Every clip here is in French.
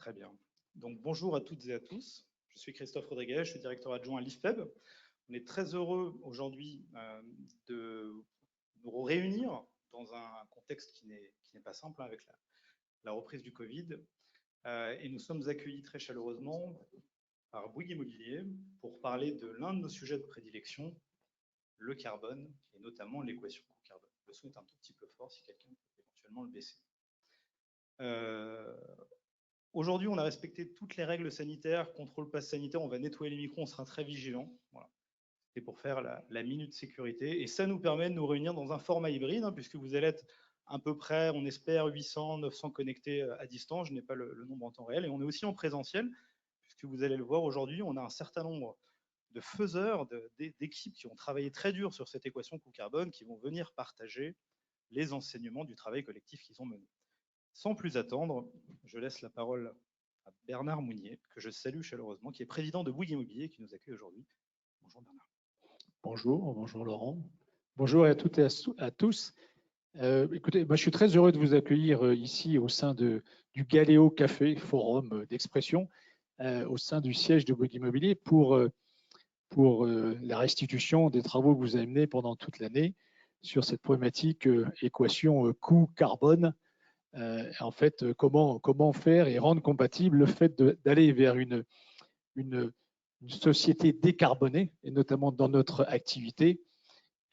Très bien. Donc bonjour à toutes et à tous. Je suis Christophe Rodriguez, je suis directeur adjoint à l'IFPEB. On est très heureux aujourd'hui de nous réunir dans un contexte qui n'est pas simple avec la reprise du Covid. Et nous sommes accueillis très chaleureusement par Bouygues Immobilier pour parler de l'un de nos sujets de prédilection, le carbone, et notamment l'équation coût-carbone. Le son est un tout petit peu fort, si quelqu'un peut éventuellement le baisser. Aujourd'hui, on a respecté toutes les règles sanitaires, contrôle passe sanitaire, on va nettoyer les micros, on sera très vigilants. Voilà. C'est pour faire la minute sécurité. Et ça nous permet de nous réunir dans un format hybride, puisque vous allez être à peu près, on espère, 800, 900 connectés à distance. Je n'ai pas le nombre en temps réel. Et on est aussi en présentiel, puisque vous allez le voir aujourd'hui, on a un certain nombre de faiseurs, d'équipes qui ont travaillé très dur sur cette équation coût-carbone, qui vont venir partager les enseignements du travail collectif qu'ils ont mené. Sans plus attendre, je laisse la parole à Bernard Mounier, que je salue chaleureusement, qui est président de Bouygues Immobilier, qui nous accueille aujourd'hui. Bonjour Bernard. Bonjour Laurent. Bonjour à toutes et à tous. Écoutez, moi, je suis très heureux de vous accueillir ici au sein du Galéo Café, forum d'expression, au sein du siège de Bouygues Immobilier pour la restitution des travaux que vous avez menés pendant toute l'année sur cette problématique équation coût-carbone. En fait, comment faire et rendre compatible le fait d'aller vers une société décarbonée, et notamment dans notre activité,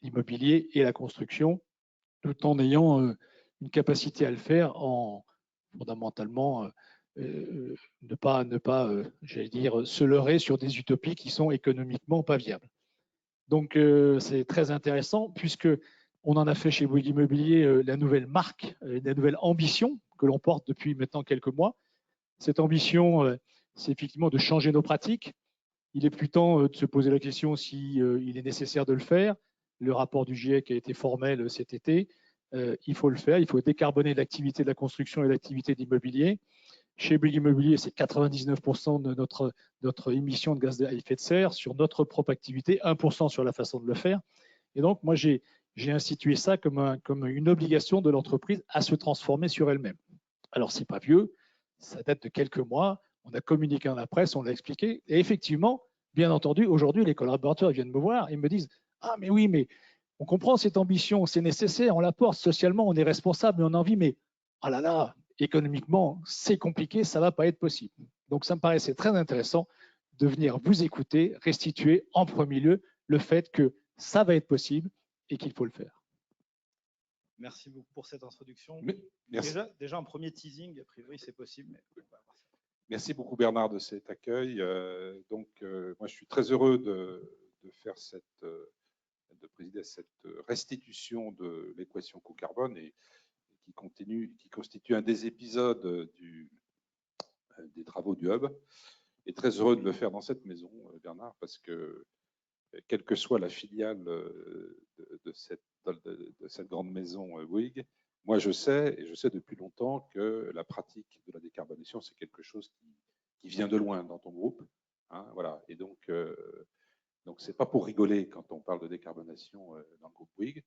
l'immobilier et la construction, tout en ayant une capacité à le faire en fondamentalement ne pas j'allais dire, se leurrer sur des utopies qui sont économiquement pas viables. Donc c'est très intéressant puisque on en a fait chez Bouygues Immobilier la nouvelle marque, la nouvelle ambition que l'on porte depuis maintenant quelques mois. Cette ambition, c'est effectivement de changer nos pratiques. Il est plus temps de se poser la question si il est nécessaire de le faire. Le rapport du GIEC a été formel cet été. Il faut le faire. Il faut décarboner l'activité de la construction et l'activité d'immobilier. Chez Bouygues Immobilier, c'est 99% de notre émission de gaz à effet de serre sur notre propre activité, 1% sur la façon de le faire. Et donc, moi, j'ai institué ça comme une obligation de l'entreprise à se transformer sur elle-même. Alors, c'est pas vieux, ça date de quelques mois. On a communiqué dans la presse, on l'a expliqué. Et effectivement, bien entendu, aujourd'hui, les collaborateurs viennent me voir et me disent « Ah, mais oui, mais on comprend cette ambition, c'est nécessaire, on la porte socialement, on est responsable, on a envie, mais ah là là, économiquement, c'est compliqué, ça ne va pas être possible. » Donc, ça me paraissait très intéressant de venir vous écouter, restituer en premier lieu le fait que ça va être possible et qu'il faut le faire. Merci beaucoup pour cette introduction. Merci. Déjà un premier teasing, a priori c'est possible, mais on va voir ça. Merci beaucoup Bernard de cet accueil. Moi je suis très heureux de présider cette restitution de l'équation coût-carbone et qui constitue un des épisodes des travaux du Hub. Et très heureux de le faire dans cette maison, Bernard, parce que quelle que soit la filiale de cette grande maison Bouygues, moi je sais depuis longtemps que la pratique de la décarbonation, c'est quelque chose qui vient de loin dans ton groupe. Hein, voilà. Et donc c'est pas pour rigoler quand on parle de décarbonation dans le groupe Bouygues.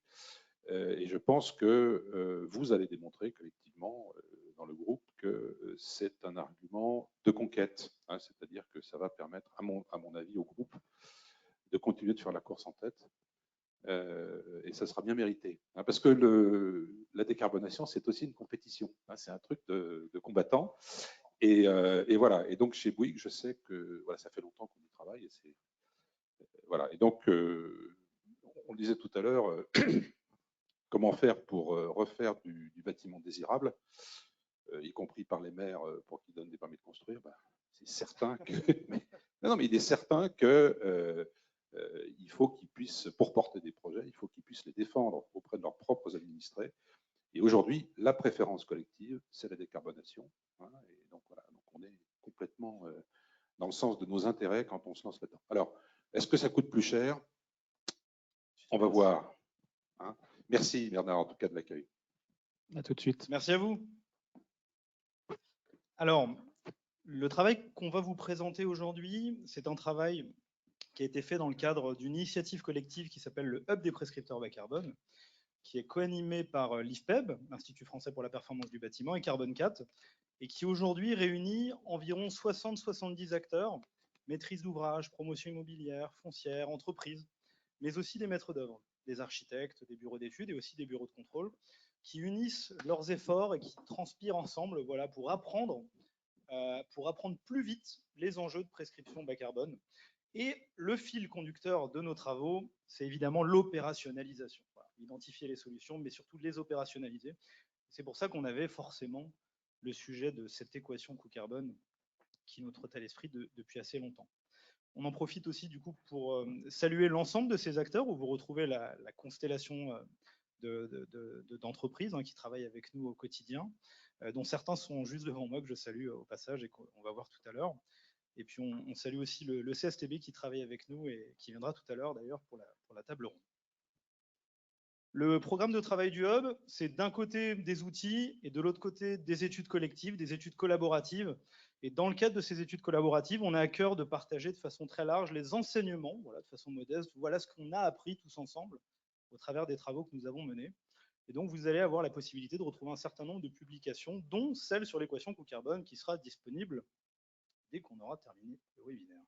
Et je pense que vous allez démontrer collectivement dans le groupe que c'est un argument de conquête. Hein, c'est-à-dire que ça va permettre, à mon avis, au groupe de continuer de faire la course en tête. Et ça sera bien mérité. Hein, parce que la décarbonation, c'est aussi une compétition. Hein, c'est un truc de combattant. Et voilà. Et donc, chez Bouygues, je sais que voilà, ça fait longtemps qu'on y travaille. Voilà. Et donc, on le disait tout à l'heure, comment faire pour refaire du bâtiment désirable, y compris par les maires pour qu'ils donnent des permis de construire. Ben, c'est certain que... non, mais il est certain que... il faut qu'ils puissent, pour porter des projets, il faut qu'ils puissent les défendre auprès de leurs propres administrés. Et aujourd'hui, la préférence collective, c'est la décarbonation. Hein, et donc, voilà, donc on est complètement dans le sens de nos intérêts quand on se lance là-dedans. Alors, est-ce que ça coûte plus cher? On va voir. Hein. Merci Bernard, en tout cas, de l'accueil. À tout de suite. Merci à vous. Alors, le travail qu'on va vous présenter aujourd'hui, c'est un travail qui a été fait dans le cadre d'une initiative collective qui s'appelle le Hub des prescripteurs bas carbone, qui est co-animé par l'IFPEB, l'Institut français pour la performance du bâtiment, et Carbone 4. et qui aujourd'hui réunit environ 60-70 acteurs, maîtrise d'ouvrage, promotion immobilière, foncière, entreprise, mais aussi des maîtres d'œuvre, des architectes, des bureaux d'études et aussi des bureaux de contrôle, qui unissent leurs efforts et qui transpirent ensemble voilà, pour apprendre plus vite les enjeux de prescription bas carbone. Et le fil conducteur de nos travaux, c'est évidemment l'opérationnalisation. Voilà, identifier les solutions, mais surtout les opérationnaliser. C'est pour ça qu'on avait forcément le sujet de cette équation coût-carbone qui nous trottait à l'esprit depuis assez longtemps. On en profite aussi du coup pour saluer l'ensemble de ces acteurs où vous retrouvez la constellation d'entreprises qui travaillent avec nous au quotidien, dont certains sont juste devant moi, que je salue au passage et qu'on va voir tout à l'heure. Et puis on salue aussi le CSTB qui travaille avec nous et qui viendra tout à l'heure d'ailleurs pour la table ronde. Le programme de travail du Hub, c'est d'un côté des outils et de l'autre côté des études collectives, des études collaboratives. Et dans le cadre de ces études collaboratives, on a à cœur de partager de façon très large les enseignements, voilà, de façon modeste. Voilà ce qu'on a appris tous ensemble au travers des travaux que nous avons menés. Et donc, vous allez avoir la possibilité de retrouver un certain nombre de publications, dont celle sur l'équation coût-carbone qui sera disponible dès qu'on aura terminé le webinaire.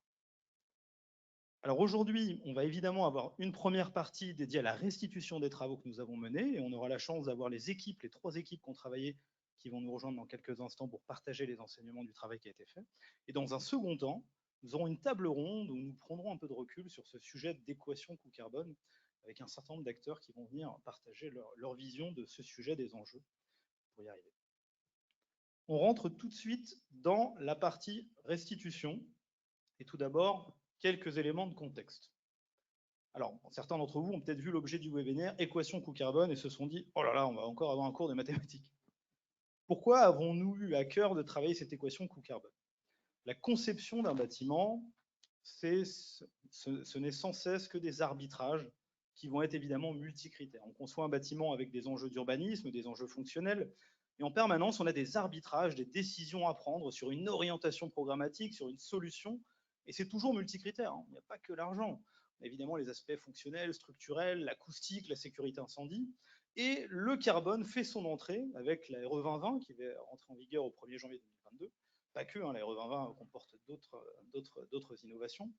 Alors aujourd'hui, on va évidemment avoir une première partie dédiée à la restitution des travaux que nous avons menés et on aura la chance d'avoir les 3 équipes qui ont travaillé, qui vont nous rejoindre dans quelques instants pour partager les enseignements du travail qui a été fait. Et dans un second temps, nous aurons une table ronde où nous prendrons un peu de recul sur ce sujet d'équation coût-carbone avec un certain nombre d'acteurs qui vont venir partager leur vision de ce sujet des enjeux pour y arriver. On rentre tout de suite dans la partie restitution. Et tout d'abord, quelques éléments de contexte. Alors, certains d'entre vous ont peut-être vu l'objet du webinaire, équation coût-carbone, et se sont dit « Oh là là, on va encore avoir un cours de mathématiques ». Pourquoi avons-nous eu à cœur de travailler cette équation coût-carbone? La conception d'un bâtiment, ce n'est sans cesse que des arbitrages qui vont être évidemment multicritères. On conçoit un bâtiment avec des enjeux d'urbanisme, des enjeux fonctionnels, et en permanence, on a des arbitrages, des décisions à prendre sur une orientation programmatique, sur une solution, et c'est toujours multicritère. Il n'y a pas que l'argent. Évidemment, les aspects fonctionnels, structurels, l'acoustique, la sécurité incendie, et le carbone fait son entrée avec la RE 2020 qui va rentrer en vigueur au 1er janvier 2022. Pas que, la RE 2020 comporte d'autres innovations.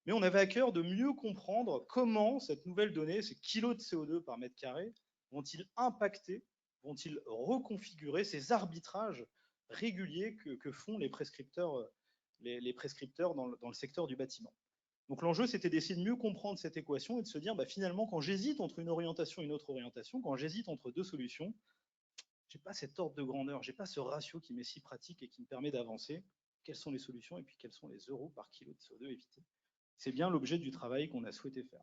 Mais on avait à cœur de mieux comprendre comment cette nouvelle donnée, ces kilos de CO2 par mètre carré, vont-ils impacter, vont-ils reconfigurer ces arbitrages réguliers que font les prescripteurs, dans le secteur du bâtiment. Donc l'enjeu, c'était d'essayer de mieux comprendre cette équation et de se dire, finalement, quand j'hésite entre une orientation et une autre orientation, quand j'hésite entre deux solutions, je n'ai pas cet ordre de grandeur, je n'ai pas ce ratio qui m'est si pratique et qui me permet d'avancer. Quelles sont les solutions et puis quels sont les euros par kilo de CO2 évités? C'est bien l'objet du travail qu'on a souhaité faire.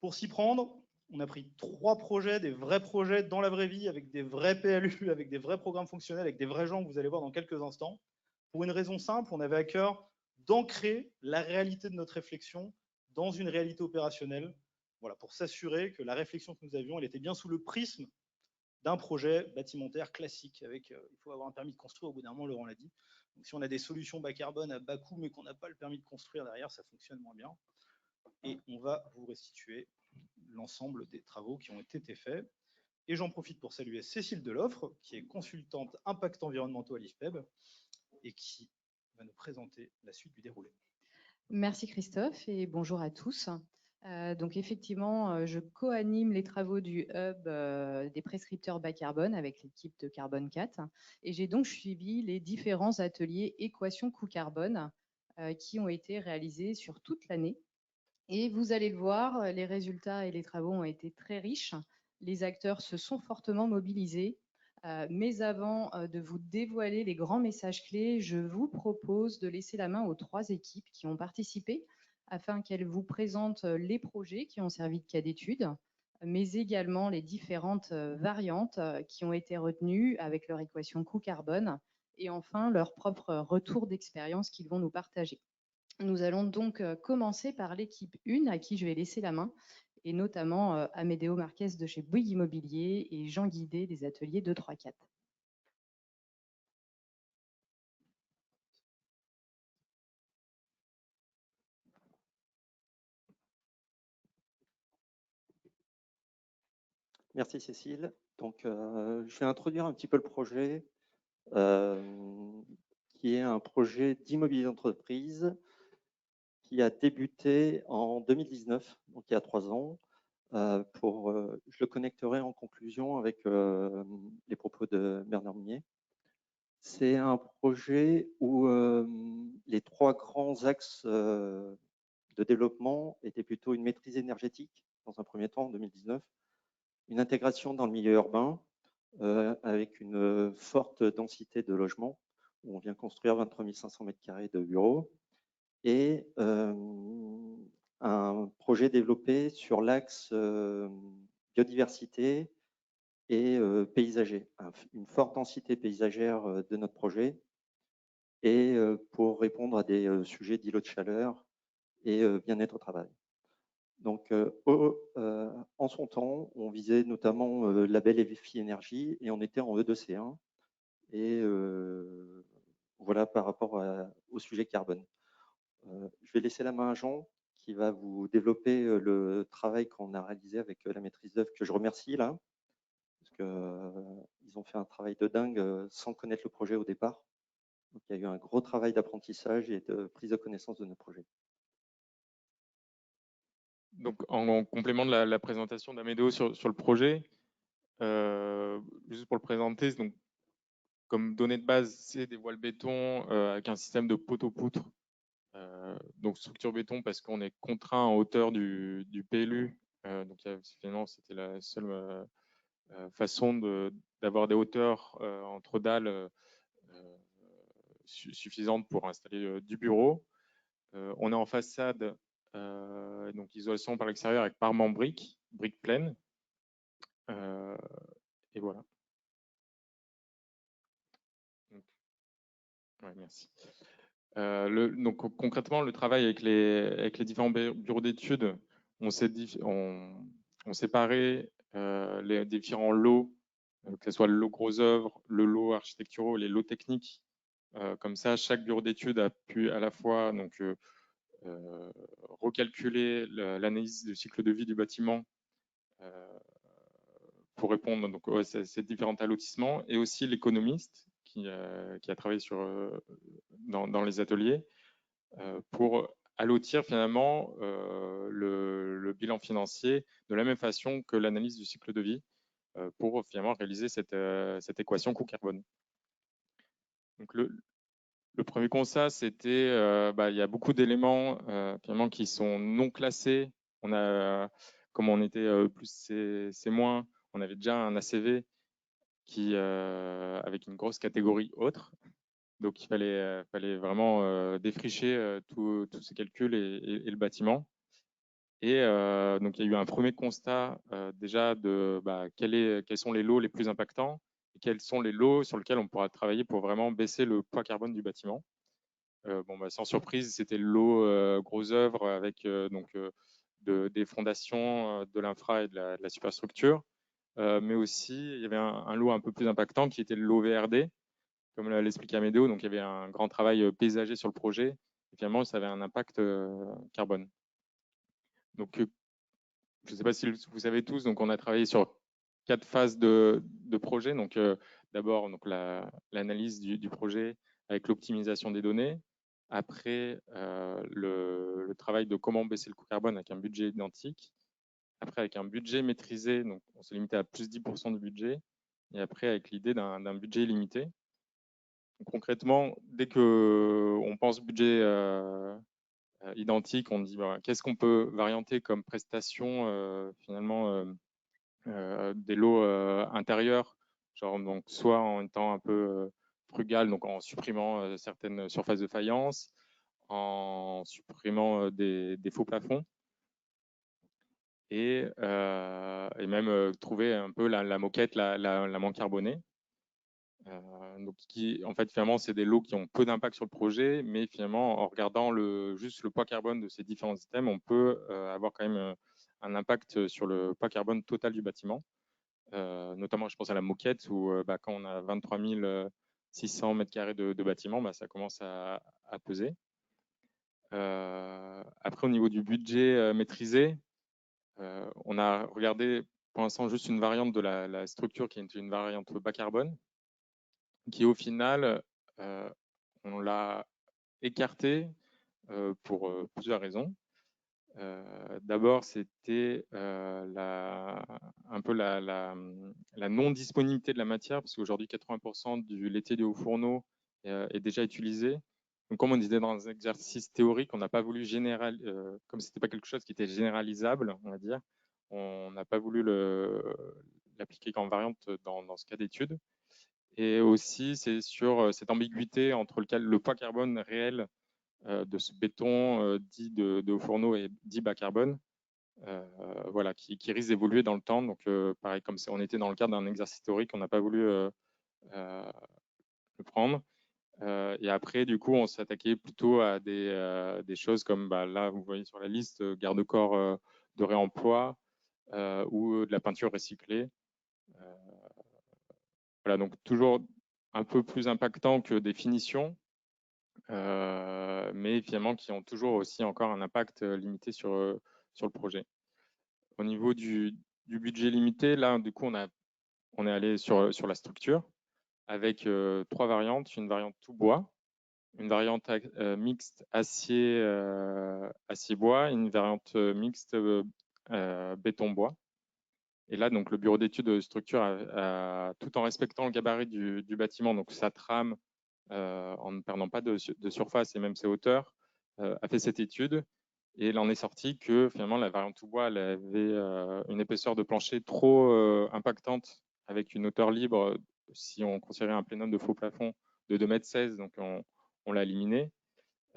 Pour s'y prendre, on a pris 3 projets, des vrais projets dans la vraie vie, avec des vrais PLU, avec des vrais programmes fonctionnels, avec des vrais gens que vous allez voir dans quelques instants. Pour une raison simple, on avait à cœur d'ancrer la réalité de notre réflexion dans une réalité opérationnelle, voilà, pour s'assurer que la réflexion que nous avions, elle était bien sous le prisme d'un projet bâtimentaire classique. Avec, il faut avoir un permis de construire, au bout d'un moment, Laurent l'a dit. Donc, si on a des solutions bas carbone à bas coût, mais qu'on n'a pas le permis de construire derrière, ça fonctionne moins bien. Et on va vous restituer l'ensemble des travaux qui ont été faits. Et j'en profite pour saluer Cécile Deloffre, qui est consultante impact environnementaux à l'IFPEB et qui va nous présenter la suite du déroulé. Merci Christophe et bonjour à tous. Donc effectivement, je co-anime les travaux du Hub des prescripteurs bas carbone avec l'équipe de Carbone 4 et j'ai donc suivi les différents ateliers équation coût carbone qui ont été réalisés sur toute l'année. Et vous allez le voir, les résultats et les travaux ont été très riches. Les acteurs se sont fortement mobilisés. Mais avant de vous dévoiler les grands messages clés, je vous propose de laisser la main aux 3 équipes qui ont participé afin qu'elles vous présentent les projets qui ont servi de cas d'étude, mais également les différentes variantes qui ont été retenues avec leur équation coût-carbone et enfin leur propre retour d'expérience qu'ils vont nous partager. Nous allons donc commencer par l'équipe 1 à qui je vais laisser la main, et notamment Amédéo Marquez de chez Bouygues Immobilier et Jean Guidé des ateliers 2, 3, 4. Merci Cécile. Donc, je vais introduire un petit peu le projet, qui est un projet d'immobilier d'entreprise qui a débuté en 2019, donc il y a 3 ans. Je le connecterai en conclusion avec les propos de Bernard Meunier. C'est un projet où les 3 grands axes de développement étaient plutôt une maîtrise énergétique, dans un premier temps, en 2019, une intégration dans le milieu urbain, avec une forte densité de logements, où on vient construire 23 500 m² de bureaux, et un projet développé sur l'axe biodiversité et paysager, une forte densité paysagère de notre projet, et pour répondre à des sujets d'îlots de chaleur et bien-être au travail. Donc, en son temps, on visait notamment label EFI Énergie et on était en E2C1. Et voilà par rapport au sujet carbone. Je vais laisser la main à Jean qui va vous développer le travail qu'on a réalisé avec la maîtrise d'œuvre, que je remercie là, parce qu'ils ont fait un travail de dingue sans connaître le projet au départ. Donc, il y a eu un gros travail d'apprentissage et de prise de connaissance de nos projets. Donc, en complément de la présentation d'Amédéo sur le projet, juste pour le présenter, donc, comme donnée de base, c'est des voiles béton avec un système de poteaux-poutres. Donc, structure béton parce qu'on est contraint en hauteur du PLU. Donc, finalement, c'était la seule façon d'avoir des hauteurs entre dalles suffisantes pour installer du bureau. On est en façade, donc isolation par l'extérieur avec parement briques pleines. Et voilà. Donc, ouais, merci. Donc concrètement, le travail avec les différents bureaux d'études, on séparé les différents lots, que ce soit le lot gros œuvres, le lot architecturaux, les lots techniques. Comme ça, chaque bureau d'études a pu à la fois donc, recalculer l'analyse du cycle de vie du bâtiment pour répondre donc, à ces différents allotissements, et aussi l'économiste qui a travaillé dans les ateliers pour allotir finalement le bilan financier de la même façon que l'analyse du cycle de vie pour finalement réaliser cette équation coût carbone. Donc le premier constat, c'était il y a beaucoup d'éléments finalement qui sont non classés. Comme on était plus C-, on avait déjà un ACV avec une grosse catégorie autre. Donc, il fallait vraiment défricher tous ces calculs et le bâtiment. Et donc, il y a eu un premier constat déjà de quels sont les lots les plus impactants et quels sont les lots sur lesquels on pourra travailler pour vraiment baisser le poids carbone du bâtiment. Sans surprise, c'était le lot gros œuvres avec des fondations, de l'infra et de la superstructure. Mais aussi, il y avait un lot un peu plus impactant qui était le lot VRD, comme l'expliquait Amédéo. Donc, il y avait un grand travail paysager sur le projet. Et finalement, ça avait un impact carbone. Donc, je ne sais pas si vous savez tous, donc on a travaillé sur 4 phases de projet. Donc, d'abord, l'analyse du projet avec l'optimisation des données. Après, le travail de comment baisser le coût carbone avec un budget identique. Après, avec un budget maîtrisé, donc on s'est limité à plus 10% du budget. Et après, avec l'idée d'un budget limité. Donc, concrètement, dès qu'on pense budget identique, on dit qu'est-ce qu'on peut varianter comme prestation finalement des lots intérieurs, genre donc soit en étant un peu frugal, donc en supprimant certaines surfaces de faïence, en supprimant des faux plafonds, et même trouver un peu la moquette la moins carbonée. Donc en fait, finalement, c'est des lots qui ont peu d'impact sur le projet, mais finalement, en regardant juste le poids carbone de ces différents items, on peut avoir quand même un impact sur le poids carbone total du bâtiment. Notamment, je pense à la moquette, où quand on a 23 600 m² de bâtiment, ça commence à peser. Après, au niveau du budget maîtrisé, on a regardé pour l'instant juste une variante de la structure qui est une variante bas carbone, qui au final, on l'a écarté pour plusieurs raisons. D'abord, c'était un peu la non-disponibilité de la matière, parce qu'aujourd'hui, 80% du laitier des hauts fourneaux est déjà utilisé. Donc, comme on disait dans un exercice théorique, on n'a pas voulu comme ce n'était pas quelque chose qui était généralisable, on va dire, on n'a pas voulu l'appliquer comme variante dans ce cas d'étude. Et aussi, c'est sur cette ambiguïté entre le poids carbone réel de ce béton dit de haut fourneau et dit bas carbone, voilà, qui risque d'évoluer dans le temps. Donc, pareil, comme on était dans le cadre d'un exercice théorique, on n'a pas voulu le prendre. Et après, du coup, on s'attaquait plutôt à des choses comme, là, vous voyez sur la liste, garde-corps de réemploi ou de la peinture recyclée. Voilà, donc toujours un peu plus impactant que des finitions, mais finalement qui ont toujours aussi encore un impact limité sur le projet. Au niveau du budget limité, là, du coup, on est allé sur la structure avec 3 variantes. Une variante tout bois, une variante mixte acier-bois, une variante mixte béton-bois. Et là, donc, le bureau d'études de structure, tout en respectant le gabarit du bâtiment, donc sa trame, en ne perdant pas de surface et même ses hauteurs, a fait cette étude. Et il en est sorti que finalement, la variante tout bois, elle avait une épaisseur de plancher trop impactante, avec une hauteur libre, si on considérait un plénum de faux plafond, de 2,16 m, donc on l'a éliminé.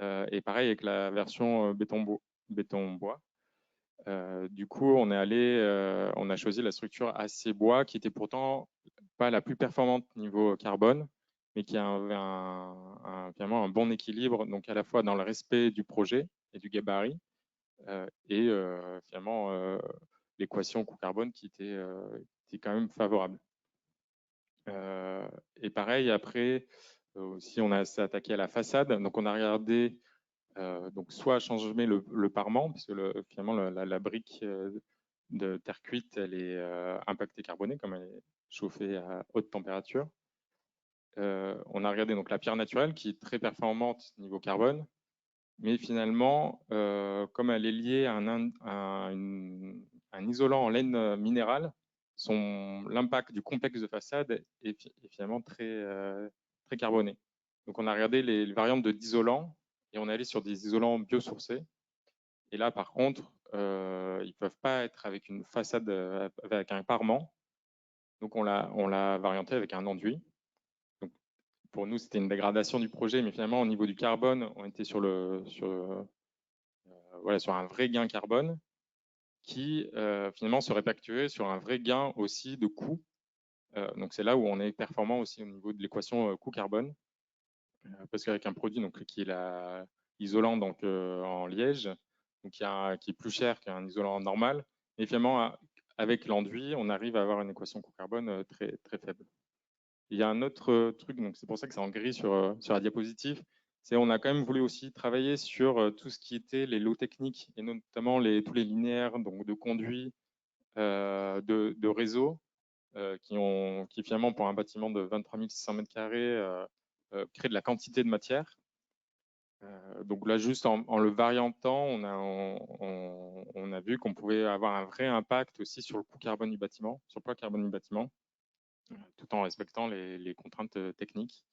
Et pareil avec la version béton-bois. Du coup, on a choisi la structure acier bois qui était pourtant pas la plus performante niveau carbone, mais qui avait finalement un bon équilibre, donc à la fois dans le respect du projet et du gabarit, et finalement l'équation coût-carbone qui était quand même favorable. Et pareil, après, aussi, on s'est attaqué à la façade. Donc, on a regardé donc soit changer le parement, parce que finalement la brique de terre cuite, elle est impactée carbonée, comme elle est chauffée à haute température. On a regardé donc la pierre naturelle, qui est très performante niveau carbone, mais finalement, comme elle est liée à un isolant en laine minérale, l'impact du complexe de façade est finalement très carboné. Donc, on a regardé les variantes d'isolants et on est allé sur des isolants biosourcés. Et là, par contre, ils ne peuvent pas être avec une façade avec un parement. Donc, on l'a varianté avec un enduit. Donc, pour nous, c'était une dégradation du projet, mais finalement, au niveau du carbone, on était sur un vrai gain carbone qui finalement se répercutait sur un vrai gain aussi de coût. Donc, c'est là où on est performant aussi au niveau de l'équation coût-carbone. Parce qu'avec un produit donc, qui est l'isolant en liège, donc, qui est plus cher qu'un isolant normal, mais finalement, avec l'enduit, on arrive à avoir une équation coût-carbone très, très faible. Il y a un autre truc, donc c'est pour ça que c'est en gris sur la diapositive, c'est on a quand même voulu aussi travailler sur tout ce qui était les lots techniques, et notamment tous les linéaires donc de conduits, de réseaux, qui finalement, pour un bâtiment de 23 600 m², créent de la quantité de matière. Donc là, juste en le variantant, on a vu qu'on pouvait avoir un vrai impact aussi sur le coût carbone du bâtiment, sur le poids carbone du bâtiment, tout en respectant les contraintes techniques.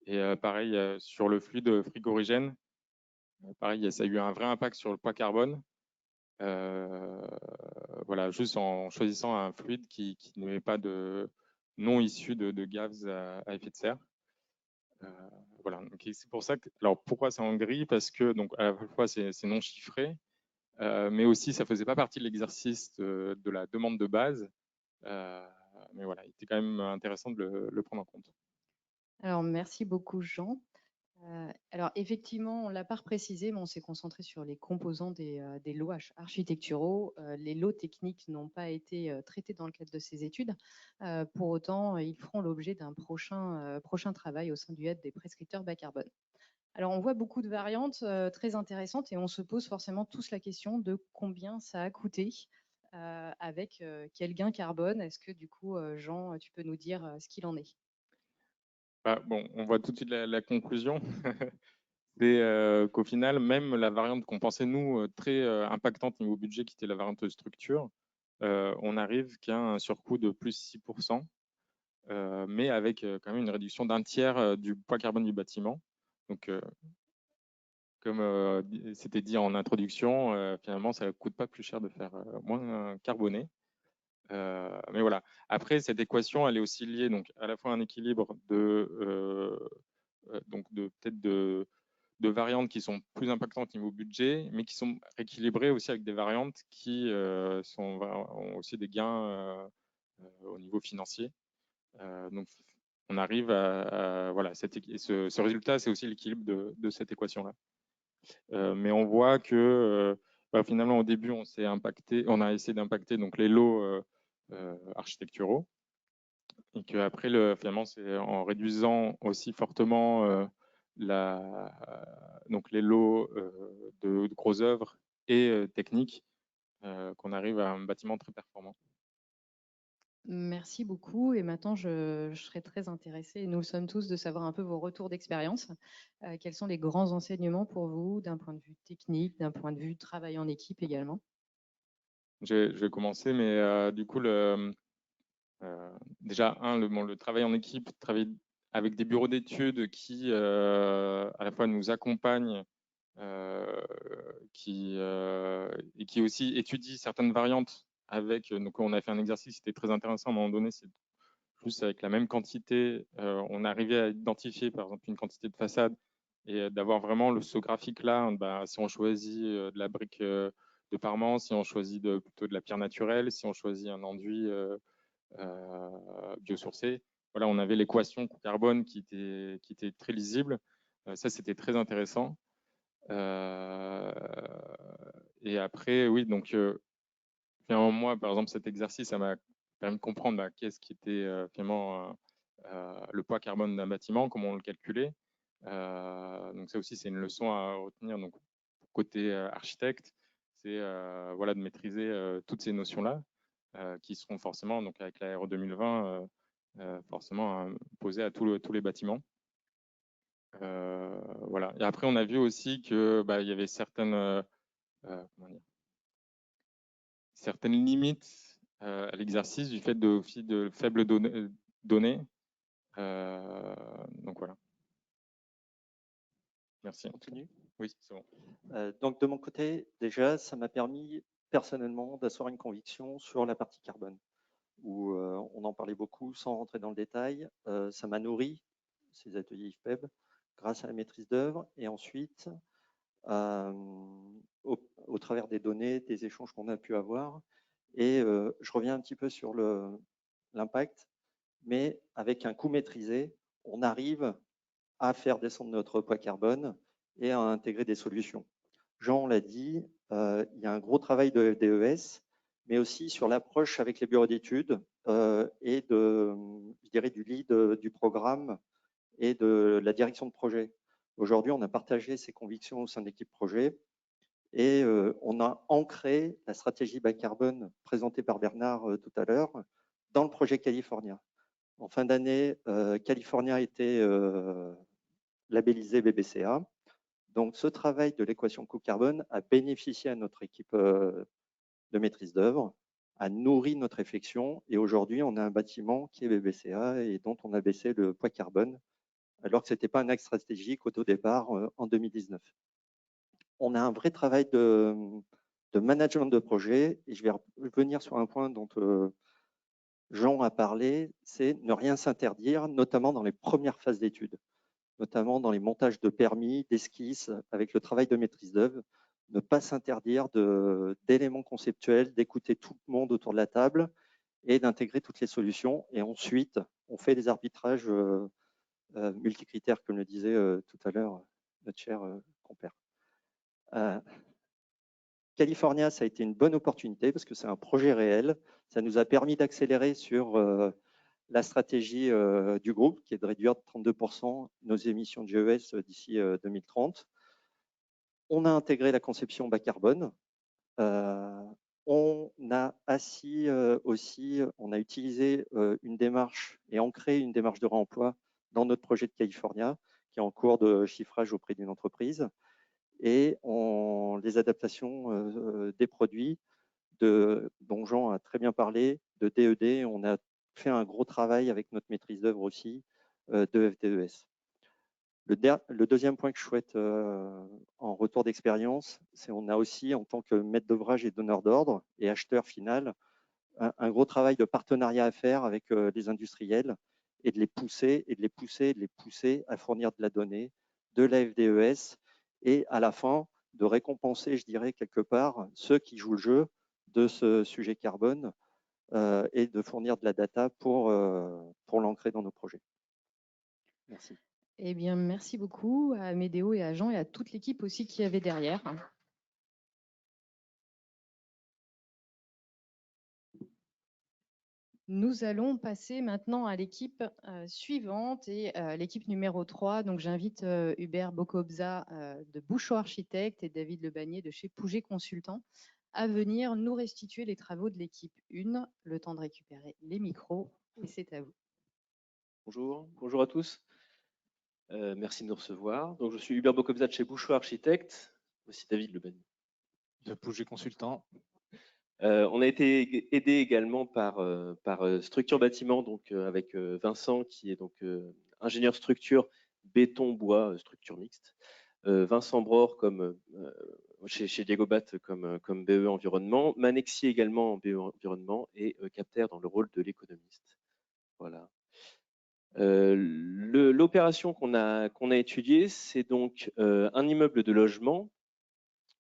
Et pareil, sur le fluide frigorigène, pareil, ça a eu un vrai impact sur le poids carbone. Voilà, juste en choisissant un fluide qui n'est pas non issu de gaz à effet de serre. Voilà, c'est pour ça que, alors pourquoi c'est en gris? Parce que donc à la fois c'est non chiffré, mais aussi ça faisait pas partie de l'exercice de la demande de base. Mais voilà, il était quand même intéressant de le prendre en compte. Alors, merci beaucoup, Jean. Alors, effectivement, on ne l'a pas précisé, mais on s'est concentré sur les composants des lots architecturaux. Les lots techniques n'ont pas été traités dans le cadre de ces études. Pour autant, ils feront l'objet d'un prochain travail au sein du HUB des prescripteurs bas carbone. Alors, on voit beaucoup de variantes très intéressantes et on se pose forcément tous la question de combien ça a coûté, avec quel gain carbone. Est-ce que du coup, Jean, tu peux nous dire ce qu'il en est? Bon, on voit tout de suite la conclusion. C'est qu'au final, même la variante qu'on pensait, nous, très impactante niveau budget, qui était la variante structure, on arrive qu'à un surcoût de plus 6%, mais avec quand même une réduction d'un tiers du poids carbone du bâtiment. Donc, comme c'était dit en introduction, finalement, ça ne coûte pas plus cher de faire moins carboné. Mais voilà. Après, cette équation, elle est aussi liée donc à la fois à un équilibre de peut-être de variantes qui sont plus impactantes niveau budget, mais qui sont rééquilibrées aussi avec des variantes qui ont aussi des gains au niveau financier. Donc, on arrive voilà, ce résultat, c'est aussi l'équilibre de cette équation-là. Mais on voit que finalement, au début, on a essayé d'impacter donc les lots architecturaux, et qu'après, finalement, c'est en réduisant aussi fortement donc les lots de grosses œuvres et techniques qu'on arrive à un bâtiment très performant. Merci beaucoup. Et maintenant, je serais très intéressée, et nous le sommes tous, de savoir un peu vos retours d'expérience. Quels sont les grands enseignements pour vous, d'un point de vue technique, d'un point de vue travail en équipe également? Je vais commencer, mais du coup, déjà, le travail en équipe, travailler avec des bureaux d'études qui, à la fois, nous accompagnent et qui aussi étudient certaines variantes avec. Donc, on a fait un exercice, c'était très intéressant à un moment donné, c'est plus avec la même quantité, on arrivait à identifier, par exemple, une quantité de façade et d'avoir vraiment ce graphique-là. Si on choisit de la brique de parement, si on choisit plutôt de la pierre naturelle, si on choisit un enduit biosourcé. Voilà, on avait l'équation coût-carbone qui était très lisible. Ça, c'était très intéressant. Et après, oui, donc, finalement, moi, par exemple, cet exercice, ça m'a permis de comprendre qu'est-ce qui était finalement le poids carbone d'un bâtiment, comment on le calculait. Donc, ça aussi, c'est une leçon à retenir. Donc, côté architecte, c'est voilà, de maîtriser toutes ces notions-là qui seront forcément, donc avec la RE 2020, forcément posées à tous les bâtiments. Voilà. Et après, on a vu aussi que il y avait certaines limites à l'exercice du fait de faibles données. Donc voilà. Merci. Continue. Oui, c'est bon. Donc de mon côté, déjà, ça m'a permis personnellement d'asseoir une conviction sur la partie carbone, où on en parlait beaucoup sans rentrer dans le détail. Ça m'a nourri ces ateliers IFPEB grâce à la maîtrise d'œuvre et ensuite au travers des données, des échanges qu'on a pu avoir. Et je reviens un petit peu sur l'impact, mais avec un coût maîtrisé, on arrive à faire descendre notre poids carbone et à intégrer des solutions. Jean l'a dit, il y a un gros travail de DES, mais aussi sur l'approche avec les bureaux d'études et je dirais, du lead du programme et de la direction de projet. Aujourd'hui, on a partagé ces convictions au sein de l'équipe projet et on a ancré la stratégie bas carbone présentée par Bernard tout à l'heure dans le projet California. En fin d'année, California a été labellisé BBCA. Donc, ce travail de l'équation coût-carbone a bénéficié à notre équipe de maîtrise d'œuvre, a nourri notre réflexion. Et aujourd'hui, on a un bâtiment qui est BBCA et dont on a baissé le poids carbone, alors que ce n'était pas un axe stratégique au départ en 2019. On a un vrai travail de management de projet. Et je vais revenir sur un point dont Jean a parlé, c'est ne rien s'interdire, notamment dans les premières phases d'études, notamment dans les montages de permis, d'esquisses, avec le travail de maîtrise d'œuvre, ne pas s'interdire d'éléments conceptuels, d'écouter tout le monde autour de la table et d'intégrer toutes les solutions. Et ensuite, on fait des arbitrages multicritères, comme le disait tout à l'heure notre cher compère. California, ça a été une bonne opportunité parce que c'est un projet réel. Ça nous a permis d'accélérer sur la stratégie du groupe, qui est de réduire de 32% nos émissions de GES d'ici 2030. On a intégré la conception bas carbone. On a aussi, on a utilisé une démarche et ancré une démarche de réemploi dans notre projet de California, qui est en cours de chiffrage auprès d'une entreprise, et les adaptations des produits dont Jean a très bien parlé, de DED. On a fait un gros travail avec notre maîtrise d'œuvre aussi de FDES. Le deuxième point que je souhaite en retour d'expérience, c'est qu'on a aussi, en tant que maître d'ouvrage et donneur d'ordre et acheteur final, un gros travail de partenariat à faire avec les industriels et de les pousser, à fournir de la donnée, de la FDES, et à la fin, de récompenser, je dirais, quelque part, ceux qui jouent le jeu de ce sujet carbone et de fournir de la data pour l'ancrer dans nos projets. Merci. Eh bien, merci beaucoup à Médéo et à Jean et à toute l'équipe aussi qui avait derrière. Nous allons passer maintenant à l'équipe suivante et l'équipe numéro 3. Donc, j'invite Hubert Bokobza de Bouchot Architecte et David Lebanier de chez Pouget Consultant à venir nous restituer les travaux de l'équipe 1. Le temps de récupérer les micros et c'est à vous. Bonjour à tous. Merci de nous recevoir. Donc, je suis Hubert Bokobza de chez Bouchot Architecte, aussi David Lebanier de Pouget Consultant. On a été aidé également par Structure Bâtiment, donc avec Vincent qui est donc ingénieur structure béton bois structure mixte, Vincent Bror comme chez Diego Bat comme BE environnement, Manexi également en BE environnement et Capter dans le rôle de l'économiste. Voilà. L'opération qu'on a étudiée, c'est donc un immeuble de logement,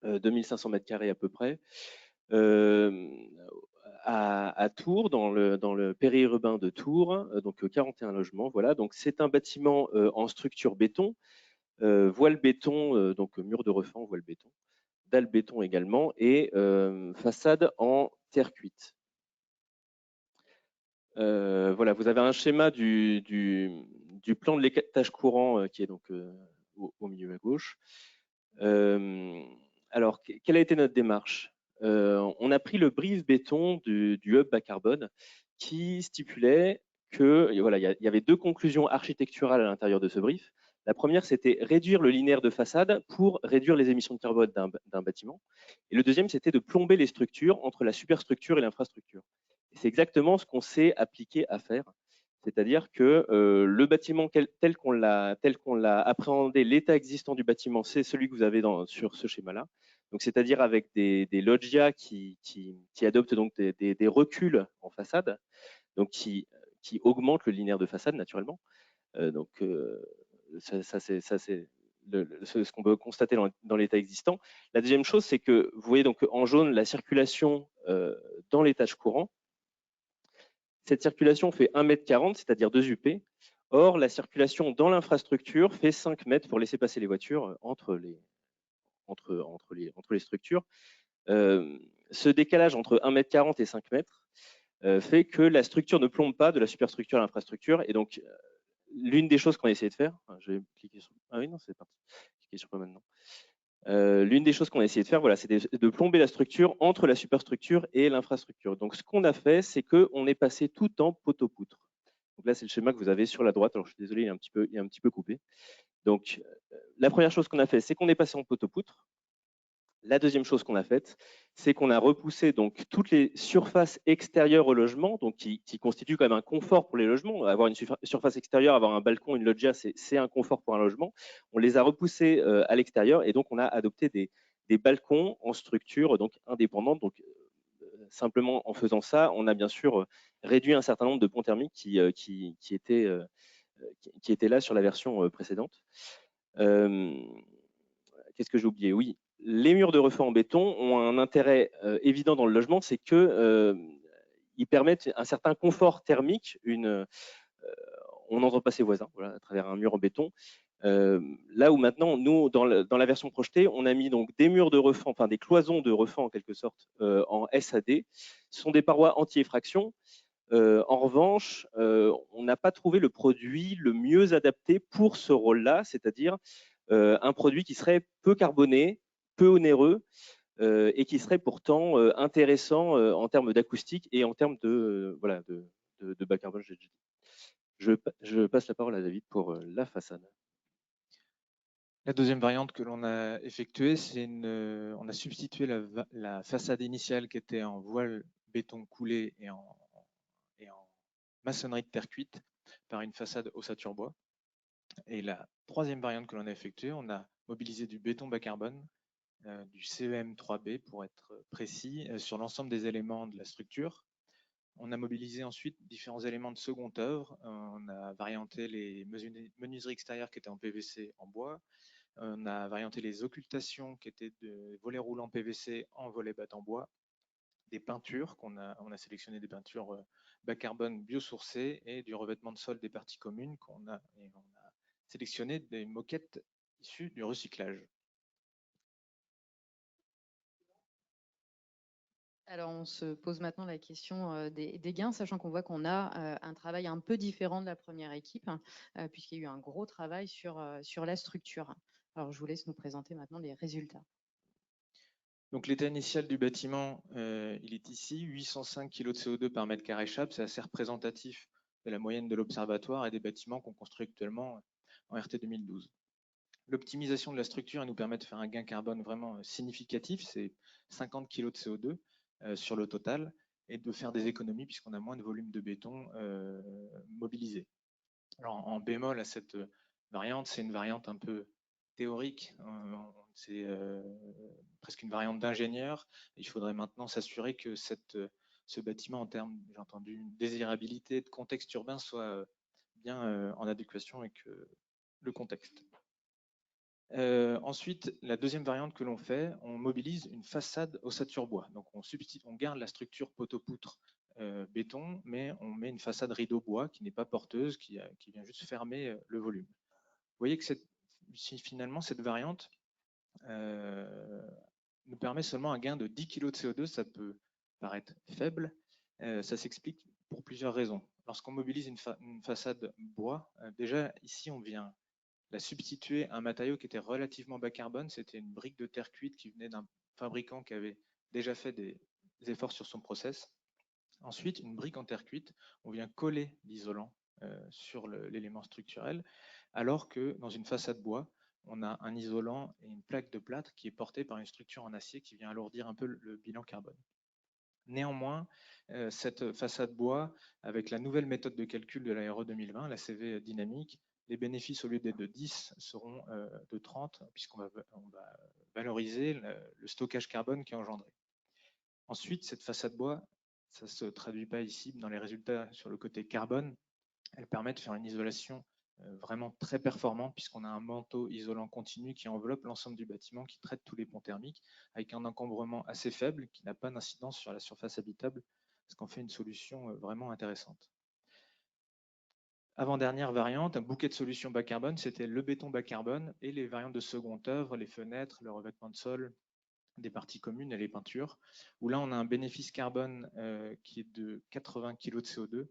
2500 m² à peu près, à Tours, dans le périurbain de Tours, donc 41 logements. Voilà, donc c'est un bâtiment en structure béton, voile béton, donc mur de refend, voile béton, dalle béton également, et façade en terre cuite. Voilà, vous avez un schéma du plan de l'étage courant qui est donc au milieu à gauche. Alors, quelle a été notre démarche? On a pris le brief béton du hub bas carbone qui stipulait que voilà, il y avait deux conclusions architecturales à l'intérieur de ce brief. La première, c'était réduire le linéaire de façade pour réduire les émissions de carbone d'un bâtiment. Et le deuxième, c'était de plomber les structures entre la superstructure et l'infrastructure. C'est exactement ce qu'on s'est appliqué à faire. C'est-à-dire que le bâtiment tel qu'on l'a appréhendé, l'état existant du bâtiment, c'est celui que vous avez sur ce schéma-là. Donc, c'est-à-dire avec des loggias qui adoptent donc des reculs en façade, donc qui augmentent le linéaire de façade naturellement. Donc, ça c'est ce qu'on peut constater dans l'état existant. La deuxième chose, c'est que vous voyez donc en jaune la circulation dans l'étage courant. Cette circulation fait 1,40 m, c'est-à-dire 2 UP. Or, la circulation dans l'infrastructure fait 5 mètres pour laisser passer les voitures entre les structures. Ce décalage entre 1,40 m et 5 mètres fait que la structure ne plombe pas de la superstructure à l'infrastructure. Et donc, l'une des choses qu'on a essayé de faire, je vais cliquer sur... Ah oui, non, c'est parti. Cliquez sur quoi maintenant? L'une des choses qu'on a essayé de faire, voilà, c'est de plomber la structure entre la superstructure et l'infrastructure. Donc, ce qu'on a fait, c'est qu'on est passé tout en poteau-poutre. Donc là, c'est le schéma que vous avez sur la droite. Alors, je suis désolé, il est un petit peu coupé. Donc, la première chose qu'on a fait, c'est qu'on est passé en poteau-poutre. La deuxième chose qu'on a faite, c'est qu'on a repoussé donc toutes les surfaces extérieures au logement, donc qui constituent quand même un confort pour les logements. Avoir une surface extérieure, avoir un balcon, une loggia, c'est un confort pour un logement. On les a repoussés à l'extérieur et donc on a adopté des balcons en structure donc indépendante. Donc simplement en faisant ça, on a bien sûr réduit un certain nombre de ponts thermiques qui étaient là sur la version précédente. Qu'est-ce que j'ai oublié? Oui, les murs de refend en béton ont un intérêt évident dans le logement, c'est qu'ils permettent un certain confort thermique. On n'entend pas ses voisins voilà, à travers un mur en béton. Là où maintenant, nous, dans la version projetée, on a mis donc des murs de refend, enfin des cloisons de refend en quelque sorte en SAD. Ce sont des parois anti-effraction. En revanche, on n'a pas trouvé le produit le mieux adapté pour ce rôle-là, c'est-à-dire un produit qui serait peu carboné, peu onéreux et qui serait pourtant intéressant en termes d'acoustique et en termes de bas carbone, j'ai dit. Je passe la parole à David pour la façade. La deuxième variante que l'on a effectuée, on a substitué la façade initiale qui était en voile béton coulé et en maçonnerie de terre cuite par une façade ossature bois. Et la troisième variante que l'on a effectuée, on a mobilisé du béton bas carbone, du CEM 3B pour être précis, sur l'ensemble des éléments de la structure. On a mobilisé ensuite différents éléments de seconde œuvre. On a varianté les menuiseries extérieures qui étaient en PVC en bois. On a varianté les occultations qui étaient de volets roulants PVC en volets battant bois. Des peintures, on a sélectionné des peintures bas carbone biosourcées et du revêtement de sol des parties communes on a sélectionné des moquettes issues du recyclage. Alors, on se pose maintenant la question des gains, sachant qu'on voit qu'on a un travail un peu différent de la première équipe, puisqu'il y a eu un gros travail sur la structure. Alors, je vous laisse nous présenter maintenant les résultats. Donc, l'état initial du bâtiment, il est ici, 805 kg de CO2 par mètre carré chape. C'est assez représentatif de la moyenne de l'observatoire et des bâtiments qu'on construit actuellement en RT 2012. L'optimisation de la structure nous permet de faire un gain carbone vraiment significatif, c'est 50 kg de CO2 sur le total, et de faire des économies puisqu'on a moins de volume de béton mobilisé. Alors, en bémol à cette variante, c'est une variante un peu théorique, c'est presque une variante d'ingénieur. Il faudrait maintenant s'assurer que ce bâtiment, en termes, j'ai entendu, de désirabilité, de contexte urbain, soit bien en adéquation avec le contexte. Ensuite, la deuxième variante que l'on fait, on mobilise une façade ossature bois. Donc, on garde la structure poteau-poutre béton, mais on met une façade rideau bois qui n'est pas porteuse, qui vient juste fermer le volume. Vous voyez que finalement, cette variante nous permet seulement un gain de 10 kg de CO2. Ça peut paraître faible. Ça s'explique pour plusieurs raisons. Lorsqu'on mobilise une façade bois, déjà ici, on vient la substituer à un matériau qui était relativement bas carbone. C'était une brique de terre cuite qui venait d'un fabricant qui avait déjà fait des efforts sur son process. Ensuite, une brique en terre cuite, on vient coller l'isolant sur l'élément structurel, alors que dans une façade bois, on a un isolant et une plaque de plâtre qui est portée par une structure en acier qui vient alourdir un peu le bilan carbone. Néanmoins, cette façade bois, avec la nouvelle méthode de calcul de la RE 2020, la CV dynamique, les bénéfices, au lieu d'être de 10, seront de 30, puisqu'on va valoriser le stockage carbone qui est engendré. Ensuite, cette façade bois, ça ne se traduit pas ici dans les résultats sur le côté carbone. Elle permet de faire une isolation vraiment très performante, puisqu'on a un manteau isolant continu qui enveloppe l'ensemble du bâtiment, qui traite tous les ponts thermiques, avec un encombrement assez faible, qui n'a pas d'incidence sur la surface habitable, ce qu'on fait une solution vraiment intéressante. Avant-dernière variante, un bouquet de solutions bas carbone, c'était le béton bas carbone et les variantes de seconde œuvre, les fenêtres, le revêtement de sol, des parties communes et les peintures, où là on a un bénéfice carbone qui est de 80 kg de CO2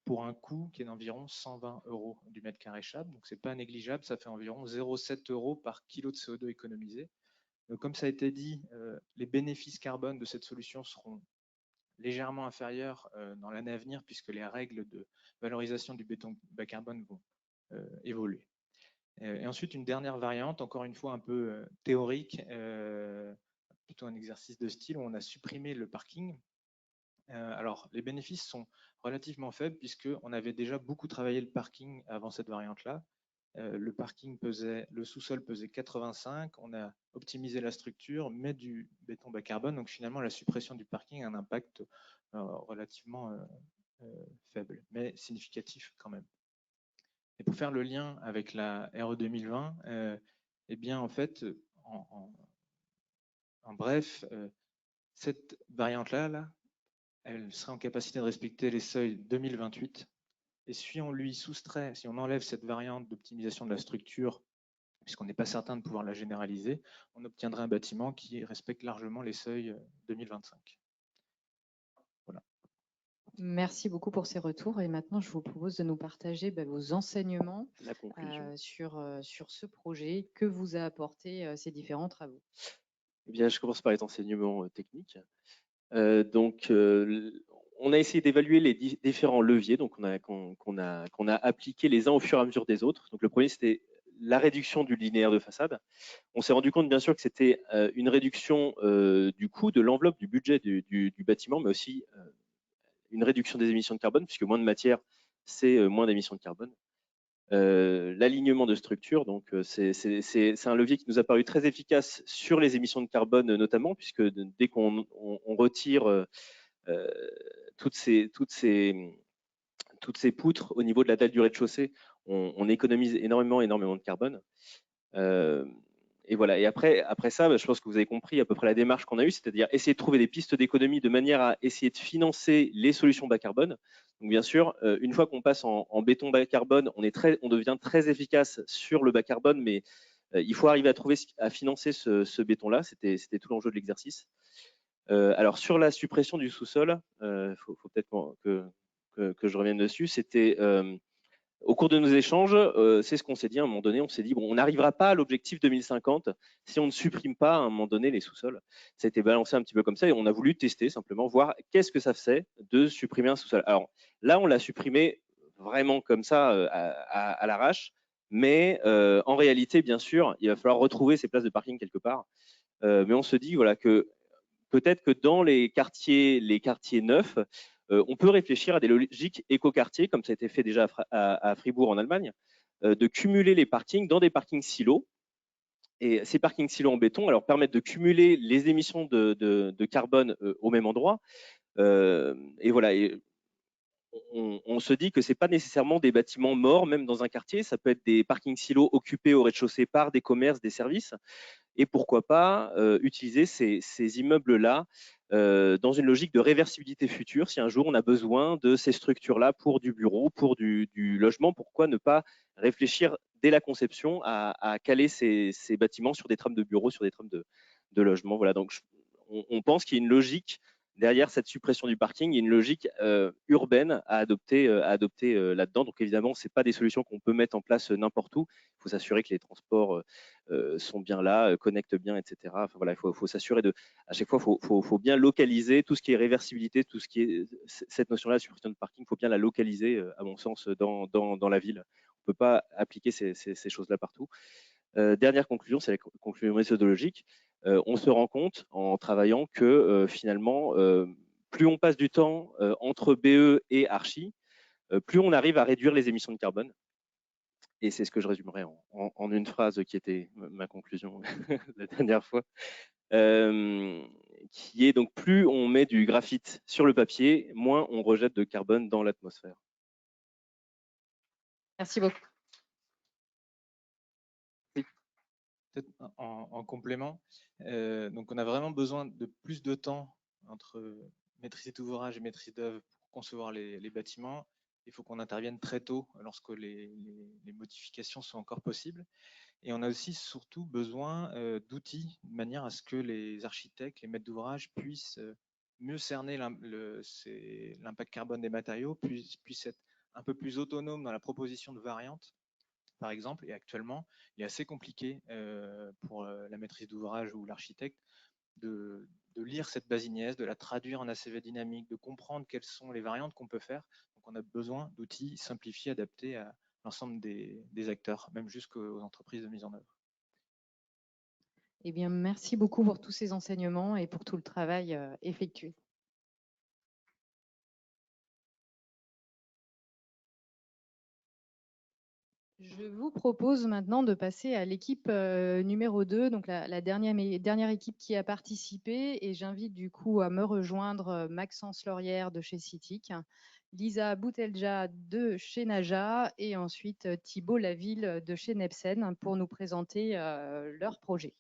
pour un coût qui est d'environ 120 € du mètre carré chape. Donc c'est pas négligeable, ça fait environ 0,7 € par kilo de CO2 économisé. Donc, comme ça a été dit, les bénéfices carbone de cette solution seront légèrement inférieurs dans l'année à venir, puisque les règles de valorisation du béton bas carbone vont évoluer. Et ensuite, une dernière variante, encore une fois un peu théorique, plutôt un exercice de style où on a supprimé le parking. Alors, les bénéfices sont relativement faibles puisqu'on avait déjà beaucoup travaillé le parking avant cette variante-là. Le sous-sol pesait 85, on a optimisé la structure, mais du béton bas carbone. Donc finalement, la suppression du parking a un impact relativement faible, mais significatif quand même. Et pour faire le lien avec la RE 2020, eh bien en fait, en bref, cette variante-là, elle sera en capacité de respecter les seuils 2028. Et si on lui soustrait, si on enlève cette variante d'optimisation de la structure, puisqu'on n'est pas certain de pouvoir la généraliser, on obtiendrait un bâtiment qui respecte largement les seuils 2025. Voilà. Merci beaucoup pour ces retours. Et maintenant, je vous propose de nous partager vos enseignements sur ce projet. Que vous a apporté ces différents travaux? Eh bien, je commence par les enseignements techniques. on a essayé d'évaluer les différents leviers qu'on a appliqués les uns au fur et à mesure des autres. Donc le premier, c'était la réduction du linéaire de façade. On s'est rendu compte bien sûr que c'était une réduction du coût, de l'enveloppe, du budget du bâtiment, mais aussi une réduction des émissions de carbone, puisque moins de matière, c'est moins d'émissions de carbone. L'alignement de structure, donc c'est un levier qui nous a paru très efficace sur les émissions de carbone notamment, puisque dès qu'on retire toutes ces poutres au niveau de la dalle du rez-de-chaussée, on économise énormément de carbone. Et voilà. Et après ça, je pense que vous avez compris à peu près la démarche qu'on a eue, c'est-à-dire essayer de trouver des pistes d'économie de manière à essayer de financer les solutions bas carbone. Donc bien sûr, une fois qu'on passe en béton bas carbone, on devient très efficace sur le bas carbone, mais il faut arriver à financer ce béton-là. C'était tout l'enjeu de l'exercice. Alors sur la suppression du sous-sol, faut peut-être que je revienne dessus. C'était au cours de nos échanges, c'est ce qu'on s'est dit à un moment donné. On s'est dit, bon, on n'arrivera pas à l'objectif 2050 si on ne supprime pas à un moment donné les sous-sols. Ça a été balancé un petit peu comme ça et on a voulu tester simplement, voir qu'est-ce que ça faisait de supprimer un sous-sol. Alors là, on l'a supprimé vraiment comme ça à l'arrache, mais en réalité, bien sûr, il va falloir retrouver ces places de parking quelque part. Mais on se dit voilà, que peut-être que dans les quartiers neufs, on peut réfléchir à des logiques éco-quartiers, comme ça a été fait déjà à Fribourg en Allemagne, de cumuler les parkings dans des parkings silos. Et ces parkings silos en béton alors, permettent de cumuler les émissions de carbone au même endroit. Et voilà. Et on se dit que ce n'est pas nécessairement des bâtiments morts, même dans un quartier. Ça peut être des parkings silos occupés au rez-de-chaussée par des commerces, des services. Et pourquoi pas utiliser ces immeubles-là dans une logique de réversibilité future. Si un jour on a besoin de ces structures-là pour du bureau, pour du logement, pourquoi ne pas réfléchir dès la conception à caler ces bâtiments sur des trames de bureaux, sur des trames de logement. Voilà, donc on pense qu'il y a une logique derrière cette suppression du parking, il y a une logique urbaine à adopter là-dedans. Donc évidemment, ce n'est pas des solutions qu'on peut mettre en place n'importe où. Il faut s'assurer que les transports sont bien là, connectent bien, etc. Enfin, voilà, il faut s'assurer à chaque fois, il faut bien localiser tout ce qui est réversibilité, tout ce qui est cette notion-là, la suppression de parking, il faut bien la localiser, à mon sens, dans la ville. On ne peut pas appliquer ces choses-là partout. Dernière conclusion, c'est la conclusion méthodologique. On se rend compte en travaillant que finalement, plus on passe du temps entre BE et Archi, plus on arrive à réduire les émissions de carbone. Et c'est ce que je résumerai en une phrase qui était ma conclusion la dernière fois, qui est donc plus on met du graphite sur le papier, moins on rejette de carbone dans l'atmosphère. Merci beaucoup. Peut-être en complément, donc on a vraiment besoin de plus de temps entre maîtrise d'ouvrage et maîtrise d'œuvre pour concevoir les bâtiments. Il faut qu'on intervienne très tôt lorsque les modifications sont encore possibles. Et on a aussi surtout besoin d'outils de manière à ce que les architectes, les maîtres d'ouvrage puissent mieux cerner l'impact carbone des matériaux, puissent être un peu plus autonomes dans la proposition de variantes, par exemple. Et actuellement, il est assez compliqué pour la maîtrise d'ouvrage ou l'architecte de lire cette base INES, de la traduire en ACV dynamique, de comprendre quelles sont les variantes qu'on peut faire. Donc on a besoin d'outils simplifiés, adaptés à l'ensemble des acteurs, même jusqu'aux entreprises de mise en œuvre. Eh bien, merci beaucoup pour tous ces enseignements et pour tout le travail effectué. Je vous propose maintenant de passer à l'équipe numéro 2, donc la dernière équipe qui a participé, et j'invite du coup à me rejoindre Maxence Laurière de chez CITIC, Lisa Boutelja de chez Naja et ensuite Thibault Laville de chez Nepsen pour nous présenter leur projet.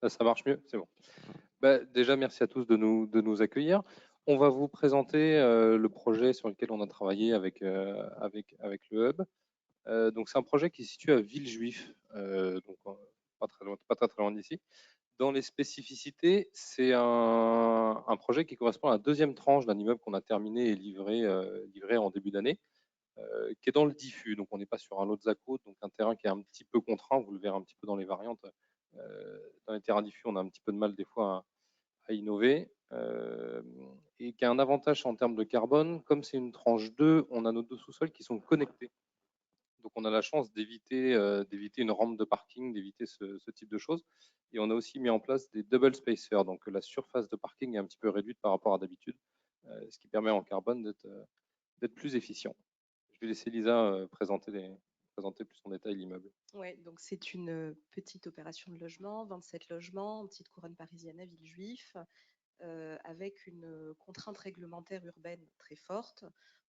Ça marche mieux, c'est bon. Déjà, merci à tous de nous accueillir. On va vous présenter le projet sur lequel on a travaillé avec le Hub. Donc, c'est un projet qui est situé à Villejuif, donc pas très loin d'ici, Dans les spécificités, c'est un projet qui correspond à la deuxième tranche d'un immeuble qu'on a terminé et livré en début d'année, qui est dans le diffus. Donc, on n'est pas sur un lot de Zaco, donc un terrain qui est un petit peu contraint. Vous le verrez un petit peu dans les variantes. Dans les terrains diffus, on a un petit peu de mal des fois à innover. Et qui a un avantage en termes de carbone. Comme c'est une tranche 2, on a nos deux sous-sols qui sont connectés. Donc, on a la chance d'éviter une rampe de parking, d'éviter ce type de choses. Et on a aussi mis en place des double spacers. Donc, la surface de parking est un petit peu réduite par rapport à d'habitude, ce qui permet en carbone d'être plus efficient. Je vais laisser Lisa présenter plus en détail l'immeuble. Ouais, donc c'est une petite opération de logement, 27 logements, en petite couronne parisienne à Villejuif, avec une contrainte réglementaire urbaine très forte.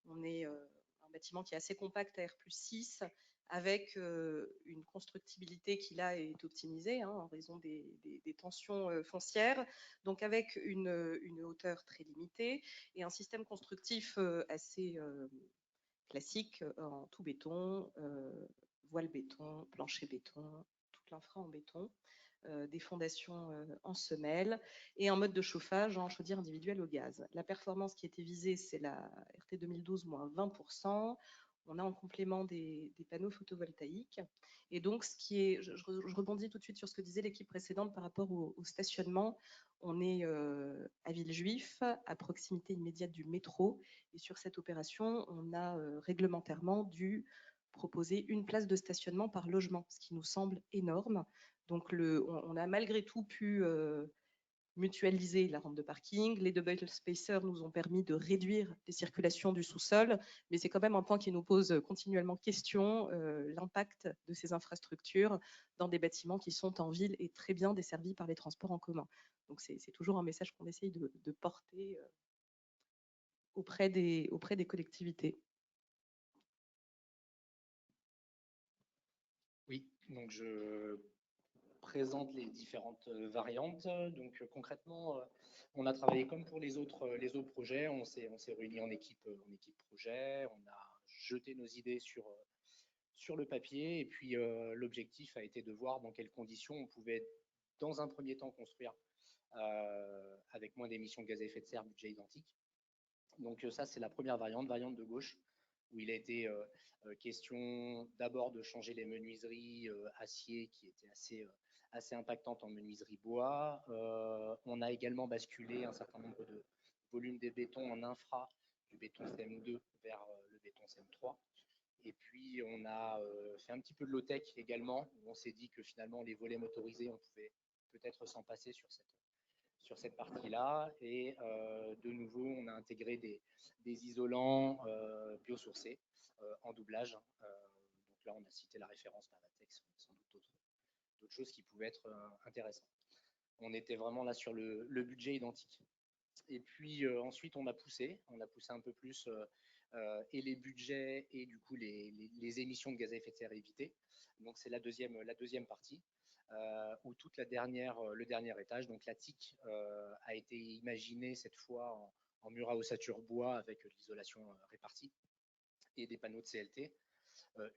On est un bâtiment qui est assez compact à R+6, avec une constructibilité qui là est optimisée en raison des tensions foncières, donc avec une hauteur très limitée et un système constructif assez classique en tout béton, voile béton, plancher béton, toute l'infra en béton, des fondations en semelle et un mode de chauffage en chaudière individuelle au gaz. La performance qui était visée, c'est la RT 2012 moins 20%. On a en complément des panneaux photovoltaïques. Et donc, ce qui est, je rebondis tout de suite sur ce que disait l'équipe précédente par rapport au stationnement. On est à Villejuif, à proximité immédiate du métro. Et sur cette opération, on a réglementairement dû proposer une place de stationnement par logement, ce qui nous semble énorme. Donc, on a malgré tout pu mutualiser la rampe de parking. Les double spacers nous ont permis de réduire les circulations du sous-sol, mais c'est quand même un point qui nous pose continuellement question, l'impact de ces infrastructures dans des bâtiments qui sont en ville et très bien desservis par les transports en commun. Donc, c'est toujours un message qu'on essaye de porter auprès des collectivités. Oui, donc je présente les différentes variantes. Donc concrètement, on a travaillé comme pour les autres projets. On s'est réunis en équipe projet. On a jeté nos idées sur le papier. Et puis l'objectif a été de voir dans quelles conditions on pouvait, dans un premier temps, construire avec moins d'émissions de gaz à effet de serre, budget identique. Donc ça, c'est la première variante de gauche, où il a été question d'abord de changer les menuiseries acier qui étaient assez impactantes en menuiserie bois. On a également basculé un certain nombre de volumes des bétons en infra, du béton CM2 vers le béton CM3. Et puis on a fait un petit peu de low-tech également, où on s'est dit que finalement les volets motorisés, on pouvait peut-être s'en passer sur cette partie-là. Et de nouveau, on a intégré des isolants biosourcés en doublage. Donc là, on a cité la référence Mavatex, sans doute d'autres choses qui pouvaient être intéressantes. On était vraiment là sur le budget identique. Et puis ensuite, on a poussé un peu plus et les budgets et du coup les émissions de gaz à effet de serre évitées. Donc c'est la deuxième partie. Où toute le dernier étage, donc la TIC, a été imaginée cette fois en mur à ossature bois avec de l'isolation répartie et des panneaux de CLT.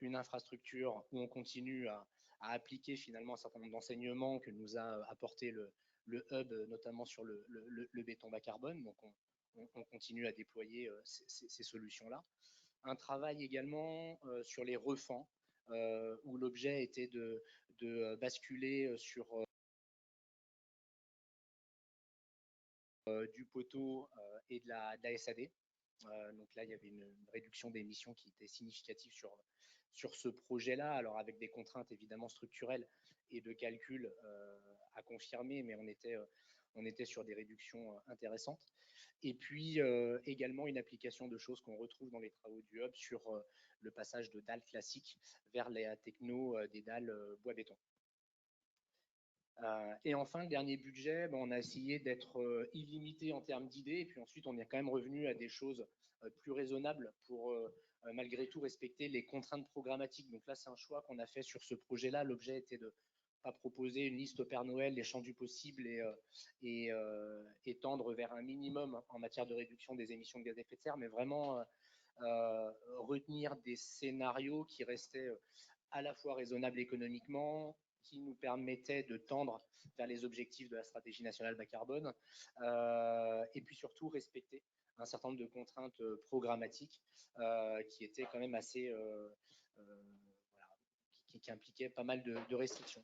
Une infrastructure où on continue à appliquer finalement un certain nombre d'enseignements que nous a apporté le hub, notamment sur le béton bas carbone. Donc on continue à déployer ces solutions-là. Un travail également sur les refends, où l'objet était de basculer sur du poteau et de la SAD. Donc là, il y avait une réduction d'émissions qui était significative sur ce projet-là, alors avec des contraintes évidemment structurelles et de calcul à confirmer, mais on était sur des réductions intéressantes. Et puis également une application de choses qu'on retrouve dans les travaux du hub sur le passage de dalles classiques vers les techno des dalles bois-béton. Et enfin, le dernier budget, on a essayé d'être illimité en termes d'idées, et puis ensuite on est quand même revenu à des choses plus raisonnables pour malgré tout respecter les contraintes programmatiques. Donc là, c'est un choix qu'on a fait sur ce projet-là. L'objet était de pas proposer une liste au Père Noël, les champs du possible et tendre vers un minimum en matière de réduction des émissions de gaz à effet de serre, mais vraiment retenir des scénarios qui restaient à la fois raisonnables économiquement, qui nous permettait de tendre vers les objectifs de la stratégie nationale bas carbone, et puis surtout respecter un certain nombre de contraintes programmatiques qui étaient quand même assez, qui impliquaient pas mal de restrictions.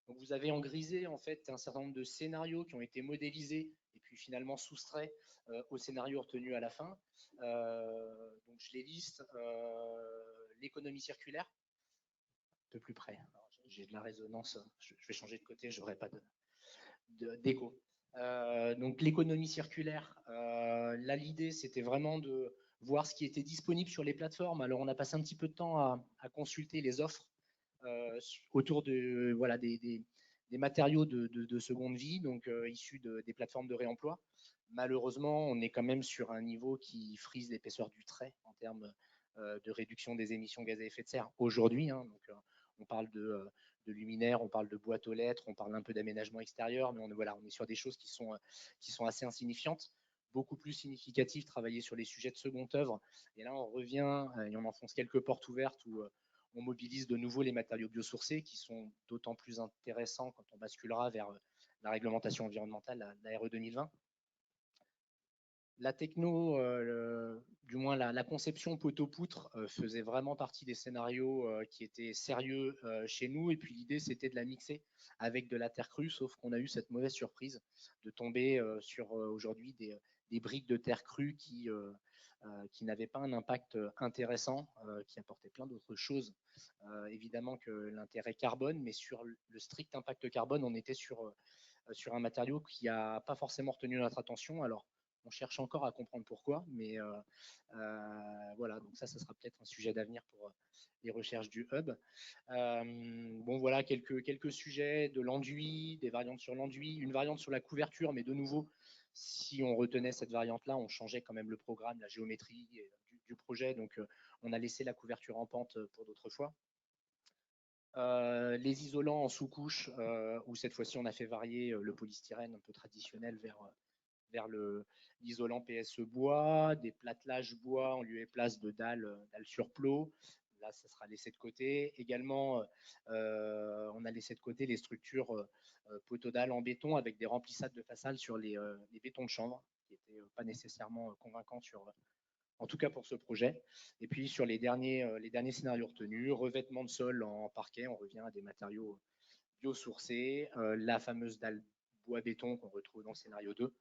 Donc vous avez en grisé en fait un certain nombre de scénarios qui ont été modélisés et puis finalement soustraits au scénario retenu à la fin. Donc je les liste. L'économie circulaire, un peu plus près. J'ai de la résonance, je vais changer de côté, je n'aurai pas d'écho. Donc l'économie circulaire, là l'idée c'était vraiment de voir ce qui était disponible sur les plateformes. Alors on a passé un petit peu de temps à consulter les offres autour de, voilà, des matériaux de seconde vie, donc issus des plateformes de réemploi. Malheureusement, on est quand même sur un niveau qui frise l'épaisseur du trait en termes de réduction des émissions de gaz à effet de serre aujourd'hui. Hein, donc, on parle de luminaires, on parle de boîtes aux lettres, on parle un peu d'aménagement extérieur, mais on est sur des choses qui sont assez insignifiantes. Beaucoup plus significatif, travailler sur les sujets de seconde œuvre. Et là, on revient et on enfonce quelques portes ouvertes où on mobilise de nouveau les matériaux biosourcés qui sont d'autant plus intéressants quand on basculera vers la réglementation environnementale, la RE 2020. La techno, du moins la conception poteau-poutre faisait vraiment partie des scénarios qui étaient sérieux chez nous. Et puis l'idée, c'était de la mixer avec de la terre crue, sauf qu'on a eu cette mauvaise surprise de tomber sur aujourd'hui des briques de terre crue qui n'avaient pas un impact intéressant, qui apportaient plein d'autres choses, évidemment que l'intérêt carbone, mais sur le strict impact carbone, on était sur un matériau qui n'a pas forcément retenu notre attention. Alors, on cherche encore à comprendre pourquoi, mais voilà, donc ça sera peut-être un sujet d'avenir pour les recherches du hub. Bon, voilà, quelques sujets de l'enduit, des variantes sur l'enduit, une variante sur la couverture, mais de nouveau, si on retenait cette variante-là, on changeait quand même le programme, la géométrie du projet, donc on a laissé la couverture en pente pour d'autres fois. Les isolants en sous-couche, où cette fois-ci on a fait varier le polystyrène un peu traditionnel vers l'isolant PSE bois, des platelages bois en lieu et place de dalles sur plot. Là, ça sera laissé de côté. Également, on a laissé de côté les structures poteaux-dalles en béton avec des remplissades de façade sur les bétons de chanvre, qui n'étaient pas nécessairement convaincants en tout cas pour ce projet. Et puis sur les derniers scénarios retenus, revêtement de sol en parquet, on revient à des matériaux biosourcés, la fameuse dalle bois-béton qu'on retrouve dans le scénario 2,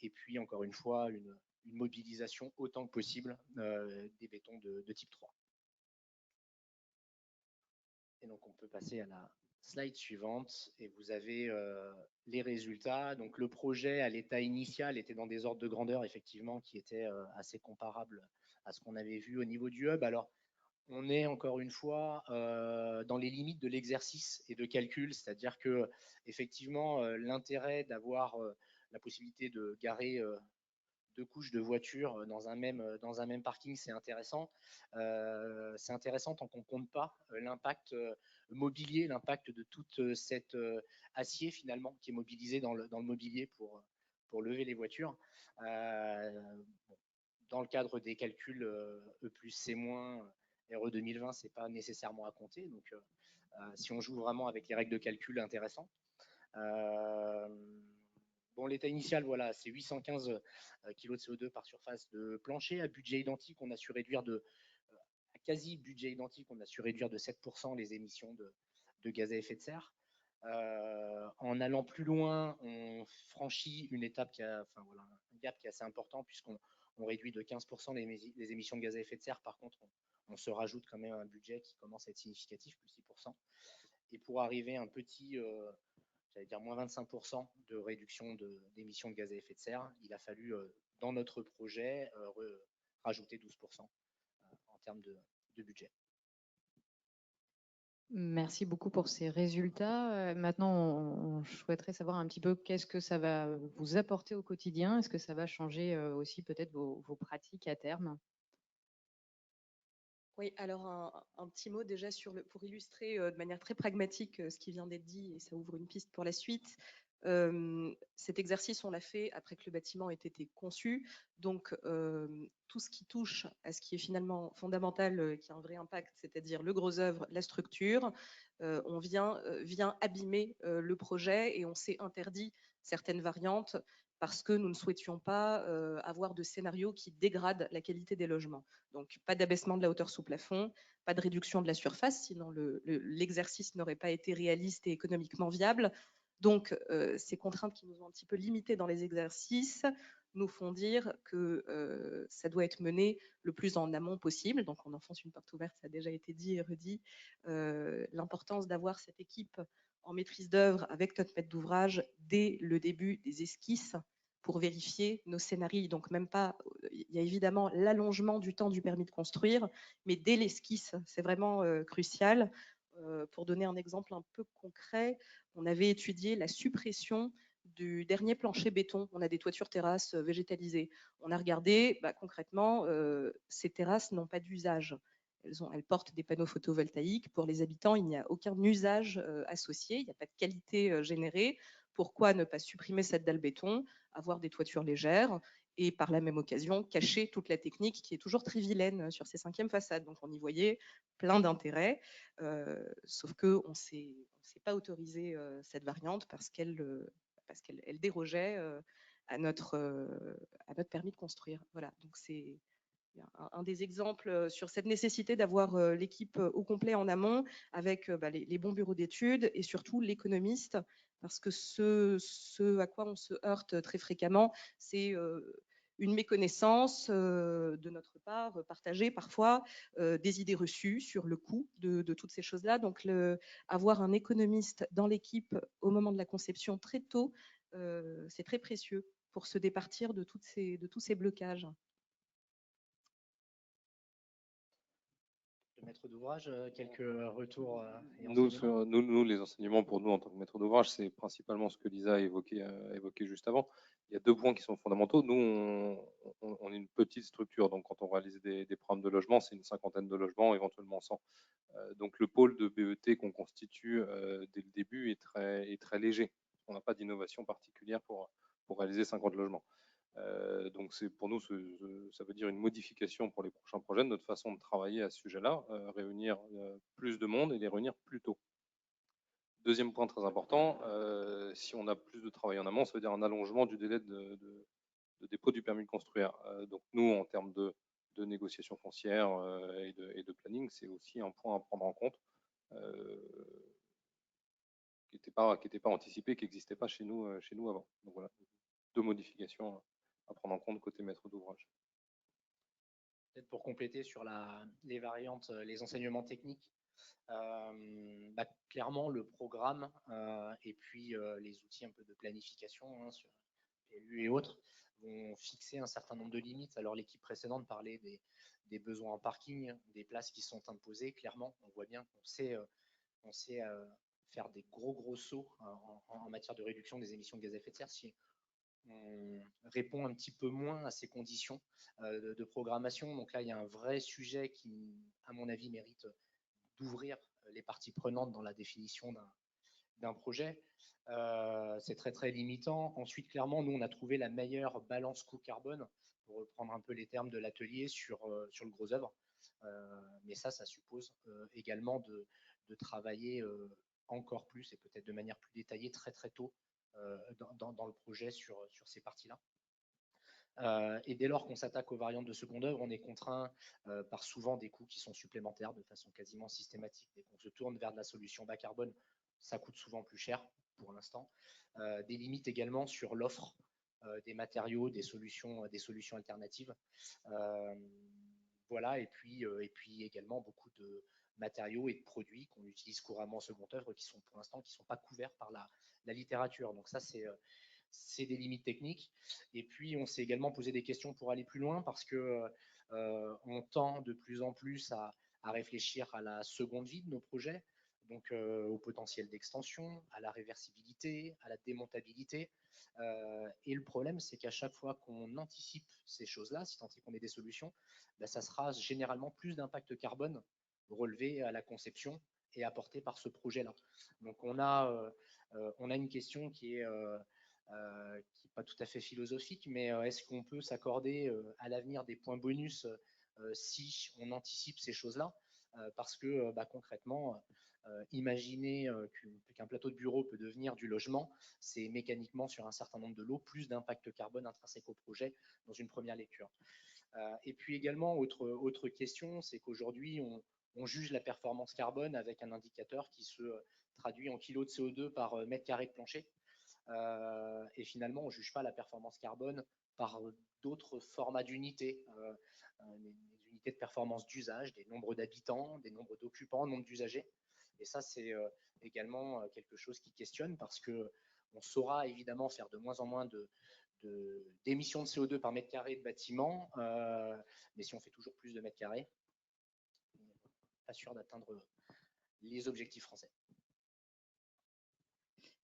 et puis encore une fois, une mobilisation autant que possible des bétons de type 3. Et donc on peut passer à la slide suivante, et vous avez les résultats. Donc le projet à l'état initial était dans des ordres de grandeur effectivement qui étaient assez comparables à ce qu'on avait vu au niveau du hub. Alors on est encore une fois dans les limites de l'exercice et de calcul, c'est-à-dire que effectivement l'intérêt d'avoir la possibilité de garer deux couches de voitures dans un même parking, c'est intéressant. C'est intéressant tant qu'on ne compte pas l'impact mobilier, l'impact de toute cet acier finalement qui est mobilisé dans le mobilier pour lever les voitures. Dans le cadre des calculs E+, C-, RE 2020, ce n'est pas nécessairement à compter. Donc, si on joue vraiment avec les règles de calcul, intéressant. Bon, l'état initial, voilà, c'est 815 kg de CO2 par surface de plancher. À budget identique, on a su réduire à quasi budget identique, on a su réduire de 7% les émissions de gaz à effet de serre. En allant plus loin, on franchit une étape un gap qui est assez important puisqu'on réduit de 15% les émissions de gaz à effet de serre. Par contre, on se rajoute quand même un budget qui commence à être significatif, plus 6%. Et pour arriver à un petit, j'allais dire moins 25% de réduction d'émissions de gaz à effet de serre, il a fallu, dans notre projet, rajouter 12% en termes de budget. Merci beaucoup pour ces résultats. Maintenant, je souhaiterais savoir un petit peu qu'est-ce que ça va vous apporter au quotidien. Est-ce que ça va changer aussi peut-être vos pratiques à terme? Oui, alors un petit mot déjà pour illustrer de manière très pragmatique ce qui vient d'être dit, et ça ouvre une piste pour la suite. Cet exercice, on l'a fait après que le bâtiment ait été conçu. Donc, tout ce qui touche à ce qui est finalement fondamental, qui a un vrai impact, c'est-à-dire le gros œuvre, la structure, on vient abîmer le projet et on s'est interdit certaines variantes parce que nous ne souhaitions pas avoir de scénario qui dégrade la qualité des logements. Donc, pas d'abaissement de la hauteur sous plafond, pas de réduction de la surface, sinon l'exercice n'aurait pas été réaliste et économiquement viable. Donc, ces contraintes qui nous ont un petit peu limités dans les exercices nous font dire que ça doit être mené le plus en amont possible. Donc, on enfonce une porte ouverte, ça a déjà été dit et redit. L'importance d'avoir cette équipe en maîtrise d'œuvre avec notre maître d'ouvrage dès le début des esquisses pour vérifier nos scénarios. Donc, même pas, il y a évidemment l'allongement du temps du permis de construire, mais dès l'esquisse, c'est vraiment crucial. Pour donner un exemple un peu concret, on avait étudié la suppression du dernier plancher béton. On a des toitures terrasses végétalisées. On a regardé, concrètement, ces terrasses n'ont pas d'usage. Elles portent des panneaux photovoltaïques. Pour les habitants, il n'y a aucun usage associé, il n'y a pas de qualité générée. Pourquoi ne pas supprimer cette dalle béton, avoir des toitures légères et par la même occasion cacher toute la technique qui est toujours très vilaine sur ces 5e façades. Donc on y voyait plein d'intérêts, sauf qu'on ne s'est pas autorisé cette variante parce qu'elle dérogeait à notre permis de construire. Voilà, donc c'est un des exemples sur cette nécessité d'avoir l'équipe au complet en amont avec les bons bureaux d'études et surtout l'économiste, parce que ce à quoi on se heurte très fréquemment, c'est une méconnaissance de notre part, partagée parfois, des idées reçues sur le coût de toutes ces choses-là. Donc, avoir un économiste dans l'équipe au moment de la conception très tôt, c'est très précieux pour se départir de tous ces blocages. Le maître d'ouvrage, quelques retours et Nous, enseignements. les enseignements pour nous en tant que maître d'ouvrage, c'est principalement ce que Lisa a évoqué juste avant. Il y a 2 points qui sont fondamentaux. Nous, on est une petite structure, donc quand on réalise des programmes de logement, c'est une 50aine de logements, éventuellement 100. Donc le pôle de BET qu'on constitue dès le début est très léger. On n'a pas d'innovation particulière pour réaliser 50 logements. Donc pour nous, ça veut dire une modification pour les prochains projets de notre façon de travailler à ce sujet-là, réunir plus de monde et les réunir plus tôt. Deuxième point très important, si on a plus de travail en amont, ça veut dire un allongement du délai de dépôt du permis de construire. Donc nous, en termes de négociation foncière et de planning, c'est aussi un point à prendre en compte qui n'était pas anticipé, qui n'existait pas chez nous avant. Donc voilà, 2 modifications à prendre en compte côté maître d'ouvrage. Peut-être pour compléter sur les variantes, les enseignements techniques, clairement le programme et puis les outils un peu de planification sur PLU et autres vont fixer un certain nombre de limites. Alors l'équipe précédente parlait des besoins en parking, des places qui sont imposées. Clairement, on voit bien qu'on sait faire des gros sauts en matière de réduction des émissions de gaz à effet de serre si on répond un petit peu moins à ces conditions de programmation. Donc là, il y a un vrai sujet qui, à mon avis, mérite d'ouvrir les parties prenantes dans la définition d'un projet. C'est très limitant. Ensuite, clairement, nous, on a trouvé la meilleure balance coût-carbone, pour reprendre un peu les termes de l'atelier, sur le gros œuvre. Mais ça suppose également de travailler encore plus et peut-être de manière plus détaillée très tôt dans le projet sur ces parties-là. Et dès lors qu'on s'attaque aux variantes de seconde œuvre, on est contraint par souvent des coûts qui sont supplémentaires de façon quasiment systématique. Dès qu'on se tourne vers de la solution bas carbone, ça coûte souvent plus cher pour l'instant. Des limites également sur l'offre des matériaux, des solutions alternatives. Voilà, et puis également beaucoup de matériaux et de produits qu'on utilise couramment en seconde œuvre qui sont pour l'instant qui sont pas couverts par la littérature. Donc ça, c'est des limites techniques. Et puis, on s'est également posé des questions pour aller plus loin parce que on tend de plus en plus à réfléchir à la seconde vie de nos projets, donc au potentiel d'extension, à la réversibilité, à la démontabilité. Et le problème, c'est qu'à chaque fois qu'on anticipe ces choses-là, si tant est qu'on ait des solutions, ça sera généralement plus d'impact carbone relevé à la conception est apporté par ce projet-là. Donc on a une question qui est pas tout à fait philosophique, mais est-ce qu'on peut s'accorder à l'avenir des points bonus si on anticipe ces choses-là, parce que concrètement, imaginer qu'un plateau de bureau peut devenir du logement, c'est mécaniquement sur un certain nombre de lots plus d'impact carbone intrinsèque au projet dans une première lecture. Et puis également, autre question, c'est qu'aujourd'hui, on juge la performance carbone avec un indicateur qui se traduit en kilos de CO2 par mètre carré de plancher. Et finalement, on ne juge pas la performance carbone par d'autres formats d'unités, des unités de performance d'usage, des nombres d'habitants, des nombres d'occupants, nombre d'usagers. Et ça, c'est également quelque chose qui questionne parce qu'on saura évidemment faire de moins en moins d'émissions de CO2 par mètre carré de bâtiment, mais si on fait toujours plus de mètres carrés, on n'est pas sûr d'atteindre les objectifs français.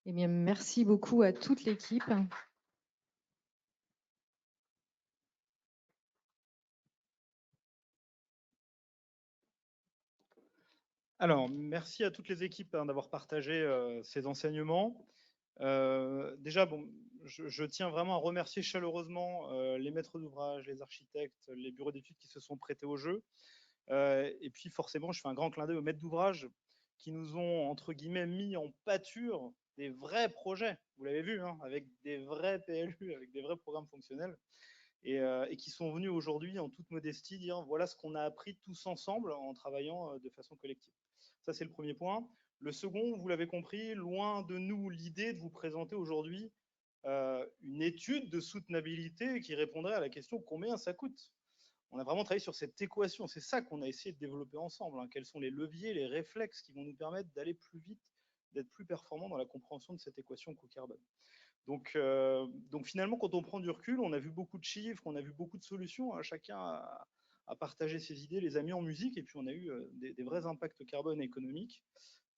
Eh bien, merci beaucoup à toute l'équipe. Alors, merci à toutes les équipes d'avoir partagé ces enseignements. Déjà, bon, je tiens vraiment à remercier chaleureusement les maîtres d'ouvrage, les architectes, les bureaux d'études qui se sont prêtés au jeu. Et puis, forcément, je fais un grand clin d'œil aux maîtres d'ouvrage qui nous ont, entre guillemets, mis en pâture des vrais projets. Vous l'avez vu, hein, avec des vrais PLU, avec des vrais programmes fonctionnels. Et qui sont venus aujourd'hui, en toute modestie, dire voilà ce qu'on a appris tous ensemble en travaillant de façon collective. Ça, c'est le premier point. Le second, vous l'avez compris, loin de nous l'idée de vous présenter aujourd'hui une étude de soutenabilité qui répondrait à la question combien ça coûte. On a vraiment travaillé sur cette équation. C'est ça qu'on a essayé de développer ensemble. Hein. Quels sont les leviers, les réflexes qui vont nous permettre d'aller plus vite, d'être plus performants dans la compréhension de cette équation coût-carbone. Donc finalement, quand on prend du recul, on a vu beaucoup de chiffres, on a vu beaucoup de solutions. Hein. Chacun a partagé ses idées, les a mis en musique, et puis on a eu des vrais impacts carbone économiques.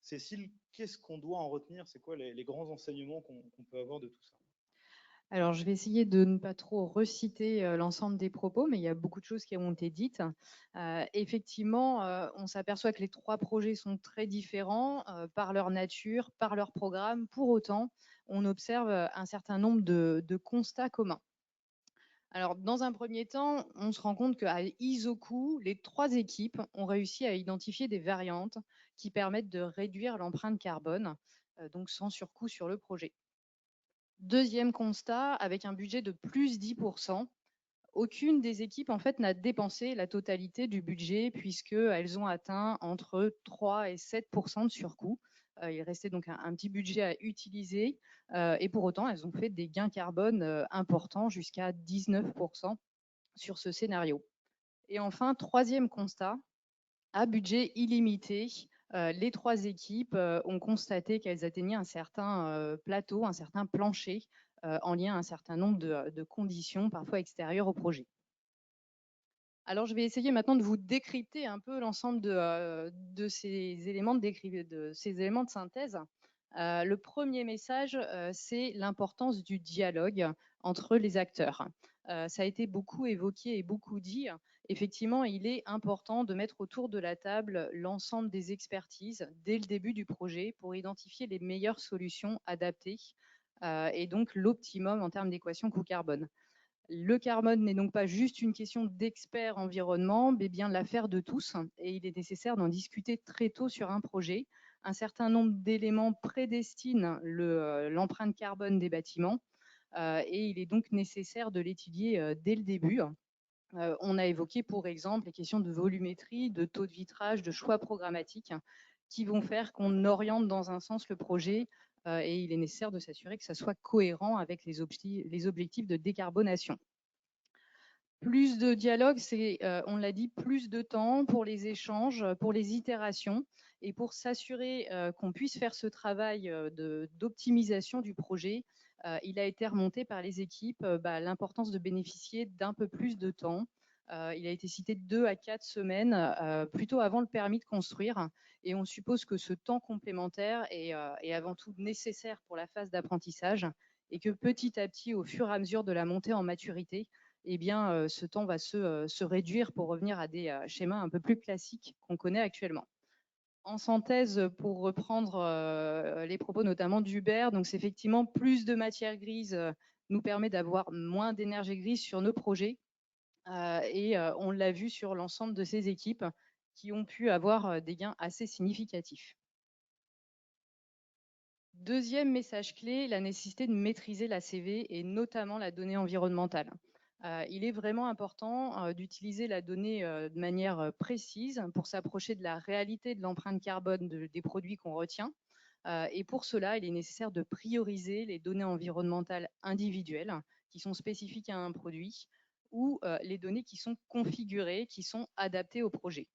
Cécile, qu'est-ce qu'on doit en retenir? C'est quoi les grands enseignements qu'on peut avoir de tout ça? Alors, je vais essayer de ne pas trop reciter l'ensemble des propos, mais il y a beaucoup de choses qui ont été dites. Effectivement, on s'aperçoit que les 3 projets sont très différents par leur nature, par leur programme. Pour autant, on observe un certain nombre de constats communs. Alors, dans un premier temps, on se rend compte qu'à Isoku, les 3 équipes ont réussi à identifier des variantes qui permettent de réduire l'empreinte carbone, donc sans surcoût sur le projet. Deuxième constat, avec un budget de plus 10%, aucune des équipes en fait n'a dépensé la totalité du budget puisqu'elles ont atteint entre 3 et 7% de surcoût. Il restait donc un petit budget à utiliser et pour autant, elles ont fait des gains carbone importants jusqu'à 19% sur ce scénario. Et enfin, troisième constat, à budget illimité, les 3 équipes ont constaté qu'elles atteignaient un certain plateau, un certain plancher en lien à un certain nombre de conditions, parfois extérieures au projet. Alors, je vais essayer maintenant de vous décrypter un peu l'ensemble de ces éléments de synthèse. Le premier message, c'est l'importance du dialogue entre les acteurs. Ça a été beaucoup évoqué et beaucoup dit. Effectivement, il est important de mettre autour de la table l'ensemble des expertises dès le début du projet pour identifier les meilleures solutions adaptées et donc l'optimum en termes d'équation coût-carbone. Le carbone n'est donc pas juste une question d'experts environnement, mais bien l'affaire de tous. Et il est nécessaire d'en discuter très tôt sur un projet. Un certain nombre d'éléments prédestinent l'empreinte carbone des bâtiments. Et il est donc nécessaire de l'étudier dès le début. On a évoqué, pour exemple, les questions de volumétrie, de taux de vitrage, de choix programmatiques qui vont faire qu'on oriente dans un sens le projet et il est nécessaire de s'assurer que ça soit cohérent avec les objectifs de décarbonation. Plus de dialogue, c'est, on l'a dit, plus de temps pour les échanges, pour les itérations et pour s'assurer qu'on puisse faire ce travail d'optimisation du projet. Il a été remonté par les équipes l'importance de bénéficier d'un peu plus de temps. Il a été cité 2 à 4 semaines, plutôt avant le permis de construire. Et on suppose que ce temps complémentaire est avant tout nécessaire pour la phase d'apprentissage et que petit à petit, au fur et à mesure de la montée en maturité, eh bien, ce temps va se réduire pour revenir à des schémas un peu plus classiques qu'on connaît actuellement. En synthèse, pour reprendre les propos notamment d'Hubert, donc c'est effectivement plus de matière grise nous permet d'avoir moins d'énergie grise sur nos projets. Et on l'a vu sur l'ensemble de ces équipes qui ont pu avoir des gains assez significatifs. Deuxième message clé, la nécessité de maîtriser la CV et notamment la donnée environnementale. Il est vraiment important d'utiliser la donnée de manière précise pour s'approcher de la réalité de l'empreinte carbone des produits qu'on retient. Et pour cela, il est nécessaire de prioriser les données environnementales individuelles qui sont spécifiques à un produit ou les données qui sont configurées, qui sont adaptées au projet.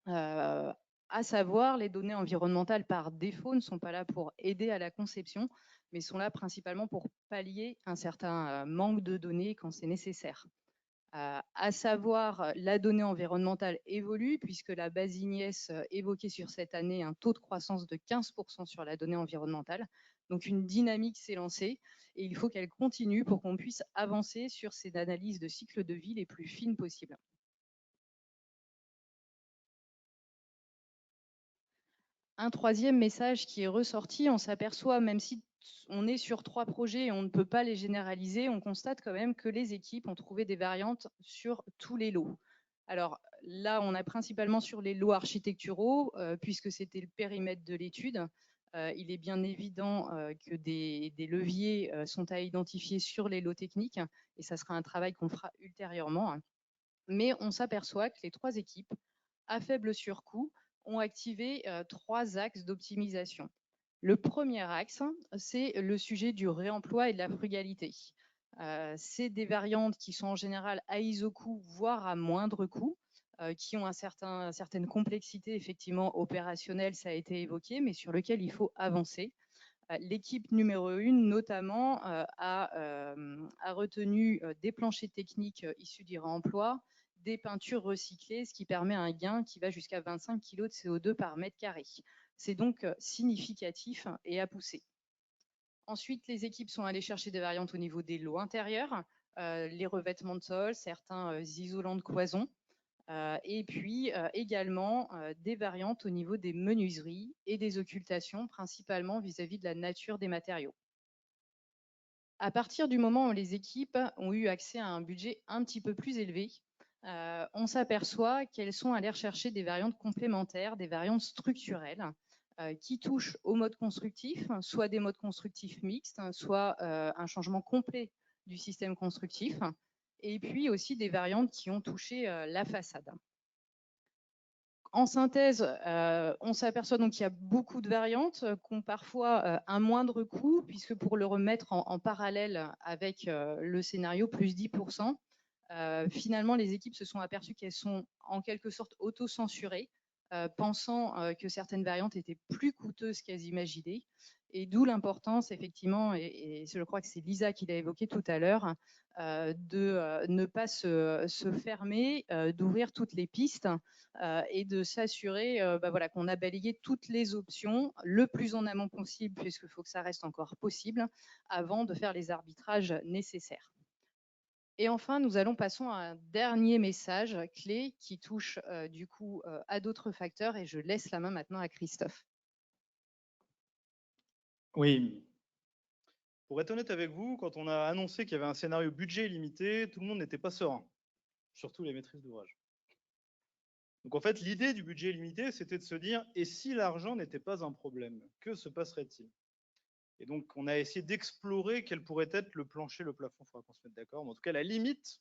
À savoir, les données environnementales par défaut ne sont pas là pour aider à la conception, mais sont là principalement pour pallier un certain manque de données quand c'est nécessaire. À savoir, la donnée environnementale évolue puisque la base IGNIS évoquait sur cette année un taux de croissance de 15% sur la donnée environnementale. Donc une dynamique s'est lancée et il faut qu'elle continue pour qu'on puisse avancer sur ces analyses de cycle de vie les plus fines possibles. Un troisième message qui est ressorti, on s'aperçoit, même si on est sur 3 projets et on ne peut pas les généraliser, on constate quand même que les équipes ont trouvé des variantes sur tous les lots. Alors là, on a principalement sur les lots architecturaux, puisque c'était le périmètre de l'étude. Il est bien évident que des leviers sont à identifier sur les lots techniques, et ça sera un travail qu'on fera ultérieurement. Mais on s'aperçoit que les 3 équipes, à faible surcoût, ont activé 3 axes d'optimisation. Le premier axe, c'est le sujet du réemploi et de la frugalité. C'est des variantes qui sont en général à iso-coût, voire à moindre coût, qui ont certaine complexité effectivement opérationnelle, ça a été évoqué, mais sur lequel il faut avancer. L'équipe numéro 1, notamment, a retenu des planchers techniques issus du réemploi, des peintures recyclées, ce qui permet un gain qui va jusqu'à 25 kg de CO2 par mètre carré. C'est donc significatif et à pousser. Ensuite, les équipes sont allées chercher des variantes au niveau des lots intérieurs, les revêtements de sol, certains isolants de cloison, et puis également des variantes au niveau des menuiseries et des occultations, principalement vis-à-vis de la nature des matériaux. À partir du moment où les équipes ont eu accès à un budget un petit peu plus élevé, on s'aperçoit qu'elles sont allées rechercher des variantes complémentaires, des variantes structurelles, qui touchent au mode constructif, soit des modes constructifs mixtes, soit un changement complet du système constructif, et puis aussi des variantes qui ont touché la façade. En synthèse, on s'aperçoit donc qu'il y a beaucoup de variantes qui ont parfois un moindre coût, puisque pour le remettre en parallèle avec le scénario plus 10%, finalement, les équipes se sont aperçues qu'elles sont en quelque sorte auto-censurées, pensant que certaines variantes étaient plus coûteuses qu'elles imaginaient. Et d'où l'importance, effectivement, et je crois que c'est Lisa qui l'a évoqué tout à l'heure, de ne pas se fermer, d'ouvrir toutes les pistes et de s'assurer voilà, qu'on a balayé toutes les options le plus en amont possible, puisqu'il faut que ça reste encore possible, avant de faire les arbitrages nécessaires. Et enfin, nous allons passer à un dernier message clé qui touche du coup à d'autres facteurs, et je laisse la main maintenant à Christophe. Oui. Pour être honnête avec vous, quand on a annoncé qu'il y avait un scénario budget limité, tout le monde n'était pas serein, surtout les maîtrises d'ouvrage. Donc en fait, l'idée du budget limité, c'était de se dire, et si l'argent n'était pas un problème, que se passerait-il? Et donc on a essayé d'explorer quel pourrait être le plancher, le plafond, il faudra qu'on se mette d'accord, mais en tout cas la limite,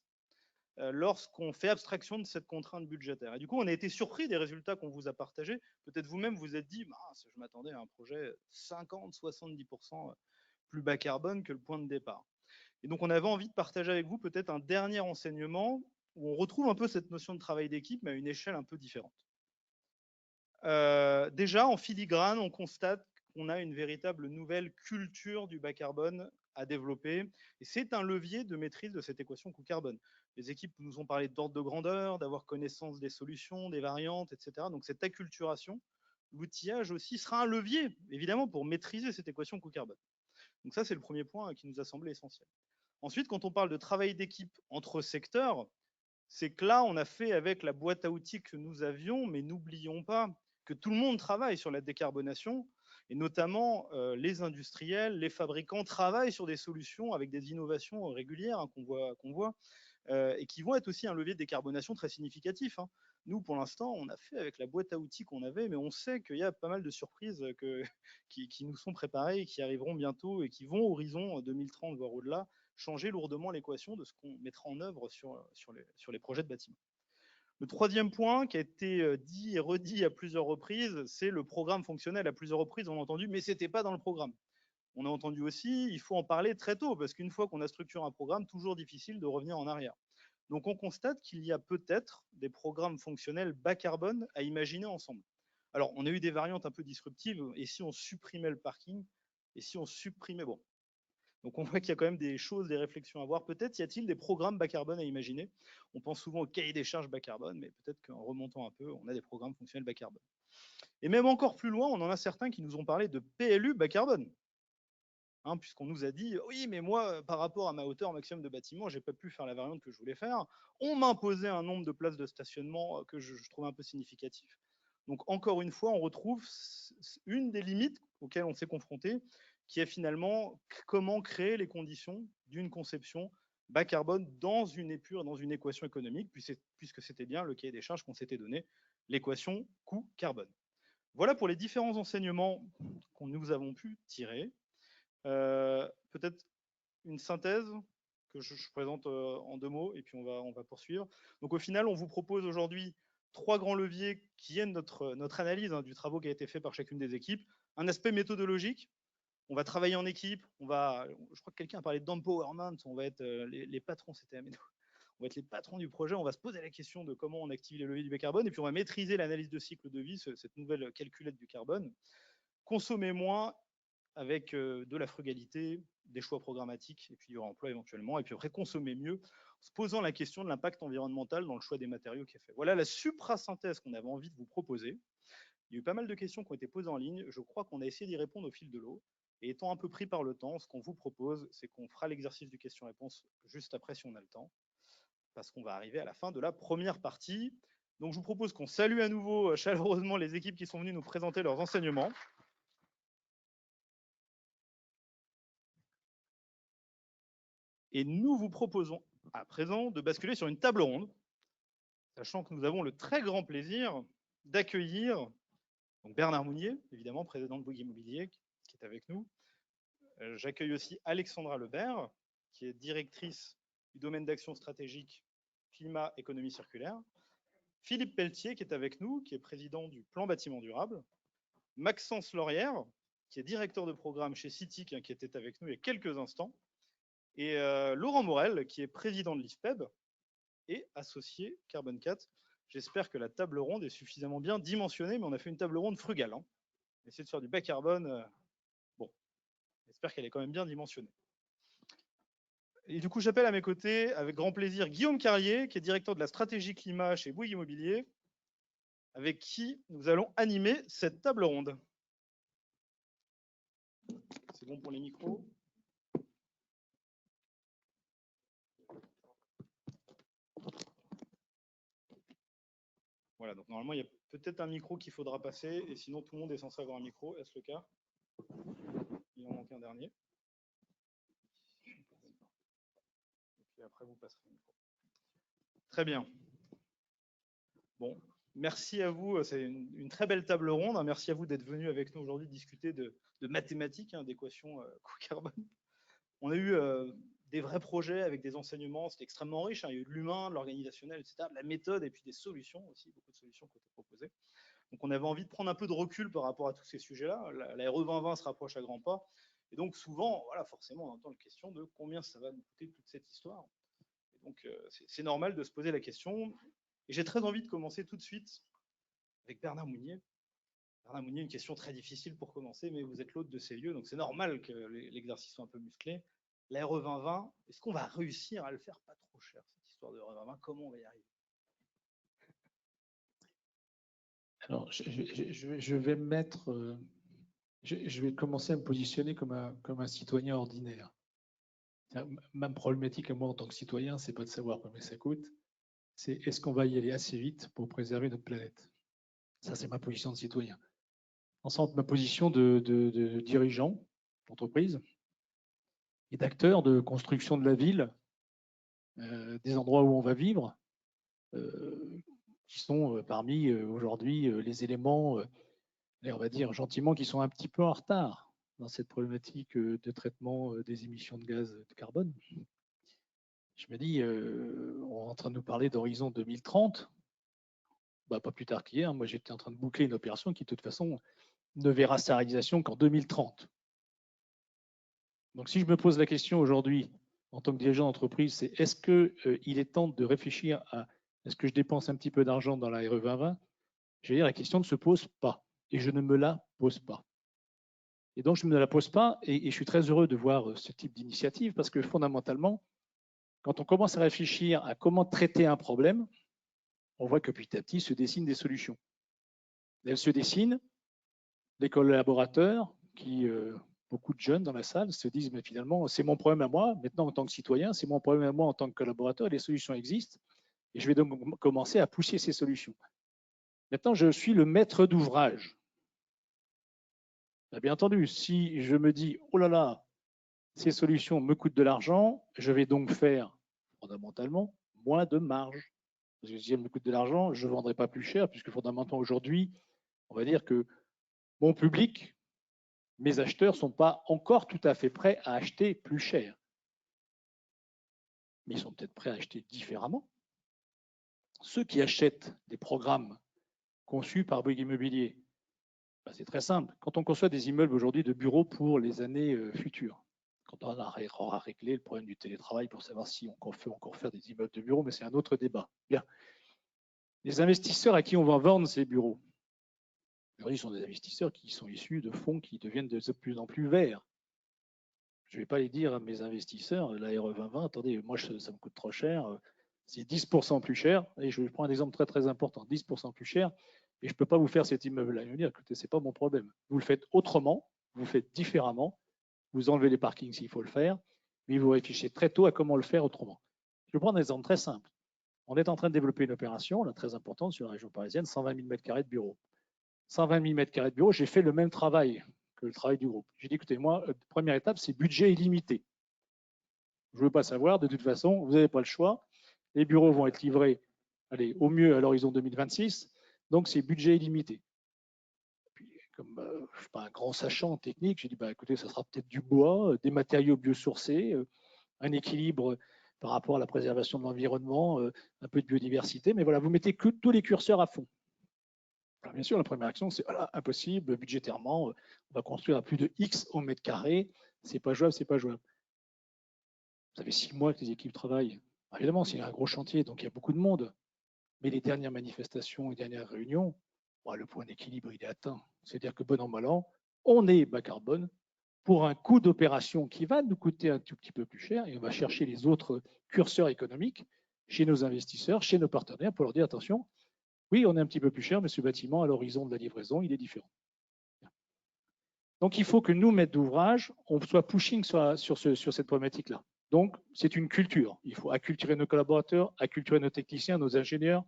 lorsqu'on fait abstraction de cette contrainte budgétaire. Et du coup, on a été surpris des résultats qu'on vous a partagés. Peut-être vous-même vous êtes dit, je m'attendais à un projet 50-70% plus bas carbone que le point de départ. Et donc, on avait envie de partager avec vous peut-être un dernier enseignement où on retrouve un peu cette notion de travail d'équipe, mais à une échelle un peu différente. Déjà, en filigrane, on constate qu'on a une véritable nouvelle culture du bas carbone à développer. Et c'est un levier de maîtrise de cette équation coût-carbone. Les équipes nous ont parlé d'ordre de grandeur, d'avoir connaissance des solutions, des variantes, etc. Donc cette acculturation, l'outillage aussi sera un levier, évidemment, pour maîtriser cette équation coût-carbone. Donc ça, c'est le premier point qui nous a semblé essentiel. Ensuite, quand on parle de travail d'équipe entre secteurs, c'est que là, on a fait avec la boîte à outils que nous avions, mais n'oublions pas que tout le monde travaille sur la décarbonation, et notamment les industriels, les fabricants travaillent sur des solutions avec des innovations régulières, hein, qu'on voit et qui vont être aussi un levier de décarbonation très significatif, hein. Nous, pour l'instant, on a fait avec la boîte à outils qu'on avait, mais on sait qu'il y a pas mal de surprises qui nous sont préparées, qui arriveront bientôt et qui vont, horizon 2030, voire au-delà, changer lourdement l'équation de ce qu'on mettra en œuvre sur les projets de bâtiments. Le troisième point qui a été dit et redit à plusieurs reprises, c'est le programme fonctionnel. À plusieurs reprises, on a entendu, mais ce n'était pas dans le programme. On a entendu aussi, il faut en parler très tôt, parce qu'une fois qu'on a structuré un programme, toujours difficile de revenir en arrière. Donc on constate qu'il y a peut-être des programmes fonctionnels bas carbone à imaginer ensemble. Alors on a eu des variantes un peu disruptives, et si on supprimait le parking, et si on supprimait... Bon. Donc on voit qu'il y a quand même des choses, des réflexions à avoir. Peut-être y a-t-il des programmes bas carbone à imaginer. On pense souvent au cahier des charges bas carbone, mais peut-être qu'en remontant un peu, on a des programmes fonctionnels bas carbone. Et même encore plus loin, on en a certains qui nous ont parlé de PLU bas carbone. Hein, puisqu'on nous a dit, oui, mais moi, par rapport à ma hauteur maximum de bâtiment, je n'ai pas pu faire la variante que je voulais faire. On m'a imposé un nombre de places de stationnement que je trouve un peu significatif. Donc, encore une fois, on retrouve une des limites auxquelles on s'est confronté, qui est finalement comment créer les conditions d'une conception bas carbone dans une épure, dans une équation économique, puisque c'était bien le cahier des charges qu'on s'était donné, l'équation coût-carbone. Voilà pour les différents enseignements que nous avons pu tirer. Peut-être une synthèse que je présente en 2 mots et puis on va poursuivre. Donc au final, on vous propose aujourd'hui 3 grands leviers qui viennent notre analyse du travail qui a été fait par chacune des équipes. Un aspect méthodologique. On va travailler en équipe. Je crois que quelqu'un a parlé d'empowerment. On va être les patrons, c'était Amédo. On va être les patrons du projet. On va se poser la question de comment on active les leviers du bas carbone et puis on va maîtriser l'analyse de cycle de vie, cette nouvelle calculette du carbone. Consommer moins avec de la frugalité, des choix programmatiques et puis du réemploi éventuellement, et puis après consommer mieux, en se posant la question de l'impact environnemental dans le choix des matériaux qui est fait. Voilà la suprasynthèse qu'on avait envie de vous proposer. Il y a eu pas mal de questions qui ont été posées en ligne. Je crois qu'on a essayé d'y répondre au fil de l'eau. Et étant un peu pris par le temps, ce qu'on vous propose, c'est qu'on fera l'exercice du question-réponse juste après si on a le temps, parce qu'on va arriver à la fin de la première partie. Donc je vous propose qu'on salue à nouveau chaleureusement les équipes qui sont venues nous présenter leurs enseignements. Et nous vous proposons à présent de basculer sur une table ronde, sachant que nous avons le très grand plaisir d'accueillir Bernard Mounier, évidemment président de Bouygues Immobilier, qui est avec nous. J'accueille aussi Alexandra Lebert, qui est directrice du domaine d'action stratégique climat, économie circulaire. Philippe Pelletier, qui est avec nous, qui est président du plan bâtiment durable. Maxence Laurière, qui est directeur de programme chez CITIC, qui était avec nous il y a quelques instants. Et Laurent Morel, qui est président de l'IFPEB et associé Carbone 4. J'espère que la table ronde est suffisamment bien dimensionnée, mais on a fait une table ronde frugale. On a essayé de faire du bas carbone. Bon, j'espère qu'elle est quand même bien dimensionnée. Et du coup, j'appelle à mes côtés, avec grand plaisir, Guillaume Carlier, qui est directeur de la stratégie climat chez Bouygues Immobilier, avec qui nous allons animer cette table ronde. C'est bon pour les micros ? Voilà, donc normalement, il y a peut-être un micro qu'il faudra passer, et sinon, tout le monde est censé avoir un micro. Est-ce le cas? Il en manque un dernier. Et puis après, vous passerez le micro. Très bien. Bon, merci à vous. C'est une très belle table ronde. Merci à vous d'être venus avec nous aujourd'hui discuter de mathématiques, d'équations coût-carbone. On a eu des vrais projets avec des enseignements, c'était extrêmement riche. Il y a eu de l'humain, de l'organisationnel, etc., de la méthode et puis des solutions aussi, beaucoup de solutions qui ont été proposées. Donc on avait envie de prendre un peu de recul par rapport à tous ces sujets-là. La RE 2020 se rapproche à grands pas. Et donc souvent, voilà, forcément, on entend la question de combien ça va nous coûter toute cette histoire. Et donc c'est normal de se poser la question. Et j'ai très envie de commencer tout de suite avec Bernard Mounier. Bernard Mounier, une question très difficile pour commencer, mais vous êtes l'hôte de ces lieux, donc c'est normal que l'exercice soit un peu musclé. La RE 2020, est-ce qu'on va réussir à le faire pas trop cher, cette histoire de RE 2020? Comment on va y arriver? Alors, je vais me mettre, je vais commencer à me positionner comme un citoyen ordinaire. Ma problématique à moi en tant que citoyen, c'est pas de savoir combien ça coûte, c'est est-ce qu'on va y aller assez vite pour préserver notre planète. Ça, c'est ma position de citoyen. Ensuite, ma position de dirigeant d'entreprise et d'acteur de construction de la ville, des endroits où on va vivre, qui sont parmi aujourd'hui les éléments, on va dire gentiment, qui sont un petit peu en retard dans cette problématique de traitement des émissions de gaz de carbone. Je me dis, on est en train de nous parler d'horizon 2030. Bah, pas plus tard qu'hier, moi j'étais en train de boucler une opération qui de toute façon ne verra sa réalisation qu'en 2030. Donc si je me pose la question aujourd'hui en tant que dirigeant d'entreprise, c'est est-ce qu'il est temps de réfléchir à est-ce que je dépense un petit peu d'argent dans la RE 2020? Je veux dire, la question ne se pose pas et je ne me la pose pas. Et donc je ne me la pose pas et je suis très heureux de voir ce type d'initiative parce que fondamentalement, quand on commence à réfléchir à comment traiter un problème, on voit que petit à petit se dessinent des solutions. Elles se dessinent, les collaborateurs qui, beaucoup de jeunes dans la salle se disent, mais finalement, c'est mon problème à moi, maintenant en tant que citoyen, c'est mon problème à moi en tant que collaborateur, les solutions existent, et je vais donc commencer à pousser ces solutions. Maintenant, je suis le maître d'ouvrage. Bien entendu, si je me dis, oh là là, ces solutions me coûtent de l'argent, je vais donc faire, fondamentalement, moins de marge. Parce que si elles me coûtent de l'argent, je ne vendrai pas plus cher, puisque fondamentalement, aujourd'hui, on va dire que mon public, mes acheteurs ne sont pas encore tout à fait prêts à acheter plus cher. Mais ils sont peut-être prêts à acheter différemment. Ceux qui achètent des programmes conçus par Bouygues Immobilier, ben c'est très simple. Quand on conçoit des immeubles aujourd'hui de bureaux pour les années futures, quand on aura réglé le problème du télétravail pour savoir si on peut encore faire des immeubles de bureaux, mais c'est un autre débat. Bien. Les investisseurs à qui on va vendre ces bureaux, aujourd'hui, sont des investisseurs qui sont issus de fonds qui deviennent de plus en plus verts. Je ne vais pas les dire à mes investisseurs, la RE 2020, attendez, moi ça me coûte trop cher, c'est 10% plus cher, et je prends un exemple très très important, 10% plus cher, et je ne peux pas vous faire cet immeuble-là. Ils vont dire, écoutez, ce n'est pas mon problème. Vous le faites autrement, vous le faites différemment, vous enlevez les parkings s'il faut le faire, mais vous réfléchissez très tôt à comment le faire autrement. Je vais prendre un exemple très simple. On est en train de développer une opération, là, très importante sur la région parisienne, 120 000 m² de bureaux. 120 000 m² de bureaux, j'ai fait le même travail que le travail du groupe. J'ai dit, écoutez, moi, première étape, c'est budget illimité. Je ne veux pas savoir, de toute façon, vous n'avez pas le choix. Les bureaux vont être livrés, allez, au mieux à l'horizon 2026, donc c'est budget illimité. Puis, comme je ne suis pas un grand sachant technique, j'ai dit, bah, écoutez, ça sera peut-être du bois, des matériaux biosourcés, un équilibre par rapport à la préservation de l'environnement, un peu de biodiversité, mais voilà, vous mettez que tous les curseurs à fond. Alors bien sûr, la première action, c'est voilà, impossible, budgétairement, on va construire à plus de X au mètre carré, c'est pas jouable, c'est pas jouable. Vous avez 6 mois que les équipes travaillent. Alors évidemment, c'est un gros chantier, donc il y a beaucoup de monde. Mais les dernières manifestations, les dernières réunions, bon, le point d'équilibre, il est atteint. C'est-à-dire que bon an, mal an, on est bas carbone pour un coût d'opération qui va nous coûter un tout petit peu plus cher et on va chercher les autres curseurs économiques chez nos investisseurs, chez nos partenaires pour leur dire attention, oui, on est un petit peu plus cher, mais ce bâtiment, à l'horizon de la livraison, il est différent. Donc, il faut que nous, maîtres d'ouvrage, on soit pushing sur cette problématique-là. Donc, c'est une culture. Il faut acculturer nos collaborateurs, acculturer nos techniciens, nos ingénieurs,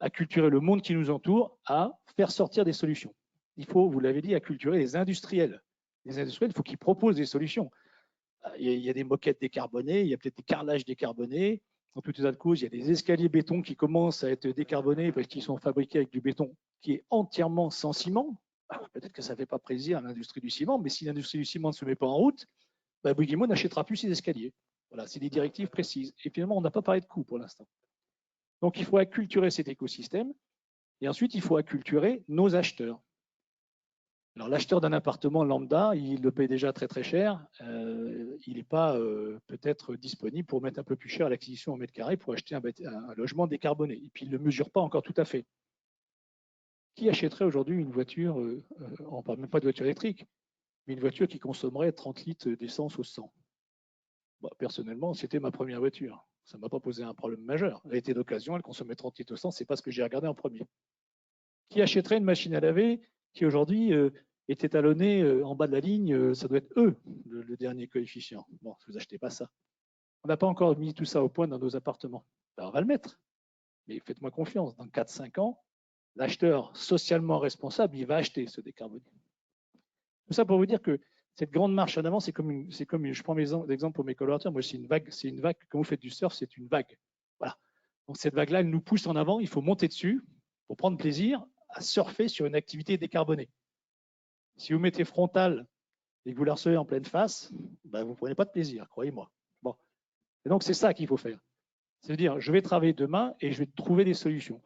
acculturer le monde qui nous entoure à faire sortir des solutions. Il faut, vous l'avez dit, acculturer les industriels. Les industriels, il faut qu'ils proposent des solutions. Il y a des moquettes décarbonées, il y a peut-être des carrelages décarbonés. En tout état de cause, il y a des escaliers béton qui commencent à être décarbonés parce qu'ils sont fabriqués avec du béton qui est entièrement sans ciment. Peut-être que ça ne fait pas plaisir à l'industrie du ciment, mais si l'industrie du ciment ne se met pas en route, bah, Bouygues Immo n'achètera plus ces escaliers. Voilà, c'est des directives précises. Et finalement, on n'a pas parlé de coût pour l'instant. Donc, il faut acculturer cet écosystème. Et ensuite, il faut acculturer nos acheteurs. Alors, l'acheteur d'un appartement lambda, il le paye déjà très très cher. Il n'est pas peut-être disponible pour mettre un peu plus cher à l'acquisition au mètre carré pour acheter un logement décarboné. Et puis, il ne le mesure pas encore tout à fait. Qui achèterait aujourd'hui une voiture, on ne parle même pas de voiture électrique, mais une voiture qui consommerait 30 litres d'essence au 100 ? Bon, personnellement, c'était ma première voiture. Ça ne m'a pas posé un problème majeur. Elle était d'occasion, elle consommait 30 litres au 100, ce n'est pas ce que j'ai regardé en premier. Qui achèterait une machine à laver qui aujourd'hui est étalonnée en bas de la ligne, ça doit être eux, le dernier coefficient. Bon, vous n'achetez pas ça. On n'a pas encore mis tout ça au point dans nos appartements. Alors, on va le mettre. Mais faites-moi confiance, dans 4-5 ans, l'acheteur socialement responsable, il va acheter ce décarboné. Tout ça pour vous dire que cette grande marche en avant, c'est comme je prends l'exemple pour mes collaborateurs, moi c'est une vague, quand vous faites du surf, c'est une vague. Voilà. Donc cette vague-là, elle nous pousse en avant, il faut monter dessus pour prendre plaisir à surfer sur une activité décarbonée. Si vous mettez frontal et que vous la recevez en pleine face, ben vous ne prenez pas de plaisir, croyez-moi. Bon. Et donc c'est ça qu'il faut faire. C'est-à-dire, je vais travailler demain et je vais trouver des solutions.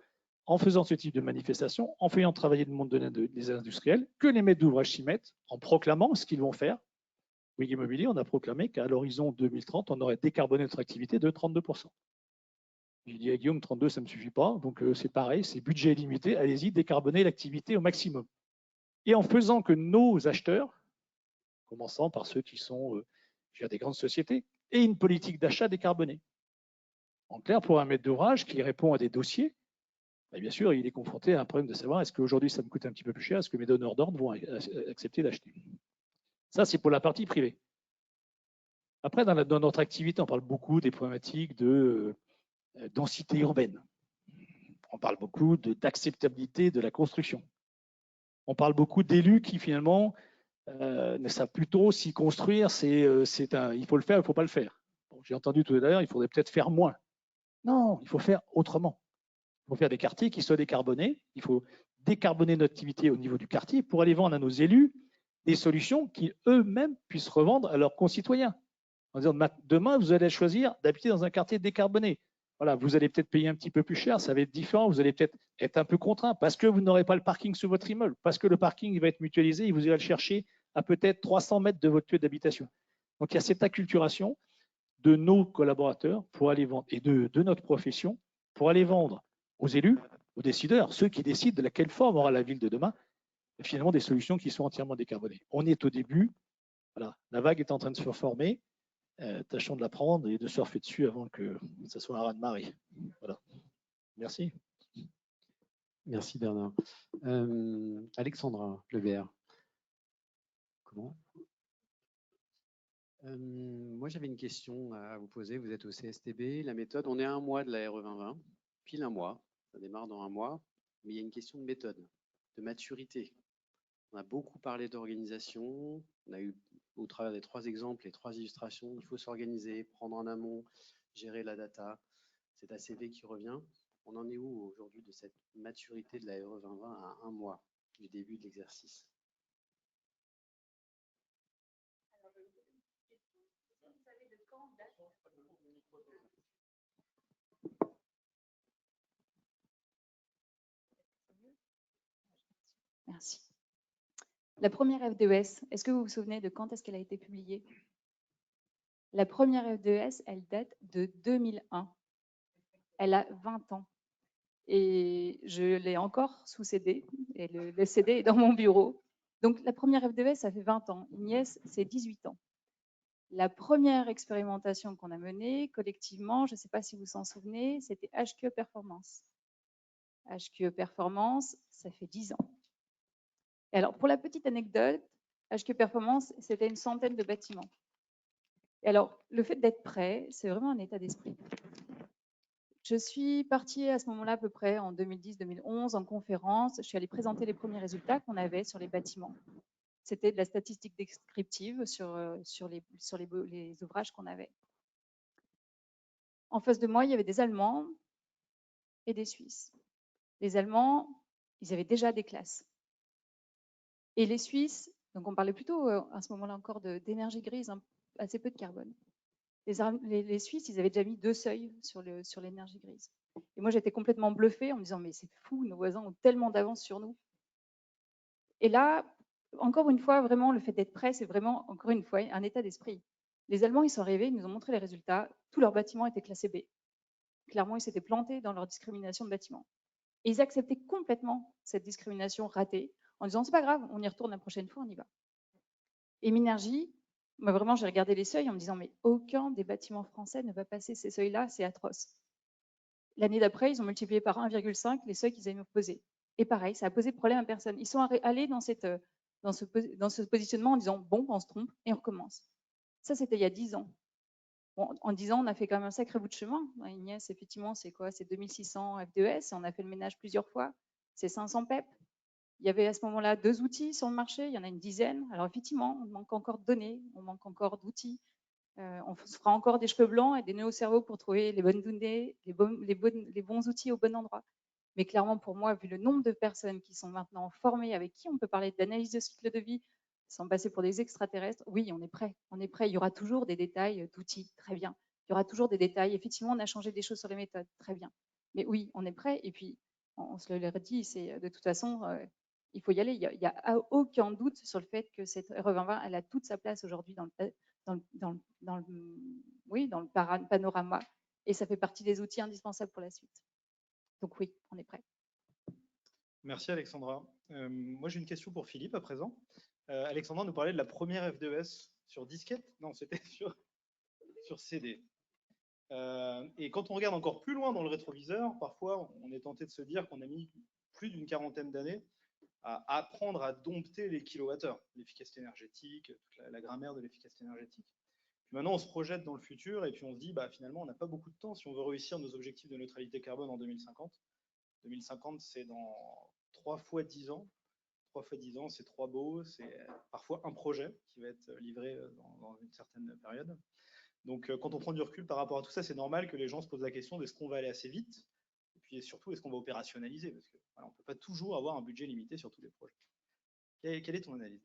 En faisant ce type de manifestation, en faisant travailler le monde des industriels, que les maîtres d'ouvrage s'y mettent, en proclamant ce qu'ils vont faire. Bouygues Immobilier, on a proclamé qu'à l'horizon 2030, on aurait décarboné notre activité de 32%. J'ai dit à Guillaume, 32, ça ne me suffit pas. Donc c'est pareil, c'est budget limité, allez-y, décarboner l'activité au maximum. Et en faisant que nos acheteurs, commençant par ceux qui sont des grandes sociétés, aient une politique d'achat décarbonée. En clair, pour un maître d'ouvrage qui répond à des dossiers, bien sûr, il est confronté à un problème de savoir est-ce qu'aujourd'hui ça me coûte un petit peu plus cher, est-ce que mes donneurs d'ordre vont accepter d'acheter. Ça, c'est pour la partie privée. Après, dans notre activité, on parle beaucoup des problématiques de densité urbaine. On parle beaucoup d'acceptabilité de la construction. On parle beaucoup d'élus qui, finalement, ne savent plus trop si construire, il faut le faire, il ne faut pas le faire. Bon, j'ai entendu tout à l'heure, il faudrait peut-être faire moins. Non, il faut faire autrement. Il faut faire des quartiers qui soient décarbonés. Il faut décarboner notre activité au niveau du quartier pour aller vendre à nos élus des solutions qui eux-mêmes puissent revendre à leurs concitoyens. En disant, demain, vous allez choisir d'habiter dans un quartier décarboné. Voilà, vous allez peut-être payer un petit peu plus cher, ça va être différent, vous allez peut-être être un peu contraint parce que vous n'aurez pas le parking sur votre immeuble, parce que le parking il va être mutualisé et vous irez le chercher à peut-être 300 mètres de votre lieu d'habitation. Donc, il y a cette acculturation de nos collaborateurs pour aller vendre et de notre profession pour aller vendre aux élus, aux décideurs, ceux qui décident de laquelle forme aura la ville de demain, et finalement des solutions qui sont entièrement décarbonées. On est au début, voilà, la vague est en train de se former, tâchons de la prendre et de surfer dessus avant que ça soit un raz-de-marée. Voilà. Merci. Merci Bernard. Alexandra Lebert. Comment moi, j'avais une question à vous poser. Vous êtes au CSTB. La méthode, on est à un mois de la RE 2020, pile un mois. Ça démarre dans un mois. Mais il y a une question de méthode, de maturité. On a beaucoup parlé d'organisation. On a eu, au travers des 3 exemples, les 3 illustrations, il faut s'organiser, prendre en amont, gérer la data. C'est ACV qui revient. On en est où aujourd'hui de cette maturité de la RE 2020 à un mois du début de l'exercice? Merci. La première FDES, est-ce que vous vous souvenez de quand est-ce qu'elle a été publiée? La première FDES, elle date de 2001. Elle a 20 ans. Et je l'ai encore sous CD, et le CD est dans mon bureau. Donc la première FDES, ça fait 20 ans. Ignace, c'est 18 ans. La première expérimentation qu'on a menée collectivement, je ne sais pas si vous vous en souvenez, c'était HQE Performance. HQE Performance, ça fait 10 ans. Et alors, pour la petite anecdote, HQE Performance, c'était une centaine de bâtiments. Et alors, le fait d'être prêt, c'est vraiment un état d'esprit. Je suis partie à ce moment-là, à peu près en 2010-2011, en conférence. Je suis allée présenter les premiers résultats qu'on avait sur les bâtiments. C'était de la statistique descriptive sur les ouvrages qu'on avait. En face de moi, il y avait des Allemands et des Suisses. Les Allemands, ils avaient déjà des classes. Et les Suisses, donc on parlait plutôt à ce moment-là encore d'énergie grise, hein, assez peu de carbone. Les Suisses, ils avaient déjà mis 2 seuils sur l'énergie grise. Et moi, j'étais complètement bluffée en me disant, mais c'est fou, nos voisins ont tellement d'avance sur nous. Et là, encore une fois, vraiment, le fait d'être prêt, c'est vraiment, encore une fois, un état d'esprit. Les Allemands, ils sont arrivés, ils nous ont montré les résultats. Tous leurs bâtiments étaient classés B. Clairement, ils s'étaient plantés dans leur discrimination de bâtiments. Et ils acceptaient complètement cette discrimination ratée en disant, c'est pas grave, on y retourne la prochaine fois, on y va. Et Minergie, moi, vraiment, j'ai regardé les seuils en me disant, mais aucun des bâtiments français ne va passer ces seuils-là, c'est atroce. L'année d'après, ils ont multiplié par 1,5 les seuils qu'ils avaient posés. Et pareil, ça a posé problème à personne. Ils sont allés dans ce positionnement en disant, bon, on se trompe et on recommence. Ça, c'était il y a 10 ans. Bon, en 10 ans, on a fait quand même un sacré bout de chemin. Ignace, effectivement, c'est quoi? C'est 2600 FDES et on a fait le ménage plusieurs fois. c'est 500 PEP. Il y avait à ce moment-là 2 outils sur le marché, il y en a une dizaine. Alors effectivement, on manque encore de données, on manque encore d'outils. On se fera encore des cheveux blancs et des nœuds au cerveau pour trouver les bonnes données, les bons outils au bon endroit. Mais clairement, pour moi, vu le nombre de personnes qui sont maintenant formées, avec qui on peut parler d'analyse de cycle de vie, sans passer pour des extraterrestres, oui, on est prêt. On est prêt. Il y aura toujours des détails d'outils, très bien. Il y aura toujours des détails. Effectivement, on a changé des choses sur les méthodes, très bien. Mais oui, on est prêt. Et puis, on se le dit, c'est de toute façon, il faut y aller. Il n'y a aucun doute sur le fait que cette RE2020, elle a toute sa place aujourd'hui dans le panorama. Et ça fait partie des outils indispensables pour la suite. Donc oui, on est prêt. Merci Alexandra. Moi j'ai une question pour Philippe à présent. Alexandra nous parlait de la première F2S sur disquette. Non, c'était sur CD. Et quand on regarde encore plus loin dans le rétroviseur, parfois on est tenté de se dire qu'on a mis plus d'une quarantaine d'années à apprendre à dompter les kilowattheures, l'efficacité énergétique, toute la grammaire de l'efficacité énergétique. Puis maintenant on se projette dans le futur et puis on se dit finalement on n'a pas beaucoup de temps si on veut réussir nos objectifs de neutralité carbone en 2050. 2050 c'est dans 3 fois 10 ans. 3 fois 10 ans, c'est 3 baux, c'est parfois un projet qui va être livré dans une certaine période. Donc, quand on prend du recul par rapport à tout ça, c'est normal que les gens se posent la question d'est-ce qu'on va aller assez vite, et puis surtout, est-ce qu'on va opérationnaliser, parce qu'on ne peut pas toujours avoir un budget limité sur tous les projets. Quelle est ton analyse?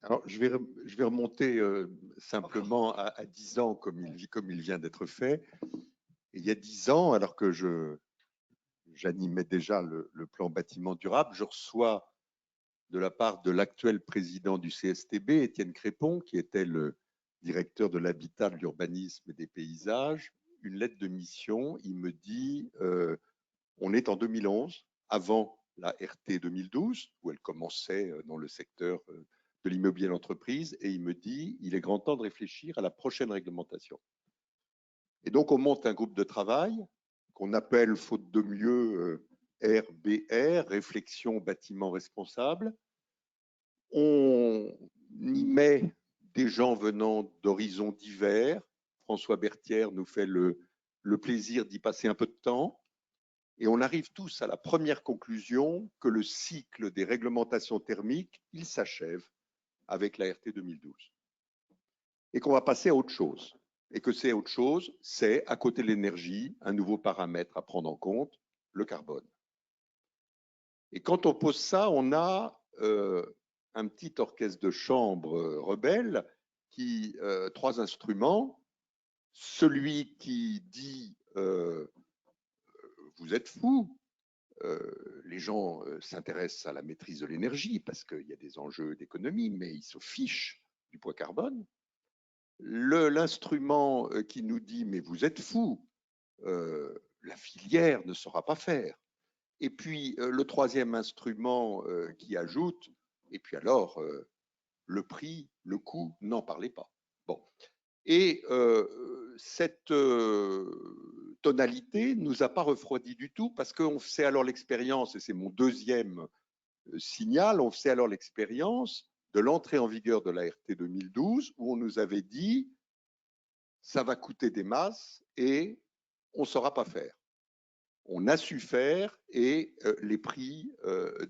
Alors, je vais remonter simplement à 10 ans, comme il vient d'être fait. Et il y a 10 ans, alors que j'animais déjà le plan bâtiment durable, je reçois de la part de l'actuel président du CSTB, Étienne Crépon, qui était le directeur de l'habitat, de l'urbanisme et des paysages, une lettre de mission. Il me dit, on est en 2011, avant la RT 2012, où elle commençait dans le secteur de l'immobilier d'entreprise, et il me dit, il est grand temps de réfléchir à la prochaine réglementation. Et donc, on monte un groupe de travail qu'on appelle, faute de mieux, RBR, Réflexion Bâtiment Responsable. On y met des gens venant d'horizons divers. François Berthière nous fait le plaisir d'y passer un peu de temps. Et on arrive tous à la première conclusion que le cycle des réglementations thermiques, il s'achève avec la RT 2012. Et qu'on va passer à autre chose. Et que c'est autre chose, c'est, à côté de l'énergie, un nouveau paramètre à prendre en compte, le carbone. Et quand on pose ça, on a un petit orchestre de chambre rebelle qui, 3 instruments, celui qui dit vous êtes fous, les gens s'intéressent à la maîtrise de l'énergie parce qu'il y a des enjeux d'économie, mais ils se fichent du poids carbone. L'instrument qui nous dit mais vous êtes fous, la filière ne saura pas faire. Et puis le 3e instrument qui ajoute, et puis alors le prix, le coût, n'en parlez pas. Bon. Et cette tonalité ne nous a pas refroidi du tout parce qu'on faisait alors l'expérience, et c'est mon 2e signal, on faisait alors l'expérience de l'entrée en vigueur de la RT 2012 où on nous avait dit ça va coûter des masses et on ne saura pas faire. On a su faire et les prix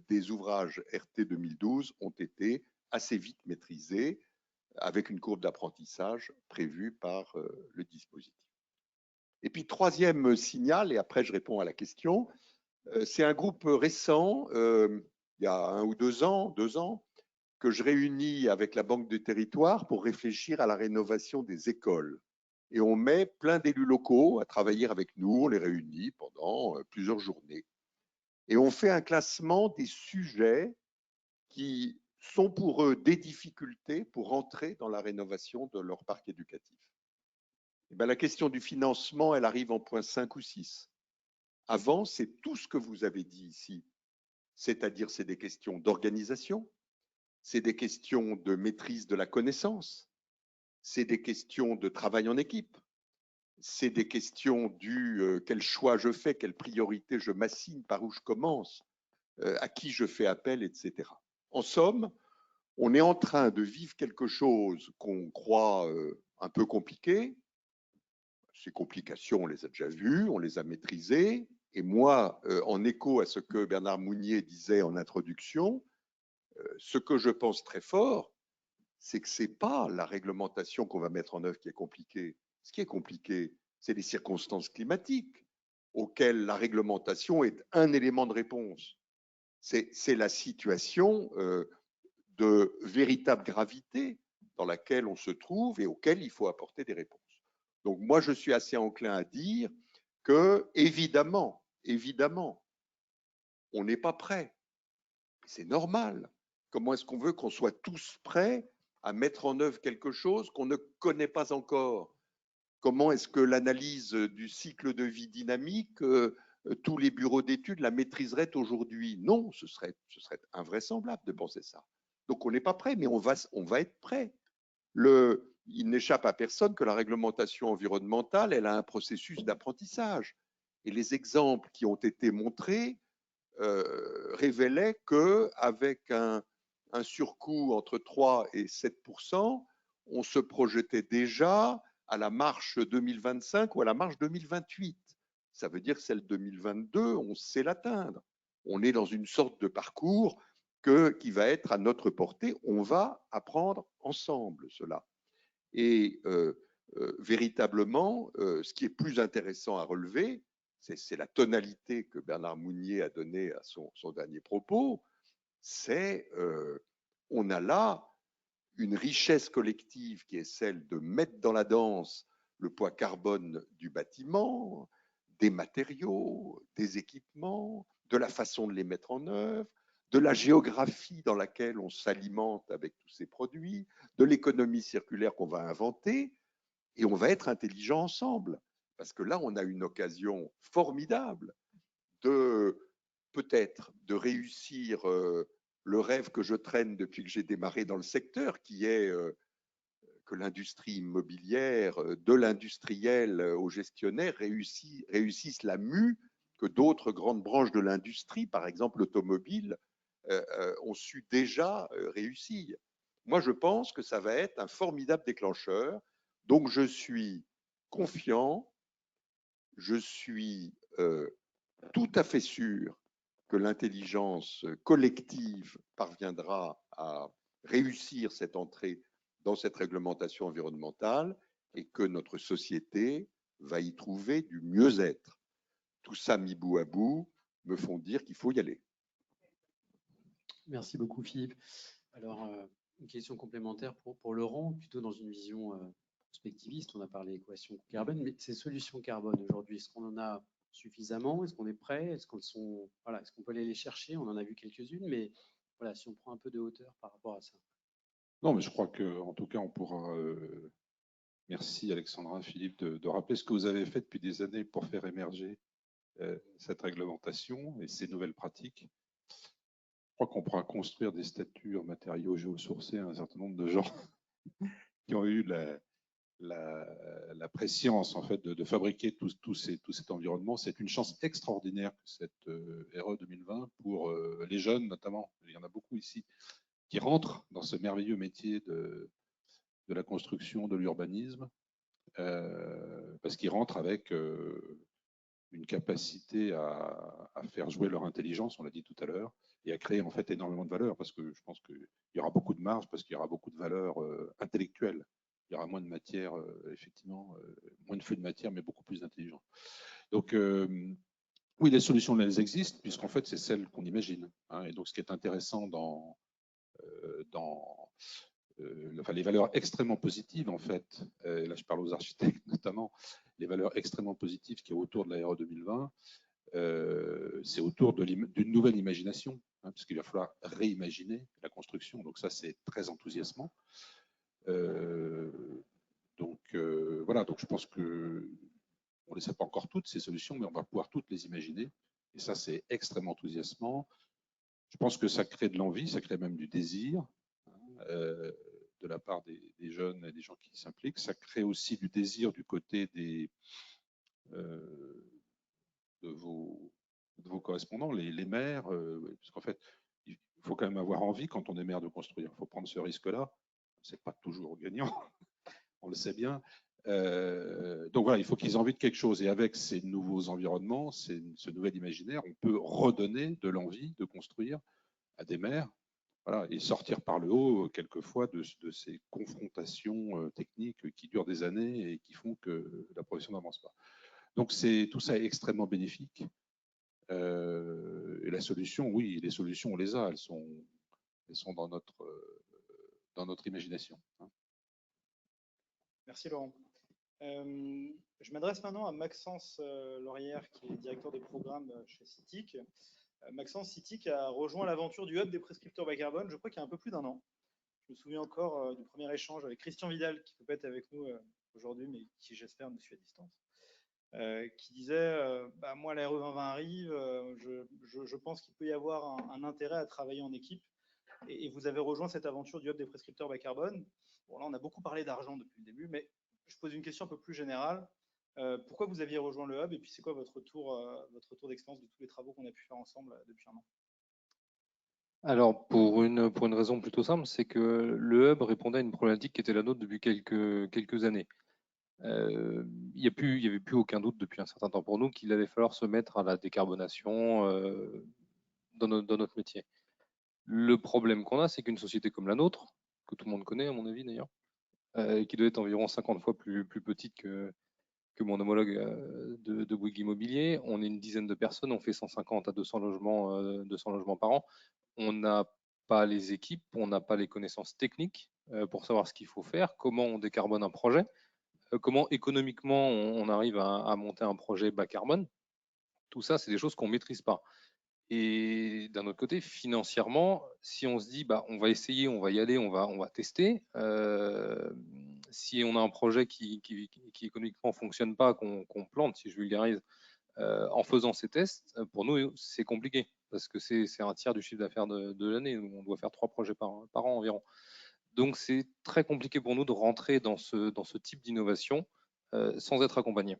des ouvrages RT 2012 ont été assez vite maîtrisés avec une courbe d'apprentissage prévue par le dispositif. Et puis 3e signal, et après je réponds à la question, c'est un groupe récent, il y a 1 ou 2 ans, que je réunis avec la Banque du Territoire pour réfléchir à la rénovation des écoles. Et on met plein d'élus locaux à travailler avec nous, on les réunit pendant plusieurs journées. Et on fait un classement des sujets qui sont pour eux des difficultés pour entrer dans la rénovation de leur parc éducatif. Et bien, la question du financement, elle arrive en point 5 ou 6. Avant, c'est tout ce que vous avez dit ici, c'est-à-dire c'est des questions d'organisation, c'est des questions de maîtrise de la connaissance, c'est des questions de travail en équipe, c'est des questions du quel choix je fais, quelle priorité je m'assigne, par où je commence, à qui je fais appel, etc. En somme, on est en train de vivre quelque chose qu'on croit un peu compliqué. Ces complications, on les a déjà vues, on les a maîtrisées. Et moi, en écho à ce que Bernard Mounier disait en introduction, ce que je pense très fort, c'est que ce n'est pas la réglementation qu'on va mettre en œuvre qui est compliquée. Ce qui est compliqué, c'est les circonstances climatiques auxquelles la réglementation est un élément de réponse. C'est la situation de véritable gravité dans laquelle on se trouve et auquel il faut apporter des réponses. Donc moi, je suis assez enclin à dire que, évidemment, on n'est pas prêt. C'est normal. Comment est-ce qu'on veut qu'on soit tous prêts à mettre en œuvre quelque chose qu'on ne connaît pas encore? Comment est-ce que l'analyse du cycle de vie dynamique, tous les bureaux d'études la maîtriseraient aujourd'hui? Non, ce serait invraisemblable de penser ça. Donc on n'est pas prêt, mais on va être prêt. Il n'échappe à personne que la réglementation environnementale, elle a un processus d'apprentissage. Et les exemples qui ont été montrés révélaient qu'avec un surcoût entre 3 et 7%, on se projetait déjà à la marche 2025 ou à la marche 2028. Ça veut dire que celle 2022, on sait l'atteindre. On est dans une sorte de parcours qui va être à notre portée. On va apprendre ensemble cela. Et véritablement, ce qui est plus intéressant à relever, c'est la tonalité que Bernard Mounier a donnée à son dernier propos, c'est on a là une richesse collective qui est celle de mettre dans la danse le poids carbone du bâtiment, des matériaux, des équipements, de la façon de les mettre en œuvre, de la géographie dans laquelle on s'alimente avec tous ces produits, de l'économie circulaire qu'on va inventer, et on va être intelligents ensemble. Parce que là, on a une occasion formidable peut-être de réussir le rêve que je traîne depuis que j'ai démarré dans le secteur, qui est que l'industrie immobilière, de l'industriel au gestionnaire, réussisse la mue que d'autres grandes branches de l'industrie, par exemple l'automobile, ont su déjà réussir. Moi, je pense que ça va être un formidable déclencheur. Donc, je suis confiant, je suis tout à fait sûr que l'intelligence collective parviendra à réussir cette entrée dans cette réglementation environnementale et que notre société va y trouver du mieux-être. Tout ça mis bout à bout me font dire qu'il faut y aller. Merci beaucoup Philippe. Alors, une question complémentaire pour Laurent, plutôt dans une vision prospectiviste. On a parlé équation carbone, mais ces solutions carbone aujourd'hui, est-ce qu'on en a suffisamment? Est-ce qu'on est prêt? Est-ce qu'on peut aller les chercher? On en a vu quelques-unes, mais voilà, si on prend un peu de hauteur par rapport à ça. Non, mais je crois qu'en tout cas, on pourra. Merci Alexandra, Philippe, de rappeler ce que vous avez fait depuis des années pour faire émerger cette réglementation et ces nouvelles pratiques. Je crois qu'on pourra construire des statuts en matériaux géosourcés à un certain nombre de gens qui ont eu la prescience en fait de fabriquer tout cet environnement. C'est une chance extraordinaire que cette RE 2020 pour les jeunes notamment. Il y en a beaucoup ici qui rentrent dans ce merveilleux métier de la construction, de l'urbanisme, parce qu'ils rentrent avec une capacité à faire jouer leur intelligence, on l'a dit tout à l'heure, et à créer en fait énormément de valeur, parce que je pense qu'il y aura beaucoup de marge, parce qu'il y aura beaucoup de valeur intellectuelle. Il y aura moins de matière, effectivement, moins de flux de matière, mais beaucoup plus d'intelligence. Donc, oui, les solutions, elles existent, puisqu'en fait, c'est celles qu'on imagine. Hein. Et donc, ce qui est intéressant dans les valeurs extrêmement positives, en fait, là je parle aux architectes notamment, les valeurs extrêmement positives qui est autour de la RE 2020, c'est autour d'une nouvelle imagination, hein, puisqu'il va falloir réimaginer la construction. Donc ça, c'est très enthousiasmant. Voilà, donc je pense qu'on ne les sait pas encore toutes, ces solutions, mais on va pouvoir toutes les imaginer. Et ça, c'est extrêmement enthousiasmant. Je pense que ça crée de l'envie, ça crée même du désir de la part des jeunes et des gens qui s'impliquent. Ça crée aussi du désir du côté de vos correspondants, les maires, parce qu'en fait, il faut quand même avoir envie quand on est maire de construire. Il faut prendre ce risque-là. C'est pas toujours gagnant, on le sait bien, Donc voilà, il faut qu'ils aient envie de quelque chose. Et avec ces nouveaux environnements, ce nouvel imaginaire, on peut redonner de l'envie de construire à des maires, voilà, et sortir par le haut, quelquefois, de ces confrontations techniques qui durent des années et qui font que la profession n'avance pas. Donc tout ça est extrêmement bénéfique. Et la solution, oui, les solutions, on les a, elles sont dans notre imagination. Merci Laurent. Je m'adresse maintenant à Maxence Laurière, qui est directeur des programmes chez CITIC. Maxence, CITIC a rejoint l'aventure du Hub des prescripteurs bas carbone, je crois qu'il y a un peu plus d'un an. Je me souviens encore du premier échange avec Christian Vidal, qui ne peut pas être avec nous aujourd'hui, mais qui, j'espère, nous suit à distance, qui disait bah, moi, la RE 2020 arrive, je pense qu'il peut y avoir un intérêt à travailler en équipe. Et vous avez rejoint cette aventure du Hub des prescripteurs bas carbone. Bon, là, on a beaucoup parlé d'argent depuis le début, mais je pose une question un peu plus générale. Pourquoi vous aviez rejoint le Hub et puis c'est quoi votre retour d'expérience de tous les travaux qu'on a pu faire ensemble depuis un an? Alors, pour une raison plutôt simple, c'est que le Hub répondait à une problématique qui était la nôtre depuis quelques années. Il n'y avait plus aucun doute depuis un certain temps pour nous qu'il allait falloir se mettre à la décarbonation dans notre métier. Le problème qu'on a, c'est qu'une société comme la nôtre, que tout le monde connaît à mon avis d'ailleurs, qui doit être environ 50 fois plus petite que mon homologue de Bouygues Immobilier, on est une dizaine de personnes, on fait 150 à 200 logements par an. On n'a pas les équipes, on n'a pas les connaissances techniques pour savoir ce qu'il faut faire, comment on décarbone un projet, comment économiquement on arrive à monter un projet bas carbone. Tout ça, c'est des choses qu'on ne maîtrise pas. Et d'un autre côté, financièrement, si on se dit, bah, on va essayer, on va y aller, on va tester, si on a un projet qui économiquement ne fonctionne pas, qu'on plante, si je vulgarise, en faisant ces tests, pour nous, c'est compliqué parce que c'est un tiers du chiffre d'affaires de l'année. On doit faire 3 projets par an environ. Donc, c'est très compliqué pour nous de rentrer dans ce type d'innovation sans être accompagné.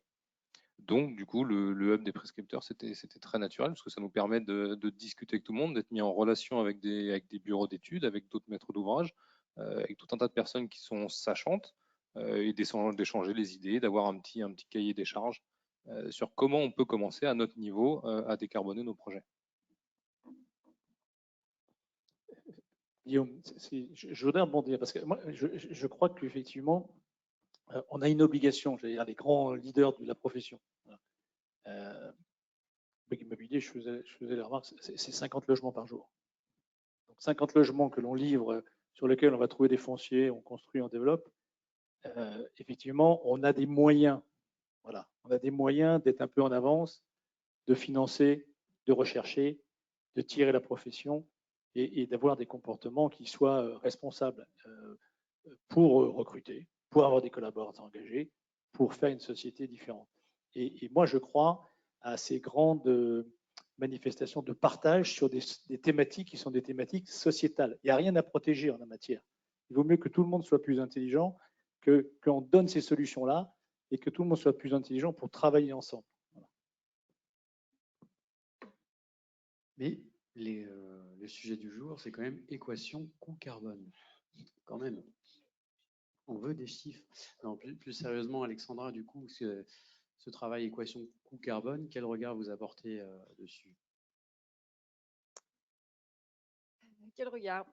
Donc, du coup, le Hub des prescripteurs, c'était très naturel parce que ça nous permet de discuter avec tout le monde, d'être mis en relation avec des bureaux d'études, avec d'autres maîtres d'ouvrage, avec tout un tas de personnes qui sont sachantes et d'échanger les idées, d'avoir un petit cahier des charges sur comment on peut commencer à notre niveau à décarboner nos projets. Guillaume, je voudrais rebondir parce que moi, je crois qu'effectivement, on a une obligation, j'allais dire les grands leaders de la profession. Bouygues Immobilier, je faisais la remarque, c'est 50 logements par jour. Donc 50 logements que l'on livre, sur lesquels on va trouver des fonciers, on construit, on développe. Effectivement, on a des moyens. Voilà, on a des moyens d'être un peu en avance, de financer, de rechercher, de tirer la profession et d'avoir des comportements qui soient responsables pour recruter, pour avoir des collaborateurs engagés, pour faire une société différente. Et moi, je crois à ces grandes manifestations de partage sur des thématiques qui sont des thématiques sociétales. Il n'y a rien à protéger en la matière. Il vaut mieux que tout le monde soit plus intelligent, qu'on donne ces solutions-là et que tout le monde soit plus intelligent pour travailler ensemble. Voilà. Mais le sujet du jour, c'est quand même équation coût carbone. Quand même. On veut des chiffres. Non, plus sérieusement, Alexandra, du coup, ce travail équation coût carbone, quel regard vous apportez dessus? Quel regard?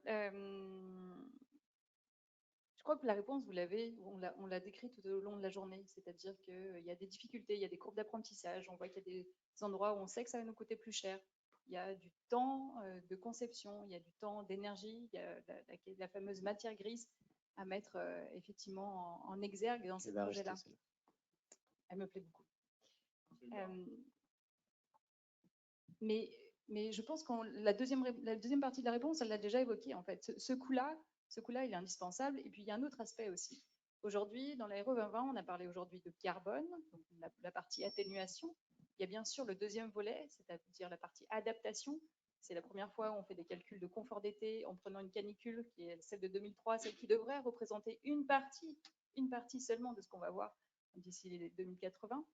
Je crois que la réponse, vous l'avez, on l'a décrit tout au long de la journée, c'est-à-dire qu'il y a des difficultés, il y a des courbes d'apprentissage, on voit qu'il y a des endroits où on sait que ça va nous coûter plus cher. Il y a du temps de conception, il y a du temps d'énergie, il y a la fameuse matière grise à mettre effectivement en exergue dans ces projets-là. Elle me plaît beaucoup. Mais je pense que la deuxième partie de la réponse, elle l'a déjà évoqué en fait. Ce coût-là, il est indispensable. Et puis, il y a un autre aspect aussi. Aujourd'hui, dans la RE 2020, on a parlé aujourd'hui de carbone, donc la partie atténuation. Il y a bien sûr le deuxième volet, c'est-à-dire la partie adaptation. C'est la première fois où on fait des calculs de confort d'été en prenant une canicule qui est celle de 2003, celle qui devrait représenter une partie seulement de ce qu'on va voir d'ici les 2080.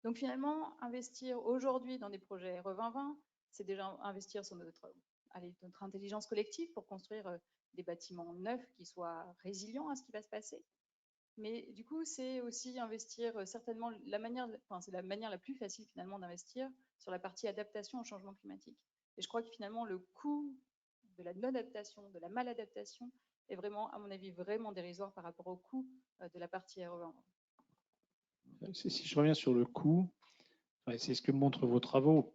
Donc finalement, investir aujourd'hui dans des projets RE 2020, c'est déjà investir sur notre intelligence collective pour construire des bâtiments neufs qui soient résilients à ce qui va se passer. Mais du coup, c'est aussi investir certainement c'est la manière la plus facile finalement d'investir sur la partie adaptation au changement climatique. Et je crois que finalement, le coût de la non-adaptation, de la maladaptation, est vraiment, à mon avis, vraiment dérisoire par rapport au coût de la partie RE20. Si je reviens sur le coût, c'est ce que montrent vos travaux.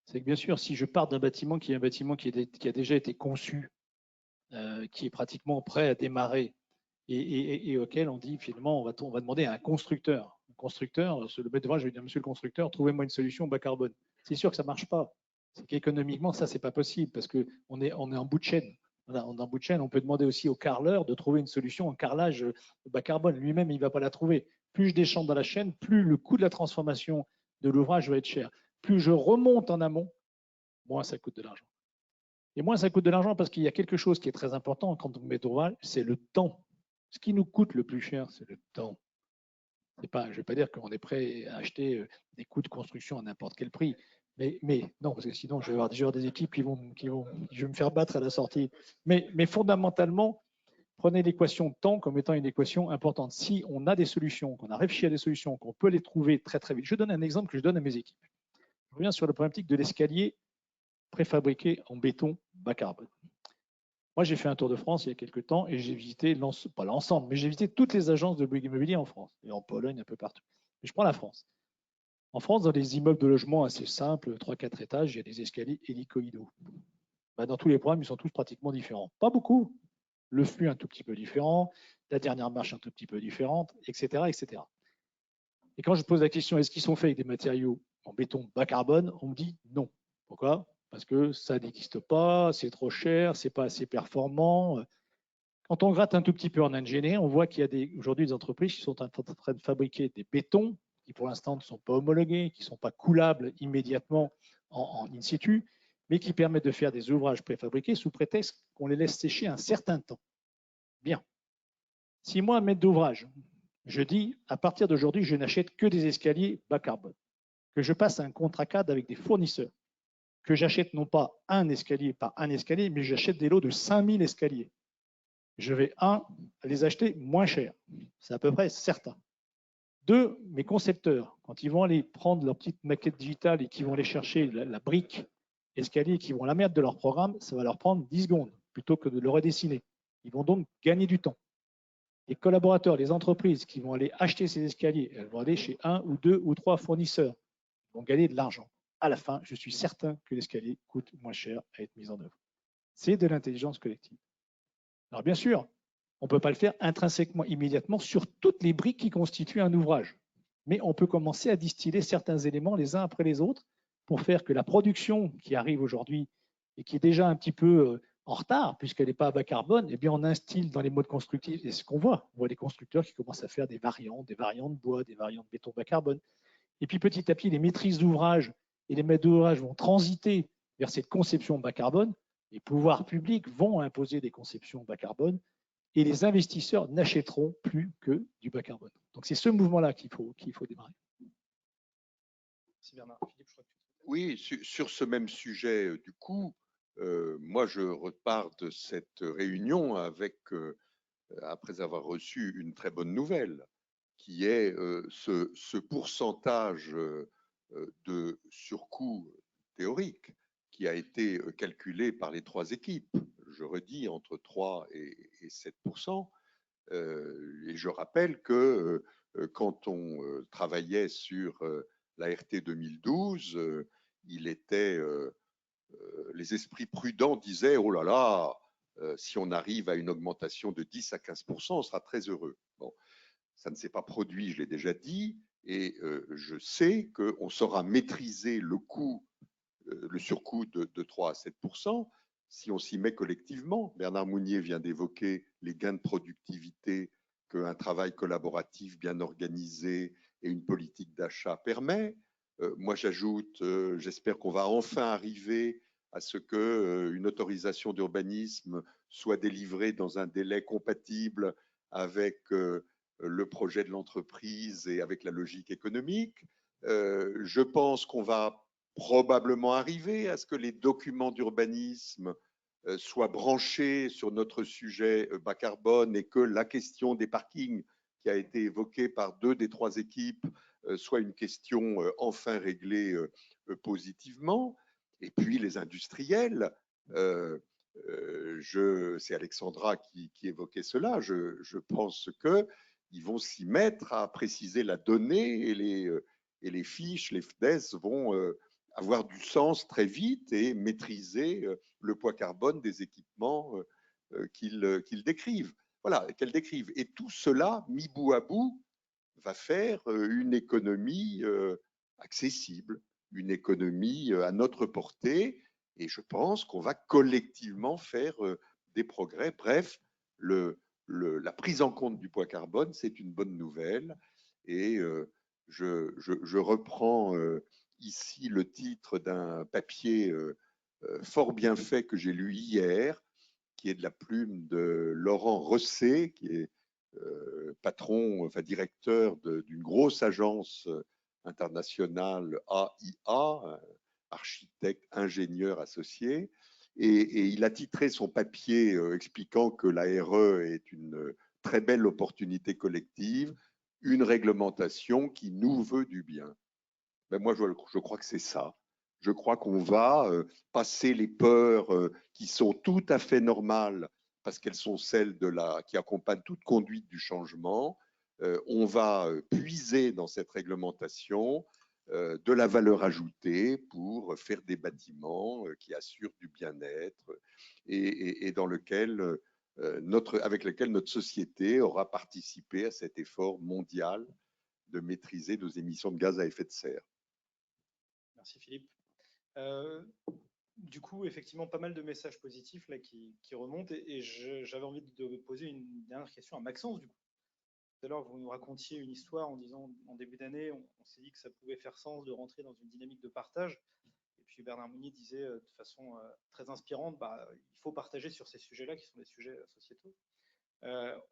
C'est que bien sûr, si je pars d'un bâtiment qui est un bâtiment qui a déjà été conçu, qui est pratiquement prêt à démarrer, et auquel on dit finalement, on va demander à un constructeur. Le constructeur, le maître d'ouvrage, je vais dire, monsieur le constructeur, trouvez-moi une solution bas carbone. C'est sûr que ça ne marche pas. C'est qu'économiquement, ça, c'est pas possible parce qu'on est en bout de chaîne. On est en bout de chaîne. On peut demander aussi au carreleur de trouver une solution en carrelage bas carbone. Lui-même, il ne va pas la trouver. Plus je descends dans la chaîne, plus le coût de la transformation de l'ouvrage va être cher. Plus je remonte en amont, moins ça coûte de l'argent. Et moins ça coûte de l'argent parce qu'il y a quelque chose qui est très important quand on met d'ouvrage, c'est le temps. Ce qui nous coûte le plus cher, c'est le temps. Je ne vais pas dire qu'on est prêt à acheter des coûts de construction à n'importe quel prix, mais non, parce que sinon je vais avoir des équipes je vais me faire battre à la sortie. Mais fondamentalement, prenez l'équation temps comme étant une équation importante. Si on a des solutions, qu'on a réfléchi à des solutions, qu'on peut les trouver très très vite. Je donne un exemple que je donne à mes équipes. Je reviens sur le problématique de l'escalier préfabriqué en béton bas carbone. Moi, j'ai fait un tour de France il y a quelques temps et j'ai visité, pas l'ensemble, mais j'ai visité toutes les agences de Bouygues Immobilier en France et en Pologne, un peu partout. Mais je prends la France. En France, dans les immeubles de logement assez simples, 3-4 étages, il y a des escaliers hélicoïdaux. Dans tous les programmes, ils sont tous pratiquement différents. Pas beaucoup. Le flux un tout petit peu différent, la dernière marche un tout petit peu différente, etc., etc. Et quand je pose la question, est-ce qu'ils sont faits avec des matériaux en béton bas carbone, on me dit non. Pourquoi? Parce que ça n'existe pas, c'est trop cher, c'est pas assez performant. Quand on gratte un tout petit peu en ingénierie, on voit qu'il y a aujourd'hui des entreprises qui sont en train de fabriquer des bétons qui pour l'instant ne sont pas homologués, qui ne sont pas coulables immédiatement en in situ, mais qui permettent de faire des ouvrages préfabriqués sous prétexte qu'on les laisse sécher un certain temps. Bien. Si moi, maître d'ouvrage, je dis à partir d'aujourd'hui, je n'achète que des escaliers bas carbone, que je passe un contrat cadre avec des fournisseurs, que j'achète non pas un escalier par un escalier, mais j'achète des lots de 5000 escaliers. Je vais, les acheter moins cher. C'est à peu près certain. 2, mes concepteurs, quand ils vont aller prendre leur petite maquette digitale et qu'ils vont aller chercher la brique escalier, qu'ils vont la mettre de leur programme, ça va leur prendre 10 secondes plutôt que de le redessiner. Ils vont donc gagner du temps. Les collaborateurs, les entreprises qui vont aller acheter ces escaliers, elles vont aller chez 1 ou 2 ou 3 fournisseurs. Ils vont gagner de l'argent. À la fin, je suis certain que l'escalier coûte moins cher à être mis en œuvre. C'est de l'intelligence collective. Alors bien sûr, on ne peut pas le faire intrinsèquement, immédiatement, sur toutes les briques qui constituent un ouvrage. Mais on peut commencer à distiller certains éléments les uns après les autres pour faire que la production qui arrive aujourd'hui et qui est déjà un petit peu en retard, puisqu'elle n'est pas à bas carbone, eh bien on instille dans les modes constructifs, et c'est ce qu'on voit. On voit des constructeurs qui commencent à faire des variants de bois, des variants de béton bas carbone. Et puis petit à petit, les maîtrises d'ouvrage et les maîtres d'ouvrage vont transiter vers cette conception bas carbone. Les pouvoirs publics vont imposer des conceptions bas carbone et les investisseurs n'achèteront plus que du bas carbone. Donc c'est ce mouvement-là qu'il faut démarrer. Merci Bernard. Philippe, je crois que oui, sur ce même sujet du coût, moi je repars de cette réunion avec, après avoir reçu une très bonne nouvelle, qui est ce pourcentage de surcoût théorique qui a été calculé par les 3 équipes. Je redis, entre 3 et 7%. Et je rappelle que quand on travaillait sur la RT 2012, il était, les esprits prudents disaient « Oh là là, si on arrive à une augmentation de 10 à 15%, on sera très heureux. » Bon, ça ne s'est pas produit, je l'ai déjà dit, et je sais qu'on saura maîtriser le coût, le surcoût de 3 à 7% si on s'y met collectivement. Bernard Mounier vient d'évoquer les gains de productivité qu'un travail collaboratif bien organisé et une politique d'achat permet. Moi, j'ajoute, j'espère qu'on va enfin arriver à ce qu'une autorisation d'urbanisme soit délivrée dans un délai compatible avec le projet de l'entreprise et avec la logique économique. Je pense qu'on va probablement arriver à ce que les documents d'urbanisme soient branchés sur notre sujet bas carbone et que la question des parkings, qui a été évoquée par 2 des 3 équipes soit une question enfin réglée positivement. Et puis les industriels, c'est Alexandra qui évoquait cela, je pense qu'ils vont s'y mettre à préciser la donnée et les fiches, les FDES vont avoir du sens très vite et maîtriser le poids carbone des équipements qu'ils décrivent. Voilà, qu'elles décrivent. Et tout cela, mis bout à bout, va faire une économie accessible, une économie à notre portée. Et je pense qu'on va collectivement faire des progrès. Bref, la prise en compte du poids carbone, c'est une bonne nouvelle. Et je reprends ici le titre d'un papier fort bien fait que j'ai lu hier, qui est de la plume de Laurent Rosset, qui est directeur d'une grosse agence internationale AIA, architecte, ingénieur associé. Et il a titré son papier expliquant que la RE est une très belle opportunité collective, une réglementation qui nous veut du bien. Ben moi, je crois que c'est ça. Je crois qu'on va passer les peurs qui sont tout à fait normales parce qu'elles sont celles qui accompagnent toute conduite du changement. On va puiser dans cette réglementation de la valeur ajoutée pour faire des bâtiments qui assurent du bien-être et dans lequel avec lequel notre société aura participé à cet effort mondial de maîtriser nos émissions de gaz à effet de serre. Merci Philippe. Du coup, effectivement, pas mal de messages positifs là, qui remontent et j'avais envie de poser une dernière question à Maxence. Du coup. Tout à l'heure, vous nous racontiez une histoire en disant en début d'année, on s'est dit que ça pouvait faire sens de rentrer dans une dynamique de partage. Et puis Bernard Mounier disait de façon très inspirante, il faut partager sur ces sujets-là qui sont des sujets sociétaux.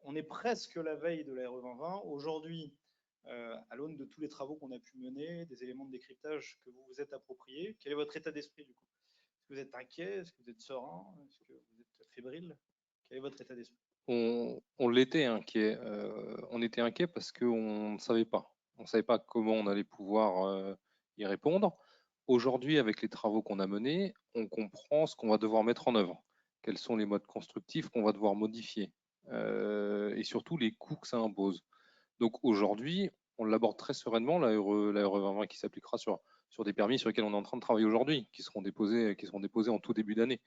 On est presque la veille de la RE 2020. Aujourd'hui, à l'aune de tous les travaux qu'on a pu mener, des éléments de décryptage que vous vous êtes appropriés, quel est votre état d'esprit du coup? Est-ce que vous êtes inquiet? Est-ce que vous êtes serein? Est-ce que vous êtes fébrile? Quel est votre état d'esprit? On l'était inquiet. On était inquiet parce qu'on ne savait pas. On ne savait pas comment on allait pouvoir y répondre. Aujourd'hui, avec les travaux qu'on a menés, on comprend ce qu'on va devoir mettre en œuvre. Quels sont les modes constructifs qu'on va devoir modifier et surtout les coûts que ça impose. Donc aujourd'hui, on l'aborde très sereinement, la RE 2020 qui s'appliquera sur des permis sur lesquels on est en train de travailler aujourd'hui, qui seront déposés en tout début d'année.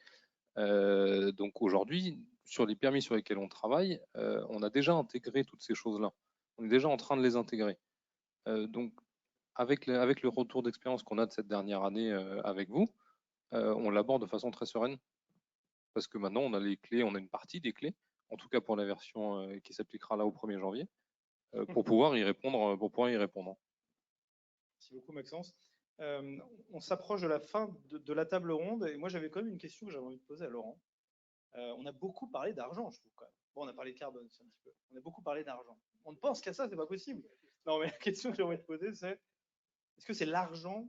Donc aujourd'hui, sur les permis sur lesquels on travaille, on a déjà intégré toutes ces choses-là. On est déjà en train de les intégrer. Donc avec le retour d'expérience qu'on a de cette dernière année avec vous, on l'aborde de façon très sereine. Parce que maintenant, on a les clés, on a une partie des clés, en tout cas pour la version qui s'appliquera là au 1er janvier, pour pouvoir y répondre. Merci beaucoup Maxence. On s'approche de la fin de la table ronde et moi j'avais quand même une question que j'avais envie de poser à Laurent. On a beaucoup parlé d'argent, je trouve quand même. Bon, on a parlé de carbone, un petit peu. On a beaucoup parlé d'argent. On ne pense qu'à ça, c'est pas possible. Non, mais la question que j'ai envie de poser, c'est est-ce que c'est l'argent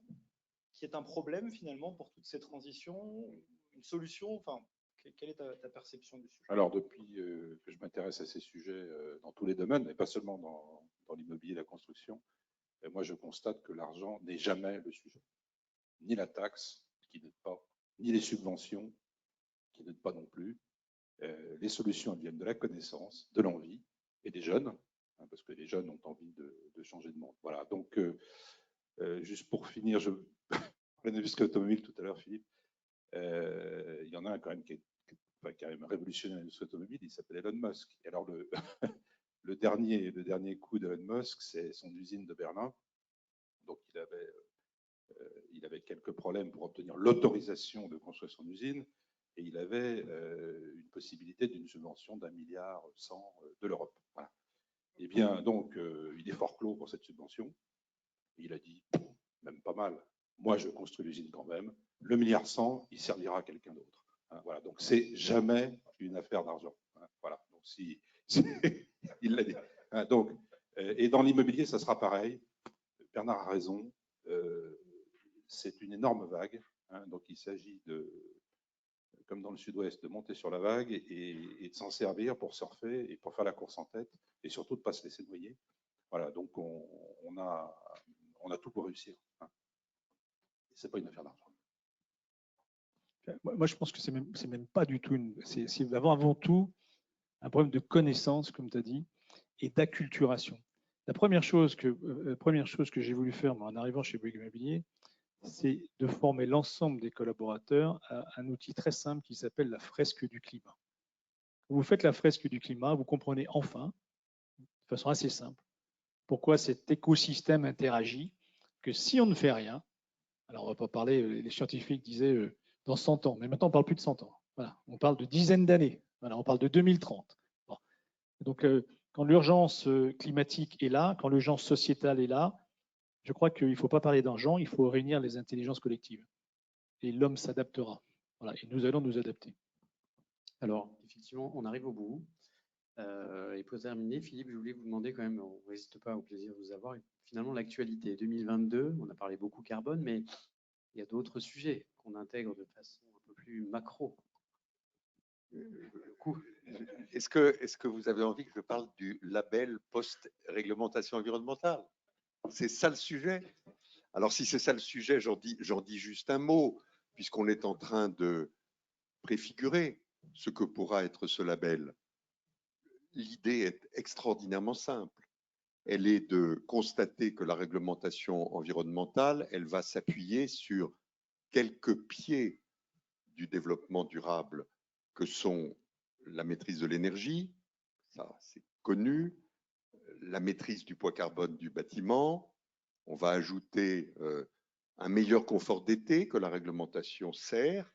qui est un problème finalement pour toutes ces transitions, une solution? Enfin, quelle est ta perception du sujet? Alors, depuis que je m'intéresse à ces sujets dans tous les domaines, et pas seulement dans l'immobilier et la construction, moi je constate que l'argent n'est jamais le sujet. Ni la taxe, qui n'aide pas, ni les subventions, qui n'aident pas non plus. Les solutions viennent de la connaissance, de l'envie et des jeunes, parce que les jeunes ont envie de changer de monde. Voilà, donc juste pour finir, je parlais d'industrie automobile tout à l'heure, Philippe. Il y en a un quand même qui a quand même révolutionné l'industrie automobile, il s'appelle Elon Musk. Et alors le dernier coup d'Elon Musk, c'est son usine de Berlin. Donc il avait quelques problèmes pour obtenir l'autorisation de construire son usine et il avait une possibilité d'une subvention d'1,1 milliard de l'Europe. Voilà. Eh bien, donc, il est fort clos pour cette subvention. Il a dit, même pas mal, moi je construis l'usine quand même, le 1,1 milliard, il servira à quelqu'un d'autre. Hein, voilà. Donc, c'est jamais une affaire d'argent. Hein, voilà. Donc, il l'a dit. Hein, donc, et dans l'immobilier, ça sera pareil. Bernard a raison. C'est une énorme vague. Hein, donc, il s'agit comme dans le sud-ouest, de monter sur la vague et de s'en servir pour surfer et pour faire la course en tête, et surtout de ne pas se laisser noyer. Voilà, donc on a tout pour réussir. Ce n'est pas une affaire d'argent. Moi, je pense que c'est même pas du tout c'est avant tout un problème de connaissance, comme tu as dit, et d'acculturation. La première chose que j'ai voulu faire en arrivant chez Bouygues Immobilier, c'est de former l'ensemble des collaborateurs à un outil très simple qui s'appelle la fresque du climat. Vous faites la fresque du climat, vous comprenez enfin, de façon assez simple, pourquoi cet écosystème interagit, que si on ne fait rien, alors on ne va pas parler, les scientifiques disaient dans 100 ans, mais maintenant on ne parle plus de 100 ans. Voilà, on parle de dizaines d'années. Voilà, on parle de 2030. Bon. Donc, quand l'urgence climatique est là, quand l'urgence sociétale est là, je crois qu'il ne faut pas parler d'argent, il faut réunir les intelligences collectives. Et l'homme s'adaptera. Voilà, et nous allons nous adapter. Alors, effectivement, on arrive au bout. Et pour terminer, Philippe, je voulais vous demander quand même, on n'hésite pas, au plaisir de vous avoir, finalement l'actualité 2022, on a parlé beaucoup carbone, mais il y a d'autres sujets qu'on intègre de façon un peu plus macro. Est-ce que vous avez envie que je parle du label post-réglementation environnementale? C'est ça le sujet? Alors, si c'est ça le sujet, j'en dis juste un mot, puisqu'on est en train de préfigurer ce que pourra être ce label. L'idée est extraordinairement simple. Elle est de constater que la réglementation environnementale, elle va s'appuyer sur quelques pieds du développement durable que sont la maîtrise de l'énergie, ça c'est connu, la maîtrise du poids carbone du bâtiment. On va ajouter un meilleur confort d'été que la réglementation sert.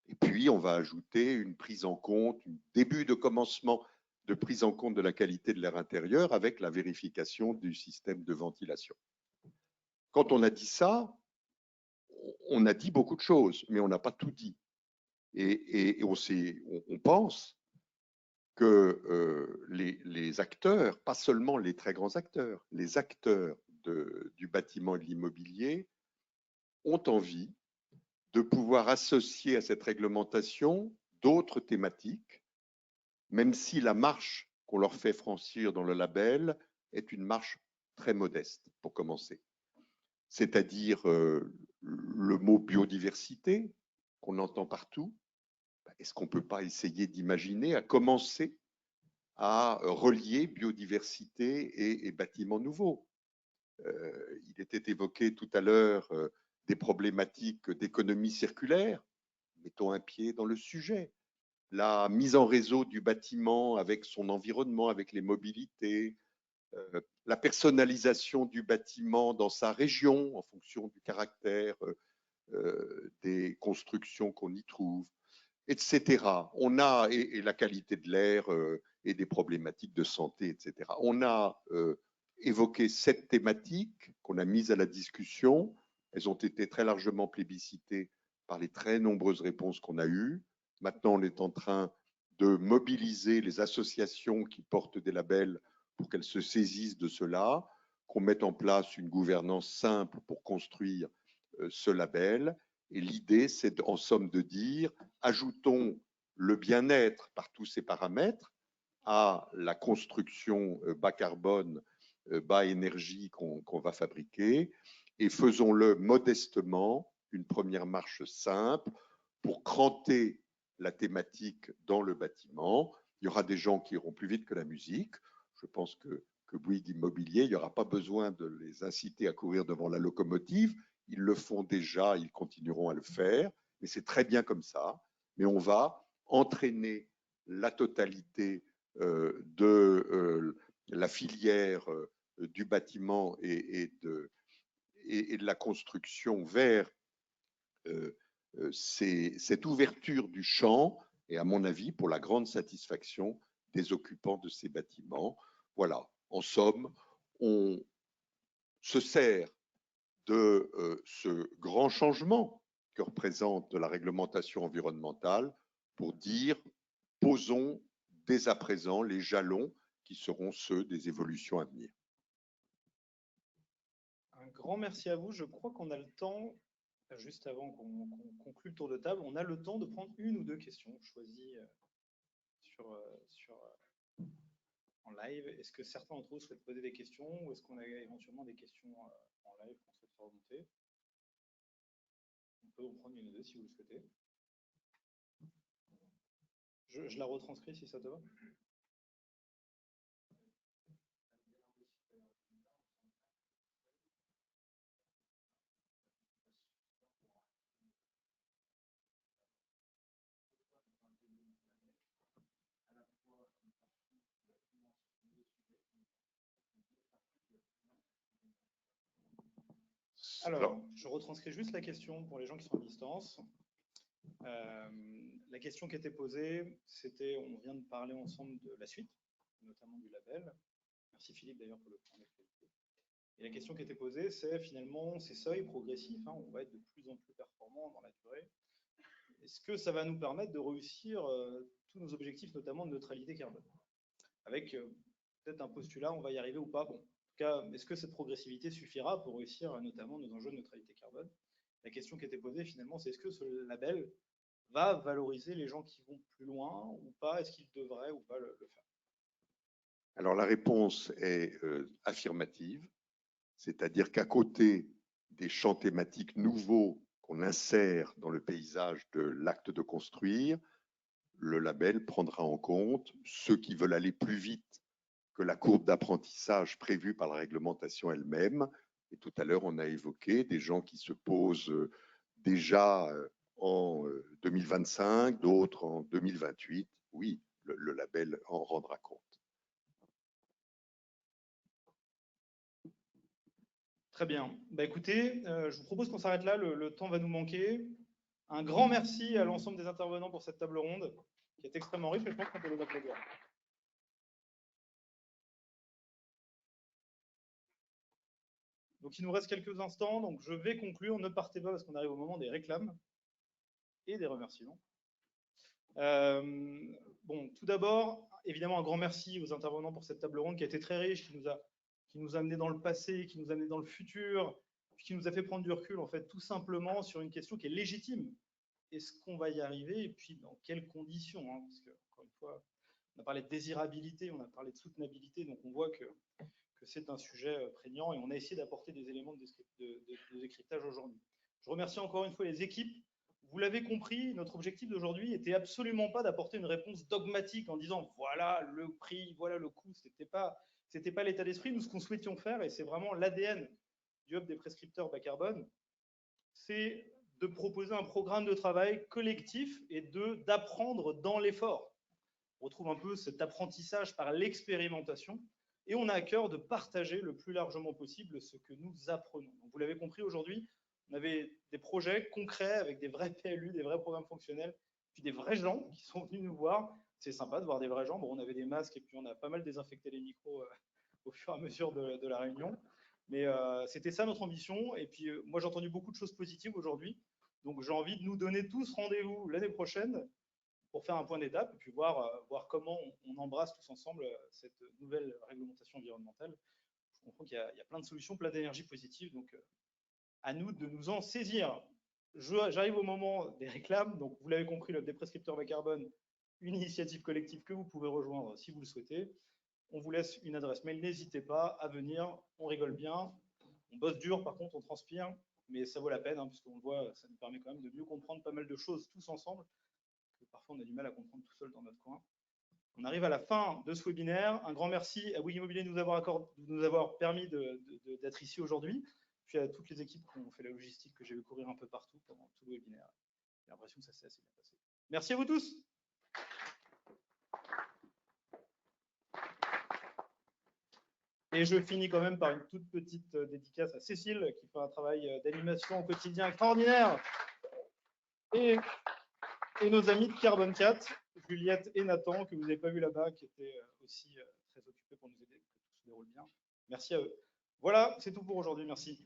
Et puis, on va ajouter une prise en compte, un début de commencement de prise en compte de la qualité de l'air intérieur avec la vérification du système de ventilation. Quand on a dit ça, on a dit beaucoup de choses, mais on n'a pas tout dit. Et on pense que les acteurs, pas seulement les très grands acteurs, les acteurs du bâtiment et de l'immobilier ont envie de pouvoir associer à cette réglementation d'autres thématiques, même si la marche qu'on leur fait franchir dans le label est une marche très modeste, pour commencer. C'est-à-dire le mot biodiversité qu'on entend partout. Est-ce qu'on ne peut pas essayer d'imaginer, à commencer à relier biodiversité et bâtiments nouveaux? Il était évoqué tout à l'heure des problématiques d'économie circulaire. Mettons un pied dans le sujet. La mise en réseau du bâtiment avec son environnement, avec les mobilités, la personnalisation du bâtiment dans sa région en fonction du caractère des constructions qu'on y trouve, etc. On a, et la qualité de l'air et des problématiques de santé, etc. On a évoqué 7 thématiques qu'on a mises à la discussion. Elles ont été très largement plébiscitées par les très nombreuses réponses qu'on a eues. Maintenant, on est en train de mobiliser les associations qui portent des labels pour qu'elles se saisissent de cela, qu'on mette en place une gouvernance simple pour construire ce label. Et l'idée, c'est en somme de dire, ajoutons le bien-être par tous ces paramètres à la construction bas carbone, bas énergie qu'on va fabriquer, et faisons-le modestement, une première marche simple pour cranter la thématique dans le bâtiment. Il y aura des gens qui iront plus vite que la musique. Je pense que Bouygues Immobilier, il n'y aura pas besoin de les inciter à courir devant la locomotive. Ils le font déjà, ils continueront à le faire, mais c'est très bien comme ça. Mais on va entraîner la totalité de la filière du bâtiment et de la construction vers cette ouverture du champ et, à mon avis, pour la grande satisfaction des occupants de ces bâtiments. Voilà, en somme, on se sert de ce grand changement que représente la réglementation environnementale pour dire, posons dès à présent les jalons qui seront ceux des évolutions à venir. Un grand merci à vous. Je crois qu'on a le temps juste avant qu'on conclue le tour de table, on a le temps de prendre une ou deux questions choisies en live. Est-ce que certains d'entre vous souhaitent poser des questions ou est-ce qu'on a éventuellement des questions en live qu'on souhaite faire remonter? On peut en prendre une ou deux si vous le souhaitez. Je la retranscris si ça te va. Alors, je retranscris juste la question pour les gens qui sont à distance. La question qui était posée, c'était, on vient de parler ensemble de la suite, notamment du label. Merci Philippe d'ailleurs pour le point d'actualité. Et la question qui était posée, c'est finalement ces seuils progressifs, on va être de plus en plus performants dans la durée. Est-ce que ça va nous permettre de réussir tous nos objectifs, notamment de neutralité carbone? Avec peut-être un postulat, on va y arriver ou pas. Bon, en tout cas, est-ce que cette progressivité suffira pour réussir notamment nos enjeux de neutralité carbone? La question qui était posée finalement, c'est est-ce que ce label va valoriser les gens qui vont plus loin ou pas? Est-ce qu'il devrait ou pas le faire? Alors la réponse est affirmative, c'est-à-dire qu'à côté des champs thématiques nouveaux qu'on insère dans le paysage de l'acte de construire, le label prendra en compte ceux qui veulent aller plus vite que la courbe d'apprentissage prévue par la réglementation elle-même. Et tout à l'heure, on a évoqué des gens qui se posent déjà en 2025, d'autres en 2028. Oui, le label en rendra compte. Très bien. Bah, écoutez, je vous propose qu'on s'arrête là. Le temps va nous manquer. Un grand merci à l'ensemble des intervenants pour cette table ronde qui est extrêmement riche et je pense qu'on peut les applaudir. Donc il nous reste quelques instants, donc je vais conclure. Ne partez pas parce qu'on arrive au moment des réclames et des remerciements. Bon, tout d'abord, évidemment, un grand merci aux intervenants pour cette table ronde qui a été très riche, qui nous a amené dans le passé, qui nous a amené dans le futur, puis qui nous a fait prendre du recul, en fait, tout simplement sur une question qui est légitime. Est-ce qu'on va y arriver et puis dans quelles conditions, parce que, encore une fois, on a parlé de désirabilité, on a parlé de soutenabilité, donc on voit que c'est un sujet prégnant et on a essayé d'apporter des éléments de décryptage aujourd'hui. Je remercie encore une fois les équipes. Vous l'avez compris, notre objectif d'aujourd'hui n'était absolument pas d'apporter une réponse dogmatique en disant voilà le prix, voilà le coût. C'était pas l'état d'esprit. Nous, ce qu'on souhaitions faire, et c'est vraiment l'ADN du Hub des prescripteurs bas carbone, c'est de proposer un programme de travail collectif et d'apprendre dans l'effort. On retrouve un peu cet apprentissage par l'expérimentation et on a à cœur de partager le plus largement possible ce que nous apprenons. Donc, vous l'avez compris aujourd'hui, on avait des projets concrets avec des vrais PLU, des vrais programmes fonctionnels, puis des vrais gens qui sont venus nous voir. C'est sympa de voir des vrais gens. Bon, on avait des masques et puis on a pas mal désinfecté les micros au fur et à mesure de la réunion. Mais c'était ça notre ambition. Et puis moi, j'ai entendu beaucoup de choses positives aujourd'hui. Donc j'ai envie de nous donner tous rendez-vous l'année prochaine pour faire un point d'étape et puis voir comment on embrasse tous ensemble cette nouvelle réglementation environnementale. Je comprends qu'il y a plein de solutions, plein d'énergie positive. Donc à nous de nous en saisir. J'arrive au moment des réclames. Donc vous l'avez compris, le Hub des prescripteurs bas carbone, une initiative collective que vous pouvez rejoindre si vous le souhaitez. On vous laisse une adresse mail, n'hésitez pas à venir, on rigole bien, on bosse dur, par contre on transpire, mais ça vaut la peine, puisqu'on le voit, ça nous permet quand même de mieux comprendre pas mal de choses tous ensemble, que parfois on a du mal à comprendre tout seul dans notre coin. On arrive à la fin de ce webinaire. Un grand merci à Bouygues Immobilier de nous avoir permis d'être ici aujourd'hui, puis à toutes les équipes qui ont fait la logistique que j'ai vu courir un peu partout pendant tout le webinaire. J'ai l'impression que ça s'est assez bien passé. Merci à vous tous. Et je finis quand même par une toute petite dédicace à Cécile, qui fait un travail d'animation au quotidien extraordinaire. Et nos amis de Carbone 4, Juliette et Nathan, que vous n'avez pas vu là-bas, qui étaient aussi très occupés pour nous aider, que tout se déroule bien. Merci à eux. Voilà, c'est tout pour aujourd'hui. Merci.